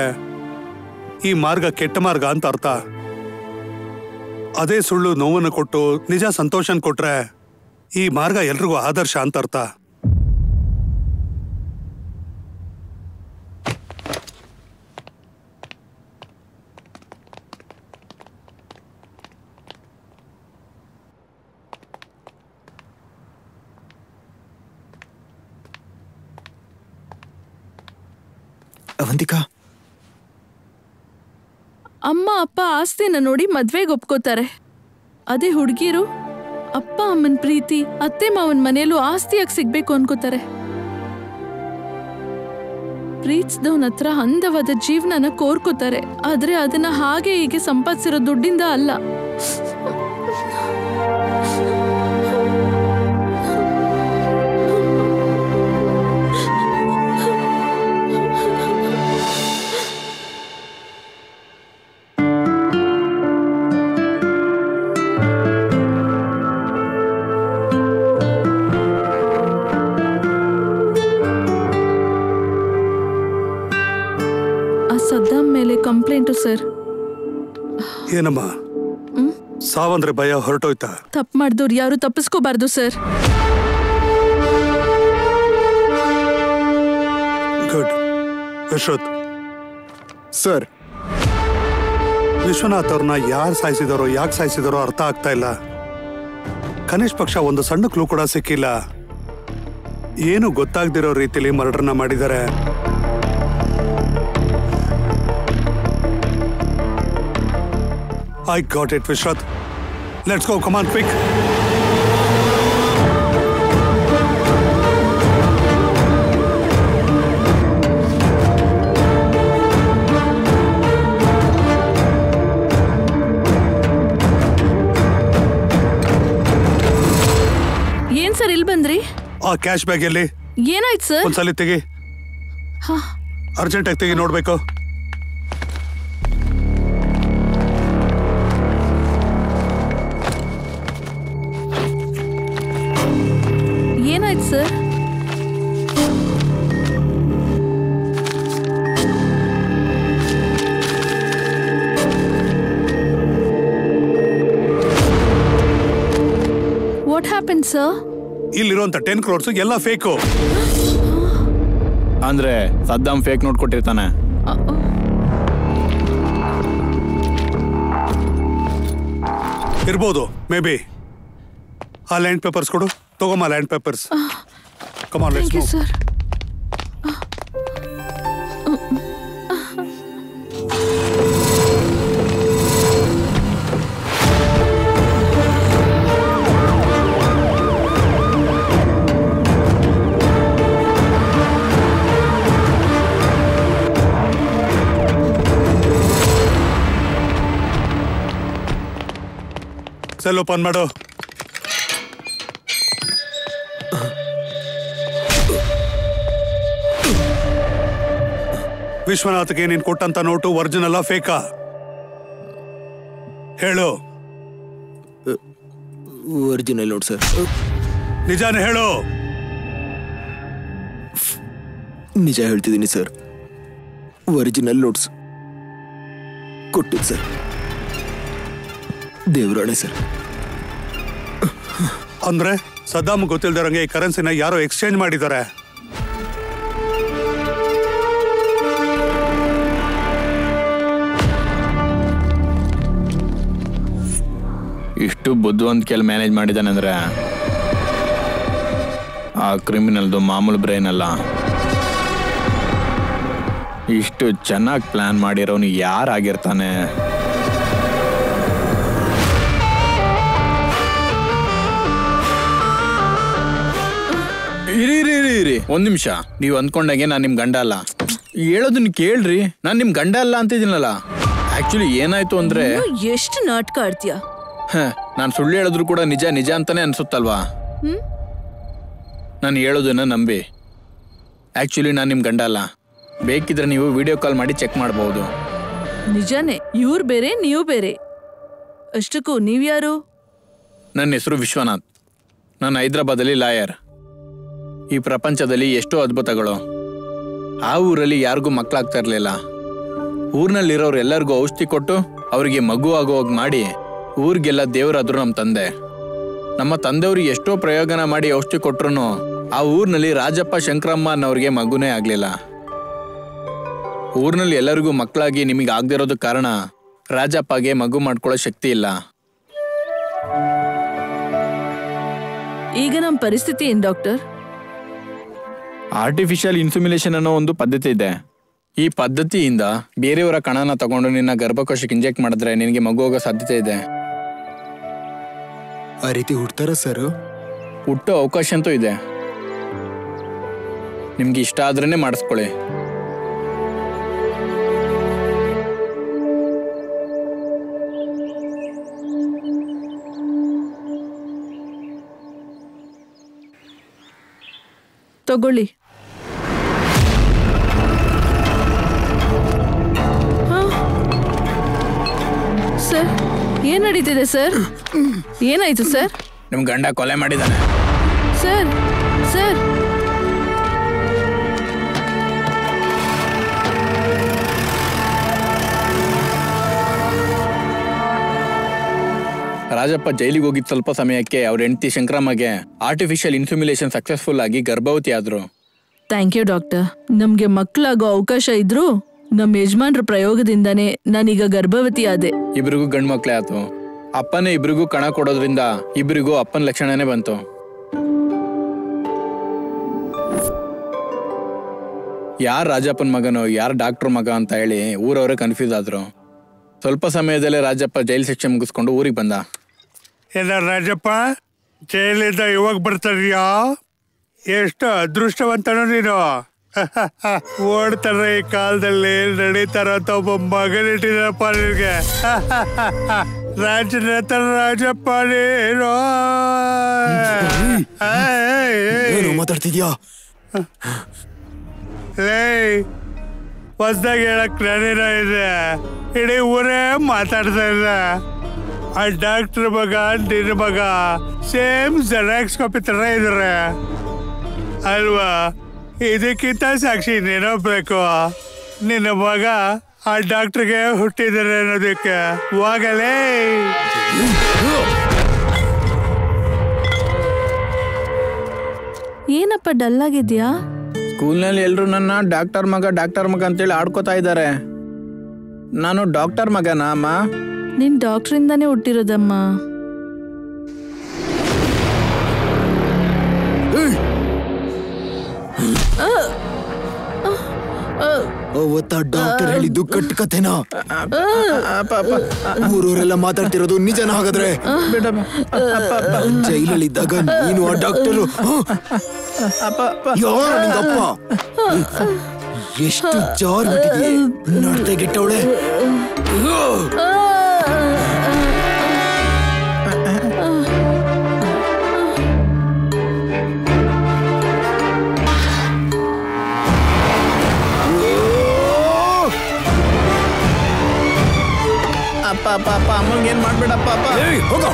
S1: ಈ ಮಾರ್ಗ ಕೆಟ್ಟ ಮಾರ್ಗ ಅಂತ ಅರ್ಥ. ಅದೇ ಸುಳ್ಳು ನೋವನ್ನು ಕೊಟ್ಟು ನಿಜ ಸಂತೋಷನ್ ಕೊಟ್ರೆ ಈ ಮಾರ್ಗ ಎಲ್ರಿಗೂ ಆದರ್ಶ ಅಂತ ಅರ್ಥ.
S3: ಅವಂತಿಕಾ,
S5: ಅಮ್ಮ ಅಪ್ಪ ಆಸ್ತಿನ ನೋಡಿ ಮದ್ವೆಗೆ ಒಪ್ಕೋತಾರೆ. ಅದೇ ಹುಡುಗಿರು ಅಪ್ಪ ಅಮ್ಮನ ಪ್ರೀತಿ, ಅತ್ತೆ ಮಾವನ ಮನೆಯಲ್ಲೂ ಆಸ್ತಿಯಾಗಿ ಸಿಗ್ಬೇಕು ಅನ್ಕೋತಾರೆ. ಪ್ರೀತಿಸಿದವನ ಹತ್ರ ಅಂದವಾದ ಜೀವನನ ಕೋರ್ಕೋತಾರೆ. ಆದ್ರೆ ಅದನ್ನ ಹಾಗೆ ಹೀಗೆ ಸಂಪಾದಿಸಿರೋ ದುಡ್ಡಿಂದ ಅಲ್ಲ. ಸದ್ದಾಂ ಮೇಲೆ ಕಂಪ್ಲೇಂಟು ಸರ್.
S1: ಏನಮ್ಮ ಸಾವಂದ್ರೆ ಭಯ ಹೊರಟೋಯ್ತಾ?
S5: ತಪ್ಪು ಮಾಡಿದವ್ರು ಯಾರು ತಪ್ಪಿಸ್ಕೋಬಾರ್ದು sir.
S1: Good. Vishwanath
S3: sir,
S1: Vishwanath ಅವ್ರನ್ನ ಯಾರು ಸಾಯಿಸಿದಾರೋ, ಯಾಕೆ ಸಾಯಿಸಿದಾರೋ ಅರ್ಥ ಆಗ್ತಾ ಇಲ್ಲ. ಕನಿಷ್ಠ ಪಕ್ಷ ಒಂದು ಸಣ್ಣ ಕ್ಲೂ ಕೂಡ ಸಿಕ್ಕಿಲ್ಲ. ಏನು ಗೊತ್ತಾಗ್ದಿರೋ ರೀತಿಲಿ ಮರ್ಡರ್ನ ಮಾಡಿದ್ದಾರೆ. I got it, Vishwath. Let's go. Come on, quick.
S5: ಏನ್ ಸರ್ ಇಲ್ಲಿ ಬಂದ್ರಿ?
S1: ಆ ಕ್ಯಾಶ್ ಬ್ಯಾಗ್ ಎಲ್ಲಿ?
S5: ಏನಾಯ್ತು ಸರ್?
S1: ಒಂದ್ಸಲಿ ತೆಗಿ, ಅರ್ಜೆಂಟ್ ಆಗಿ ತೆಗಿ, ನೋಡ್ಬೇಕು.
S5: ಏನಾಯ್ತು ಸರ್? What happen sir?
S1: ಇಲ್ಲಿರುವಂತ 10 crores ಎಲ್ಲ ಫೇಕು.
S2: ಅಂದ್ರೆ ಸದ್ದಾಮ್ ಫೇಕ್ ನೋಟ್ ಕೊಟ್ಟಿರ್ತಾನೆ.
S1: ಇರ್ಬೋದು, ಮೇ ಬಿ. ಆ ಲ್ಯಾಂಡ್ ಪೇಪರ್ಸ್ ಕೊಡು, ತಗೊಮ್ಮ land papers. Come on, let's move.
S5: Sir
S1: cell open ಮಾಡು. ವಿಶ್ವನಾಥ್ಗೆ ನೀನ್ ಕೊಟ್ಟಂತ ನೋಟು ಒರಿಜಿನಲ್ ಫೇಕಾ? ಹೇಳು.
S3: Original note sir.
S1: ನಿಜಾನೇ ಹೇಳು.
S3: ನಿಜ ಹೇಳ್ತಿದ್ದೀನಿ ಸರ್, ಒರಿಜಿನಲ್ ನೋಟ್ಸ್ ಕೊಟ್ಟಿದ್ದು ಸರ್. ದೇವರಾಣೆ ಸರ್.
S1: ಅಂದ್ರೆ ಸದ್ದಾಮ್ ಗೊತ್ತಿಲ್ದಿರಂಗೆ ಈ ಕರೆನ್ಸಿನ ಯಾರೋ ಎಕ್ಸ್ಚೇಂಜ್ ಮಾಡಿದ್ದಾರೆ.
S2: ಇಷ್ಟು ಬುದ್ಧಿವಂತಿಕೆಯಲ್ಲಿ ಮ್ಯಾನೇಜ್ ಮಾಡಿದಾನೆ ಅಂದ್ರೆ ಆ ಕ್ರಿಮಿನಲ್ದು ಮಾಮೂಲು ಬ್ರೈನ್ ಅಲ್ಲ. ಇಷ್ಟು ಚೆನ್ನಾಗಿ ಪ್ಲಾನ್ ಮಾಡಿರೋನು ಯಾರಾಗಿರ್ತಾನೆ? ಇರಿ ಒಂದ್ ನಿಮಿಷ. ನೀವು ಅಂದ್ಕೊಂಡಾಗೆ ನಾನು ನಿಮ್ ಗಂಡ ಅಲ್ಲ. ಹೇಳೋದನ್ನ ಕೇಳ್ರಿ, ನಾನು ನಿಮ್ ಗಂಡ ಅಲ್ಲ ಅಂತಿದ್ದೀನಲ್ಲ. ಆಕ್ಚುಲಿ ಏನಾಯ್ತು ಅಂದ್ರೆ,
S5: ಎಷ್ಟು ನಾಟಕ ಆಡ್ತೀಯ?
S2: ನಾನು ಸುಳ್ಳು ಹೇಳಿದ್ರು ಕೂಡ ನಿಜ ನಿಜ ಅಂತಾನೆ ಅನ್ಸುತ್ತಲ್ವಾ? ನಾನು ಹೇಳೋದನ್ನ ನಂಬಿ. ಆಕ್ಚುಲಿ ನಾನು ನಿಮ್ ಗಂಡ ಅಲ್ಲ. ಬೇಕಿದ್ರೆ ನೀವು ವಿಡಿಯೋ ಕಾಲ್ ಮಾಡಿ ಚೆಕ್ ಮಾಡಬಹುದು.
S5: ನಿಜಾನೇ, ಇವ್ರು ಬೇರೆ ನೀವು ಬೇರೆ. ಅಷ್ಟಕ್ಕೂ ನೀವ್ಯಾರು?
S2: ನನ್ನ ಹೆಸರು ವಿಶ್ವನಾಥ್. ನಾನು ಹೈದ್ರಾಬಾದಲ್ಲಿ ಲಾಯರ್. ಈ ಪ್ರಪಂಚದಲ್ಲಿ ಎಷ್ಟೋ ಅದ್ಭುತಗಳು. ಆ ಊರಲ್ಲಿ ಯಾರಿಗೂ ಮಕ್ಕಳಾಗ್ತಾ ಇರಲಿಲ್ಲ. ಊರಿನಲ್ಲಿರೋರು ಎಲ್ಲರಿಗೂ ಔಷಧಿ ಕೊಟ್ಟು ಅವರಿಗೆ ಮಗು ಆಗೋವಾಗ ಮಾಡಿ ಊರಿಗೆಲ್ಲ ದೇವರಾದ್ರು ನಮ್ಮ ತಂದೆ. ನಮ್ಮ ತಂದೆಯವ್ರಿಗೆ ಎಷ್ಟೋ ಪ್ರಯೋಗನ ಮಾಡಿ ಔಷಧಿ ಕೊಟ್ರು ಆ ಊರಿನಲ್ಲಿ ರಾಜಪ್ಪ ಶಂಕರಮ್ಮ ಅನ್ನೋರಿಗೆ ಮಗುನೇ ಆಗಲಿಲ್ಲ. ಊರಿನಲ್ಲಿ ಎಲ್ಲರಿಗೂ ಮಕ್ಕಳಾಗಿ ನಿಮಗೆ ಆಗದಿರೋದಕ್ಕೆ ಕಾರಣ ರಾಜಪ್ಪಗೆ ಮಗು ಮಾಡ್ಕೊಳ್ಳೋ ಶಕ್ತಿ ಇಲ್ಲ.
S5: ಈಗ ನಮ್ಮ ಪರಿಸ್ಥಿತಿ ಏನ್ ಡಾಕ್ಟರ್?
S2: ಆರ್ಟಿಫಿಷಿಯಲ್ ಇನ್ಸುಮಿಲೇಷನ್ ಅನ್ನೋ ಒಂದು ಪದ್ಧತಿ ಇದೆ. ಈ ಪದ್ಧತಿಯಿಂದ ಬೇರೆಯವರ ಕಣನ ತಗೊಂಡು ನಿನ್ನ ಗರ್ಭಕೋಶಕ್ಕೆ ಇಂಜೆಕ್ಟ್ ಮಾಡಿದ್ರೆ ನಿನಗೆ ಮಗು ಹೋಗೋ ಸಾಧ್ಯತೆ ಇದೆ.
S3: ಆ ರೀತಿ ಹುಡ್ತಾರ ಸರ್?
S2: ಹುಟ್ಟೋ ಅವಕಾಶ ಅಂತೂ ಇದೆ. ನಿಮ್ಗೆ ಇಷ್ಟ ಆದ್ರೇನೆ ಮಾಡಿಸ್ಕೊಳ್ಳಿ.
S5: ತಗೊಳ್ಳಿ. ಸರ್, ಏನ್ ನಡೀತಿದೆ ಸರ್? ಏನಾಯ್ತು ಸರ್?
S2: ನಿಮ್ ಗಂಡ ಕೊಲೆ ಮಾಡಿದಾನೆ
S5: ಸರ್. ಸರ್,
S2: ರಾಜಪ್ಪ ಜೈಲಿಗೆ ಹೋಗಿದ್ದ ಸ್ವಲ್ಪ ಸಮಯಕ್ಕೆ ಅವ್ರ ಹೆಂಡತಿ ಶಂಕರಮ್ಮಗೆ ಆರ್ಟಿಫಿಷಿಯಲ್ ಇನ್ಸುಮಿಲೇಷನ್ ಸಕ್ಸಸ್ಫುಲ್ ಆಗಿ ಗರ್ಭವತಿ ಆದ್ರು.
S5: Thank you doctor. ನಮ್ಗೆ ಮಕ್ಕಳಾಗೋ ಅವಕಾಶ ಇದ್ರು ನಮ್ಮ ಯಜಮಾನ್ರ ಪ್ರಯೋಗದಿಂದಾನೇ ನಾನೀಗ ಗರ್ಭವತಿ ಆದೆ.
S2: ಇಬ್ರಿಗೂ ಗಂಡು ಮಕ್ಳೇ ಆಯ್ತು. ಅಪ್ಪನೇ ಇಬ್ರಿಗೂ ಕಣ ಕೊಡೋದ್ರಿಂದ ಇಬ್ರಿಗೂ ಅಪ್ಪನ ಲಕ್ಷಣನೇ ಬಂತು. ಯಾರ್ ರಾಜಪ್ಪನ ಮಗನೋ ಯಾರ್ ಡಾಕ್ಟರ್ ಮಗ ಅಂತ ಹೇಳಿ ಊರವರೇ ಕನ್ಫ್ಯೂಸ್ ಆದ್ರು. ಸ್ವಲ್ಪ ಸಮಯದಲ್ಲೇ ರಾಜಪ್ಪ ಜೈಲ್ ಶಿಕ್ಷೆ ಮುಗಿಸ್ಕೊಂಡು ಊರಿಗೆ ಬಂದ.
S1: ಎಲ್ಲ ರಾಜಪ್ಪ ಜೈಲಿಂದ ಇವಾಗ ಬರ್ತಾರ್ಯಾ? ಎಷ್ಟು ಅದೃಷ್ಟವಂತನೋ ನೀನು. ಓಡ್ತಾರ ಈ ಕಾಲದಲ್ಲಿ ನಡೀತಾರ ಅಂತ ಒಬ್ಬ ಮಗನಿಟ್ಟಿದಪ್ಪ ನಿನ್ಗೆ. ರಾಜರತ್ನ ರಾಜಪ್ಪ ನೀನು
S3: ಏನು ಮಾತಾಡ್ತಿದ್ಯಾ?
S1: ಹೊಸ್ದಾಗ ಹೇಳಕ್ ನಾನೇನೋ ಇದೆ, ಇಡೀ ಊರೇ ಮಾತಾಡ್ತಾ ಇದೆ. ಆ ಡಾಕ್ಟರ್ ಮಗ ನಿನ್ನ ಮಗ ಸೇಮ್ ಜೆರಾಕ್ಸ್ ಕಾಪಿ ತರ ಇದಾರೆ ಅಲ್ವಾ? ಇದಕ್ಕಿಂತ ಸಾಕ್ಷಿ ಇನ್ನೇನೋ ಬೇಕು? ನಿನ್ನ ಮಗ ಆ ಡಾಕ್ಟರ್ಗೆ ಹುಟ್ಟಿದ್ದಾರೆ ಅನ್ನೋದಕ್ಕೆ ಹೋಗಲೇ.
S5: ಏನಪ್ಪ ಡಲ್ ಆಗಿದ್ಯಾ?
S2: ಸ್ಕೂಲ್ನಲ್ಲಿ ಎಲ್ಲರೂ ನನ್ನ ಡಾಕ್ಟರ್ ಮಗ ಅಂತೇಳಿ ಆಡ್ಕೋತಾ ಇದ್ದಾರೆ. ನಾನು ಡಾಕ್ಟರ್ ಮಗನಾ ಅಮ್ಮ?
S5: ನೀನ್ ಡಾಕ್ಟ್ರಿಂದಾನೇ ಹುಟ್ಟಿರೋದಮ್ಮ.
S3: ಅವತ್ತ ಡಾಕ್ಟರ್ ಹೇಳಿದ್ದು ಕಟ್ಟು ಕಥೆನಾ? ಊರವರೆಲ್ಲ ಮಾತಾಡ್ತಿರೋದು ನಿಜನ? ಹಾಗಾದ್ರೆ ಜೈಲಲ್ಲಿದ್ದಾಗ ನೀನು ಆ ಡಾಕ್ಟರು? ಯಾರು ನಿಂಗಪ್ಪ? ಎಷ್ಟು ಜಾರ್ ಬಿಟ್ಟಿದೆ, ನಡ್ತೆ ಗೆಟ್ಟವಳೆ.
S2: ಅಪ್ಪ ಅಮ್ಮಂಗೆ ಏನ್ ಮಾಡ್ಬೇಡಪ್ಪ.
S3: ಹೋಗ.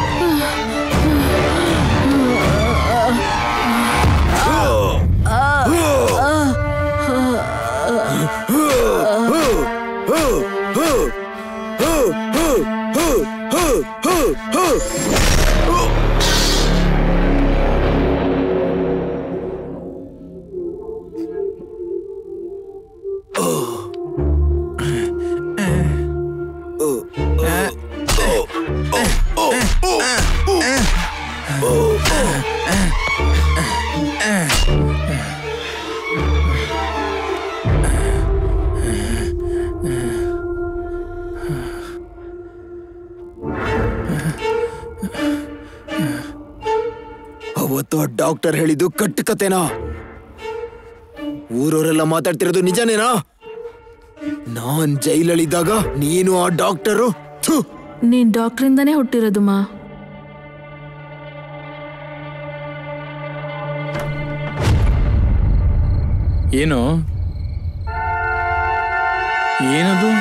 S3: ಅವತ್ತು ಡಾಕ್ಟರ್ ಹೇಳಿದ್ದು ಕಟ್ಟು ಕತೆನಾ? ಊರವರೆಲ್ಲ ಮಾತಾಡ್ತಿರೋದು ನಿಜನೇನಾ? ನಾನ್ ಜೈಲಲ್ಲಿದ್ದಾಗ ನೀನು ಆ ಡಾಕ್ಟರು?
S5: ನೀನ್ ಡಾಕ್ಟ್ರಿಂದಾನೇ ಹುಟ್ಟಿರೋದು ಮಾ.
S2: ಏನು ಏನದು?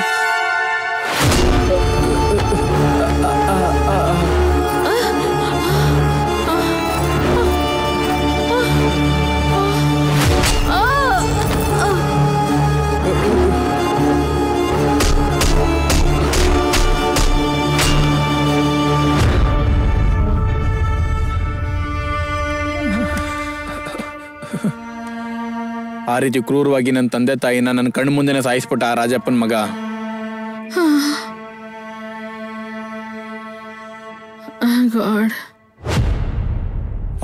S2: ಆ ರೀತಿ ಕ್ರೂರವಾಗಿ ನನ್ನ ತಂದೆ ತಾಯಿನ ನನ್ನ ಕಣ್ಣು ಮುಂದೆನೆ ಸಾಯಿಸ್ಬಿಟ್ಟ ಆ ರಾಜಪ್ಪನ ಮಗ.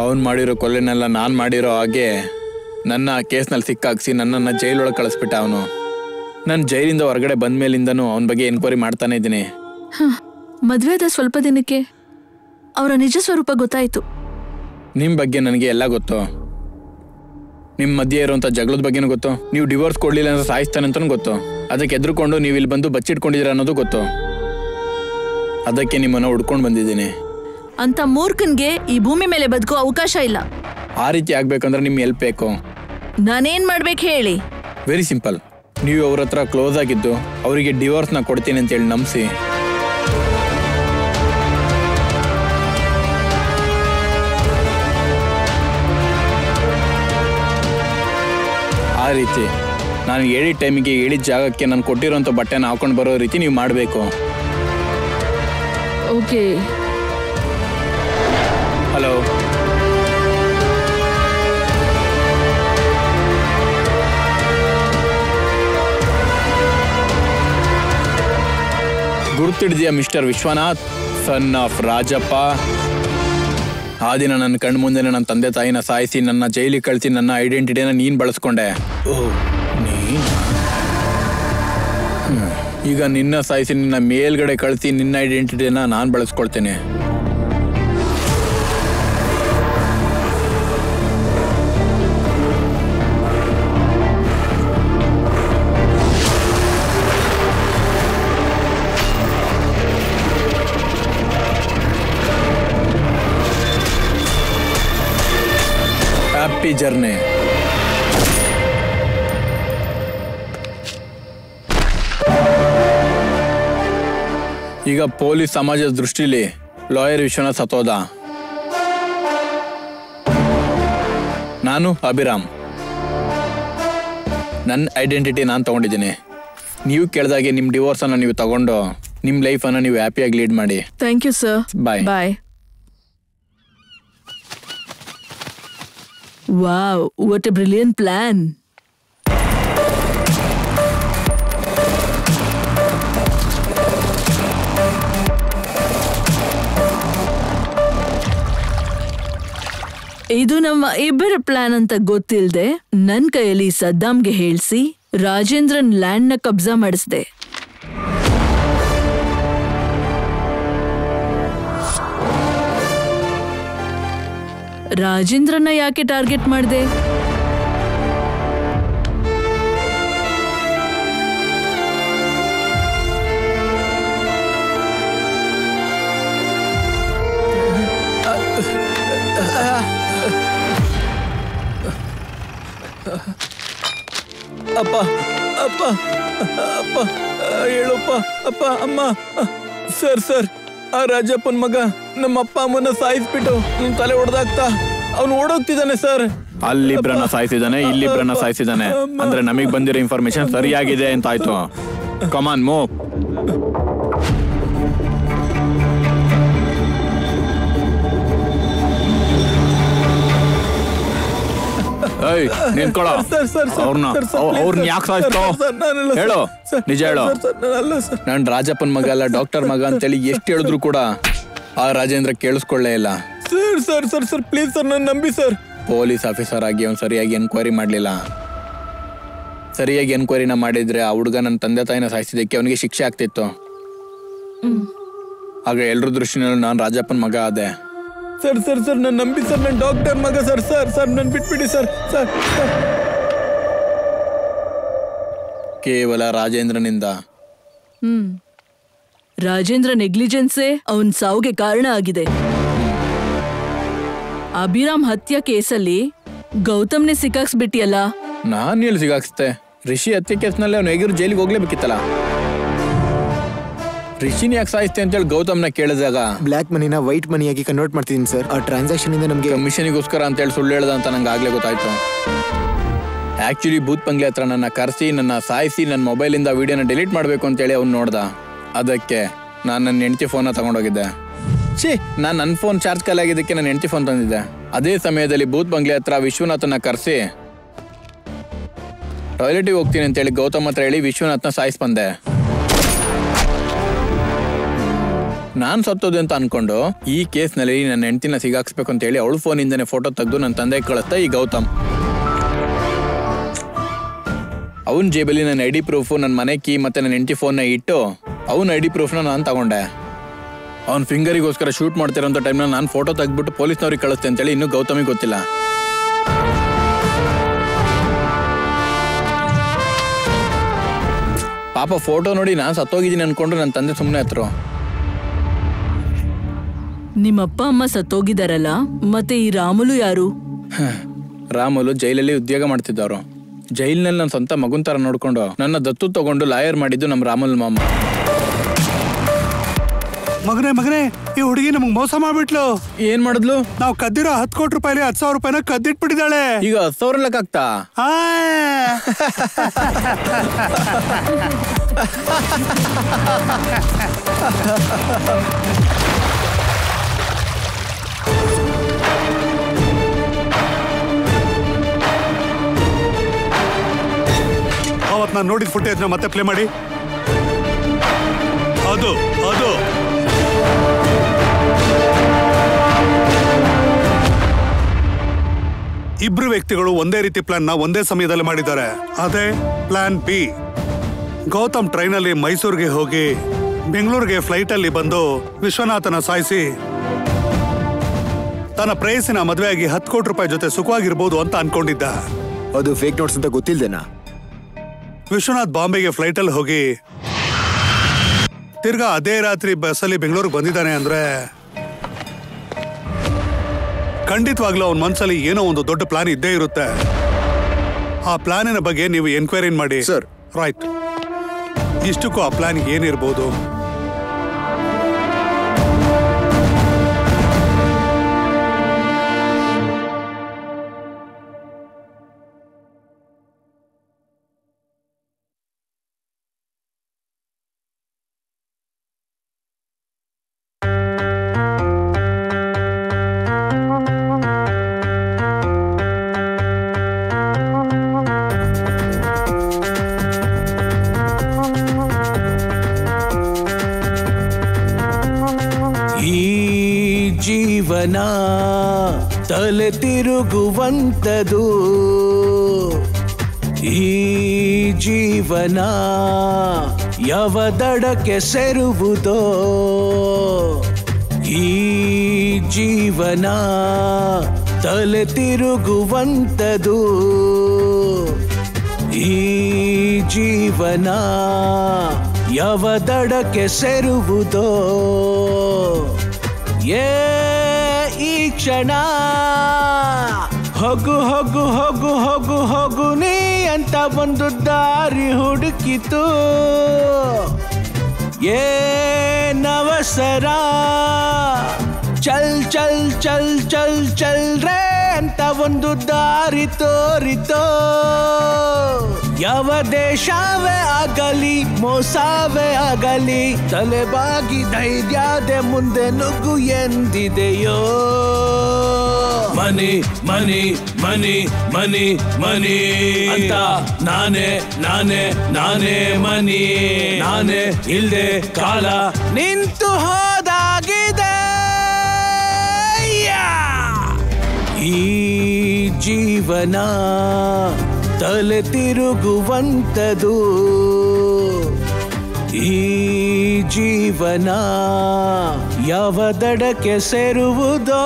S2: ಅವನ್ ಮಾಡಿರೋ ಕೊಲೆನೆಲ್ಲ ನಾನ್ ಮಾಡಿರೋ ಹಾಗೆ ನನ್ನ ಕೇಸ್ನಲ್ಲಿ ಸಿಕ್ಕಾಕ್ಸಿ ನನ್ನನ್ನು ಜೈಲೊಳಗೆ ಕಳಿಸ್ಬಿಟ್ಟ ಅವನು. ನಾನು ಜೈಲಿಂದ ಹೊರಗಡೆ ಬಂದ ಮೇಲಿಂದನೂ ಅವನ ಬಗ್ಗೆ ಎನ್ಕ್ವೈರಿ ಮಾಡ್ತಾನೆ ಇದ್ದೀನಿ.
S5: ಮದ್ವೆದ ಸ್ವಲ್ಪ ದಿನಕ್ಕೆ ಅವರ ನಿಜ ಸ್ವರೂಪ ಗೊತ್ತಾಯ್ತು.
S2: ನಿಮ್ಮ ಬಗ್ಗೆ ನನಗೆ ಎಲ್ಲ ಗೊತ್ತು. ನಿಮ್ಮ ಮಧ್ಯೆ ಇರುವಂಥ ಜಗಳದ ಬಗ್ಗೆನೂ ಗೊತ್ತು. ನೀವು ಡಿವೋರ್ಸ್ ಕೊಡ್ಲಿಲ್ಲ ಅಂತ ಸಾಯಿಸ್ತಾನೆ ಅಂತಲೂ ಗೊತ್ತು. ಅದಕ್ಕೆ ಎದ್ರುಕೊಂಡು ನೀವು ಇಲ್ಲಿ ಬಂದು ಬಚ್ಚಿಟ್ಕೊಂಡಿದ್ದೀರ ಅನ್ನೋದು ಗೊತ್ತು. ಅದಕ್ಕೆ ನಿಮ್ಮನ್ನು ಹುಡ್ಕೊಂಡು ಬಂದಿದ್ದೀನಿ.
S5: ಅಂತ ಮೂರ್ಖನ್ಗೆ ಈ ಭೂಮಿ ಮೇಲೆ ಬದುಕೋ ಅವಕಾಶ ಇಲ್ಲ.
S2: ಆ ರೀತಿ ಆಗ್ಬೇಕಂದ್ರೆ ನಿಮ್ಗೆ ಹೆಲ್ಪ್ ಬೇಕು.
S5: ನಾನೇನ್ ಮಾಡ್ಬೇಕು ಹೇಳಿ?
S2: Very simple. ನೀವು ಅವ್ರ ಹತ್ರ ಕ್ಲೋಸ್ ಆಗಿದ್ದು ಅವರಿಗೆ ಡಿವೋರ್ಸ್ನ ಕೊಡ್ತೀನಿ ಅಂತೇಳಿ ನಂಬಿಸಿ ಆ ರೀತಿ ನಾನು ಹೇಳಿದ ಟೈಮಿಗೆ ಹೇಳಿದ ಜಾಗಕ್ಕೆ ನಾನು ಕೊಟ್ಟಿರೋಂಥ ಬಟ್ಟೆನ ಹಾಕೊಂಡು ಬರೋ ರೀತಿ ನೀವು ಮಾಡಬೇಕು.
S5: ಓಕೆ.
S2: ಹಲೋ, ಗುರುತಿಡಿದೆಯಾ mister Vishwanath, son of Rajappa? ಆ ದಿನ ನನ್ನ ಕಣ್ಣು ಮುಂದೆ ನನ್ನ ತಂದೆ ತಾಯಿನ ಸಾಯಿಸಿ ನನ್ನ ಜೈಲಿಗೆ ಕಳಿಸಿ ನನ್ನ ಐಡೆಂಟಿಟಿನ ನೀನು ಬಳಸ್ಕೊಂಡೆ. ಈಗ ನಿನ್ನ ಸಾಯಿಸಿ ನಿನ್ನ ಮೇಲ್ಗಡೆ ಕಳಿಸಿ ನಿನ್ನ ಐಡೆಂಟಿಟಿನ ನಾನು ಬಳಸ್ಕೊಳ್ತೇನೆ. Happy journey. ಈಗ ಪೊಲೀಸ್ ಸಮಾಜದ ದೃಷ್ಟಿಲಿ ಲಾಯರ್ ವಿಶ್ವನಾಥ್ ಸತ್ತೋದ. ನಾನು ಅಭಿರಾಮ್. ನನ್ನ ಐಡೆಂಟಿಟಿ ನಾನು ತಗೊಂಡಿದ್ದೀನಿ. ನೀವು ಕೇಳಿದಾಗೆ ನಿಮ್ಮ ಡಿವೋರ್ಸನ್ನು ನೀವು ತಗೊಂಡು ನಿಮ್ಮ ಲೈಫನ್ನು ನೀವು ಹ್ಯಾಪಿಯಾಗಿ ಲೀಡ್ ಮಾಡಿ.
S5: Thank you sir.
S2: Bye.
S5: Bye. Wow, what a brilliant plan. ಇದು ನಮ್ಮ ಇಬ್ಬರ ಪ್ಲಾನ್ ಅಂತ ಗೊತ್ತಿಲ್ಲದೆ ನನ್ ಕೈಯಲ್ಲಿ ಸದ್ದಾಮ್ಗೆ ಹೇಳ್ಸಿ ರಾಜೇಂದ್ರನ್ ಲ್ಯಾಂಡ್ ನ ಕಬ್ಜಾ ಮಾಡಿಸ್ದೆ. ರಾಜೇಂದ್ರನ್ನ ಯಾಕೆ ಟಾರ್ಗೆಟ್ ಮಾಡಿದೆ?
S2: ಅಪ್ಪ ಅಪ್ಪ ಅಪ್ಪ ಹೇಳಪ್ಪ. ಅಪ್ಪ ಅಮ್ಮ. ಸರ್ ಆ ರಾಜಪ್ಪನ್ ಮಗ ನಮ್ಮ ಅಪ್ಪ ಅಮ್ಮನ ಸಾಯಿಸ್ಬಿಟ್ಟು ನಿಮ್ ತಲೆ ಹೊಡೆದಾಗ್ತಾ ಅವ್ನು ಓಡೋಗ್ತಿದ್ದಾನೆ ಸರ್. ಅಲ್ಲಿಬ್ರನ್ನ ಸಾಯಿಸಿದಾನೆ, ಇಲ್ಲಿಬ್ರನ್ನ ಸಾಯಿಸಿದಾನೆ ಅಂದ್ರೆ ನಮಗ್ ಬಂದಿರೋ ಇನ್ಫಾರ್ಮೇಶನ್ ಸರಿಯಾಗಿದೆ ಅಂತ ಆಯ್ತು. Come on move. ನಿಂತ್ಕೊಳ್ಳೋ. ಅವ್ರನ್ನ ಯಾಕೆ ಸಾಯಿಸ್ತೋ ಹೇಳು, ನಿಜ ಹೇಳು. ನಾನ್ ರಾಜಪ್ಪನ್ ಮಗ ಅಲ್ಲ, ಡಾಕ್ಟರ್ ಮಗ ಅಂತೇಳಿ ಎಷ್ಟು ಹೇಳಿದ್ರು ಕೂಡ ಆ ರಾಜೇಂದ್ರ ಕೇಳಿಸ್ಕೊಳ್ಳೇ ಇಲ್ಲ. ಸರ್ ಪ್ಲೀಸ್ ಸರ್, ನನ್ನ ನಂಬಿ ಸರ್. ಪೊಲೀಸ್ ಆಫೀಸರ್ ಆಗಿ ಅವ್ನು ಸರಿಯಾಗಿ ಎನ್ಕ್ವೈರಿ ಮಾಡ್ಲಿಲ್ಲ. ಸರಿಯಾಗಿ ಎನ್ಕ್ವೈರಿನ ಮಾಡಿದ್ರೆ ಆ ಹುಡುಗ ನನ್ನ ತಂದೆ ತಾಯಿನ ಸಾಯಿಸಿದಕ್ಕೆ ಅವನಿಗೆ ಶಿಕ್ಷೆ ಆಗ್ತಿತ್ತು. ಆಗ ಎಲ್ರ ದೃಷ್ಟಿನಲ್ಲೂ ನಾನು ರಾಜಪ್ಪನ್ ಮಗ ಆದೆ. ಸರ್ ನನ್ನ ನಂಬಿ ಸರ್, ನನ್ನ ಡಾಕ್ಟರ್ ಮಗ ಸರ್. ನನ್ನ ಬಿಟ್ಬಿಡಿ ಸರ್. ಕೇವಲ ರಾಜೇಂದ್ರನಿಂದ.
S5: ರಾಜೇಂದ್ರ ನೆಗ್ಲಿಜೆನ್ಸೇ ಅವನ್ ಸಾವುಗೆ ಕಾರಣ ಆಗಿದೆ. ಅಭಿರಾಮ್ ಹತ್ಯೆ ಕೇಸಲ್ಲಿ ಗೌತಮ್ನೆ ಸಿಕ್ಕಾಕ್ಸ್ಬಿಟ್ಟಿಯಲ್ಲ.
S2: ನಾನು ಎಲ್ಲಿ ಸಿಗಾಕ್ಸ್ತೆ? ರಿಷಿ ಹತ್ಯೆ ಕೇಸ್ನಲ್ಲಿ ಅವನು ಹೇಗಿರು ಜೈಲಿಗೆ ಹೋಗ್ಲೇಬೇಕಿತ್ತಲ್ಲ. ರಿಷಿನ ಯಾಕೆ ಸಾಯಿಸ್ತೆ ಅಂತೇಳಿ ಗೌತಮ್ನ ಕೇಳಿದಾಗ
S3: ಬ್ಲ್ಯಾಕ್ ಮನಿನ ವೈಟ್ ಮನಿಯಾಗಿ ಕನ್ವರ್ಟ್ ಮಾಡ್ತಿದ್ದೀನಿ ಸರ್. ಆ ಟ್ರಾನ್ಸಾಕ್ಷನ್ ಇಂದ ನಮಗೆ
S2: ಕಮಿಷನಿಗೋಸ್ಕರ ಅಂತೇಳಿ ಸುಳ್ಳು ಹೇಳ್ದ ಅಂತ ನಂಗೆ ಆಗ್ಲೇ ಗೊತ್ತಾಯ್ತು. ಆಕ್ಚುಲಿ ಬೂತ್ ಬಂಗ್ಲೆ ಹತ್ರ ನನ್ನ ಕರೆಸಿ ನನ್ನ ಸಾಯಿಸಿ ನನ್ನ ಮೊಬೈಲಿಂದ ವಿಡಿಯೋನ ಡಿಲೀಟ್ ಮಾಡಬೇಕು ಅಂತೇಳಿ ಅವ್ನು ನೋಡ್ದ. ಅದಕ್ಕೆ ನಾನು ನನ್ನ ಹೆಂಡತಿ ಫೋನ್ನ ತಗೊಂಡೋಗಿದ್ದೆ. ನಾನು ನನ್ನ ಫೋನ್ ಚಾರ್ಜ್ ಖಾಲಿ ಆಗಿದ್ದಕ್ಕೆ ನನ್ನ ಹೆಂಡತಿ ಫೋನ್ ತಂದಿದ್ದೆ. ಅದೇ ಸಮಯದಲ್ಲಿ ಬೂತ್ ಬಂಗ್ಲೆ ಹತ್ರ ವಿಶ್ವನಾಥನ ಕರೆಸಿ ಟಾಯ್ಲೆಟಿಗೆ ಹೋಗ್ತೀನಿ ಅಂತೇಳಿ ಗೌತಮ್ ಹತ್ರ ಹೇಳಿ ವಿಶ್ವನಾಥ್ನ ಸಾಯಿಸ್ ಬಂದೆ. ನಾನು ಸತ್ತೋದೆ ಅಂತ ಅನ್ಕೊಂಡು ಈ ಕೇಸ್ನಲ್ಲಿ ನನ್ನ ಹೆಂಡತಿನ ಸಿಗಾಕ್ಸ್ಬೇಕು ಅಂತ ಹೇಳಿ ಅವಳು ಫೋನಿಂದನೇ ಫೋಟೋ ತೆಗೆದು ನನ್ನ ತಂದೆ ಕಳಿಸ್ತಾ ಈ ಗೌತಮ್. ಅವನ ಜೇಬಲ್ಲಿ ನನ್ನ ಐ ಡಿ ಪ್ರೂಫು, ನನ್ನ ಮನೆ ಕೀ ಮತ್ತೆ ನನ್ನ ಹೆಂಡತಿ ಫೋನ್ನ ಇಟ್ಟು ಅವನ ಐ ಡಿ ಪ್ರೂಫ್ನ ನಾನು ತಗೊಂಡೆ. ಅವ್ನ ಫಿಂಗರಿಗೋಸ್ಕರ ಶೂಟ್ ಮಾಡ್ತಿರೋಂಥ ಟೈಮ್ನಲ್ಲಿ ನಾನು ಫೋಟೋ ತೆಗೆದ್ಬಿಟ್ಟು ಪೊಲೀಸ್ನವ್ರಿಗೆ ಕಳಿಸ್ತೆ ಅಂತೇಳಿ ಇನ್ನೂ ಗೌತಮಿಗೆ ಗೊತ್ತಿಲ್ಲ. ಪಾಪ ಫೋಟೋ ನೋಡಿ ನಾನು ಸತ್ತೋಗಿದ್ದೀನಿ ಅನ್ಕೊಂಡು ನನ್ನ ತಂದೆ ಸುಮ್ಮನೆ ಹತ್ರು.
S5: ನಿಮ್ಮಪ್ಪ ಅಮ್ಮ ಸತ್ತೋಗಿದಾರಲ್ಲ, ಮತ್ತೆ ಈ ರಾಮುಲು ಯಾರು?
S2: ರಾಮುಲು ಜೈಲಲ್ಲಿ ಉದ್ಯೋಗ ಮಾಡ್ತಿದ್ದವರು. ಜೈಲಿನಲ್ಲಿ ನನ್ನ ಸ್ವಂತ ಮಗುನ್ ತರ ನೋಡ್ಕೊಂಡು ನನ್ನ ದತ್ತು ತಗೊಂಡು ಲಾಯರ್ ಮಾಡಿದ್ದು ನಮ್ಮ ರಾಮುಲ್ ಮಾಮ.
S1: ಮಗನೇ ಈ ಹುಡುಗಿ ನಮಗ್ ಮೋಸ ಮಾಡ್ಬಿಟ್ಲು.
S2: ಏನ್ ಮಾಡಿದ್ಲು?
S1: ನಾವು ಕದ್ದಿರೋ 10 ಕೋಟಿ ರೂಪಾಯಿ 10,000 ರೂಪಾಯಿನ ಕದ್ದಿಟ್ಬಿಟ್ಟಿದ್ದಾಳೆ.
S2: ಈಗ 10,000 ಲೆಕ್ಕಾಗ್ತಾ?
S1: ಅವತ್ ನಾನು ನೋಡಿದ ಫುಟೇಜ್ನ ಮತ್ತೆ ಪ್ಲೇ ಮಾಡಿ. ಅದು ಇಬ್ರು ವ್ಯಕ್ತಿಗಳು ಒಂದೇ ರೀತಿ ಪ್ಲಾನ್ ನ ಒಂದೇ ಸಮಯದಲ್ಲಿ ಮಾಡಿದ್ದಾರೆ. ಅದೇ ಪ್ಲಾನ್ ಬಿ. ಗೌತಮ್ ಟ್ರೈನಲ್ಲಿ ಮೈಸೂರಿಗೆ ಹೋಗಿ ಬೆಂಗಳೂರಿಗೆ ಫ್ಲೈಟ್ ಅಲ್ಲಿ ಬಂದು ವಿಶ್ವನಾಥನ ಸಾಯಿಸಿ ತನ್ನ ಪ್ರೇಯಸಿನ ಮದುವೆಯಾಗಿ 10 ಕೋಟಿ ರೂಪಾಯಿ ಜೊತೆ ಸುಖವಾಗಿರ್ಬೋದು ಅಂತ ಅನ್ಕೊಂಡಿದ್ದ.
S3: ಅದು ಫೇಕ್ ನೋಟ್ಸ್ ಅಂತ ಗೊತ್ತಿಲ್ದೇನಾ?
S1: ವಿಶ್ವನಾಥ್ ಬಾಂಬೆಗೆ ಫ್ಲೈಟ್ ಅಲ್ಲಿ ಹೋಗಿ ತಿರ್ಗಾ ಅದೇ ರಾತ್ರಿ ಬಸ್ಸಲ್ಲಿ ಬೆಂಗಳೂರಿಗೆ ಬಂದಿದ್ದಾನೆ ಅಂದ್ರೆ ಖಂಡಿತವಾಗ್ಲೂ ಅವನ ಮನ್ಸಲ್ಲಿ ಏನೋ ಒಂದು ದೊಡ್ಡ ಪ್ಲಾನ್ ಇದ್ದೇ ಇರುತ್ತೆ. ಆ ಪ್ಲಾನಿನ ಬಗ್ಗೆ ನೀವು ಎನ್ಕ್ವೈರಿ ಮಾಡಿ.
S3: ಸರ್.
S1: ರೈಟ್. ಇಷ್ಟಕ್ಕೂ ಆ ಪ್ಲಾನ್ ಏನಿರ್ಬೋದು?
S7: ಜೀವನ ತಲೆ ತಿರುಗುವಂತದು, ಈ ಜೀವನ ಯಾವ ದಡಕ್ಕೆ ಸೇರುವುದೋ, ಈ ಜೀವನ ತಲೆ ತಿರುಗುವಂತದು, ಈ ಜೀವನ ಯಾವ ದಡಕ್ಕೆ ಸೇರುವುದೋ. ಈ ಕ್ಷಣ ಹೋಗು ಹೋಗು ಹೋಗು ಹೋಗು ಹೋಗು ನೀ ಅಂತ ಒಂದು ದಾರಿ ಹುಡುಕಿತು. ನವಸರ ಚಲ್ ಚಲ್ ಚಲ್ ಚಲ್ ಚಲ್ ರೇ ಅಂತ ಒಂದು ದಾರಿ ತೋರಿತೋ. ಯಾವ ದೇಶವೇ ಆಗಲಿ ಮೋಸವೇ ಆಗಲಿ ತಲೆಬಾಗಿ ಧೈರ್ಯದೆ ಮುಂದೆ ನುಗ್ಗು ಎಂದಿದೆಯೋ. ಮನಿ ಮನಿ ಮನಿ ಮನಿ ಮನಿ ಅಂತ ನಾನೇ ನಾನೇ ನಾನೇ ಮನಿ, ನಾನೇ ಇಲ್ದೆ ಕಾಲ ನಿಂತು ಹೋದಾಗಿದೆ. ಈ ಜೀವನ ತಲೆ ತಿರುಗುವಂತದು, ಈ ಜೀವನ ಯಾವ ದಡಕ್ಕೆ ಸೇರುವುದೋ.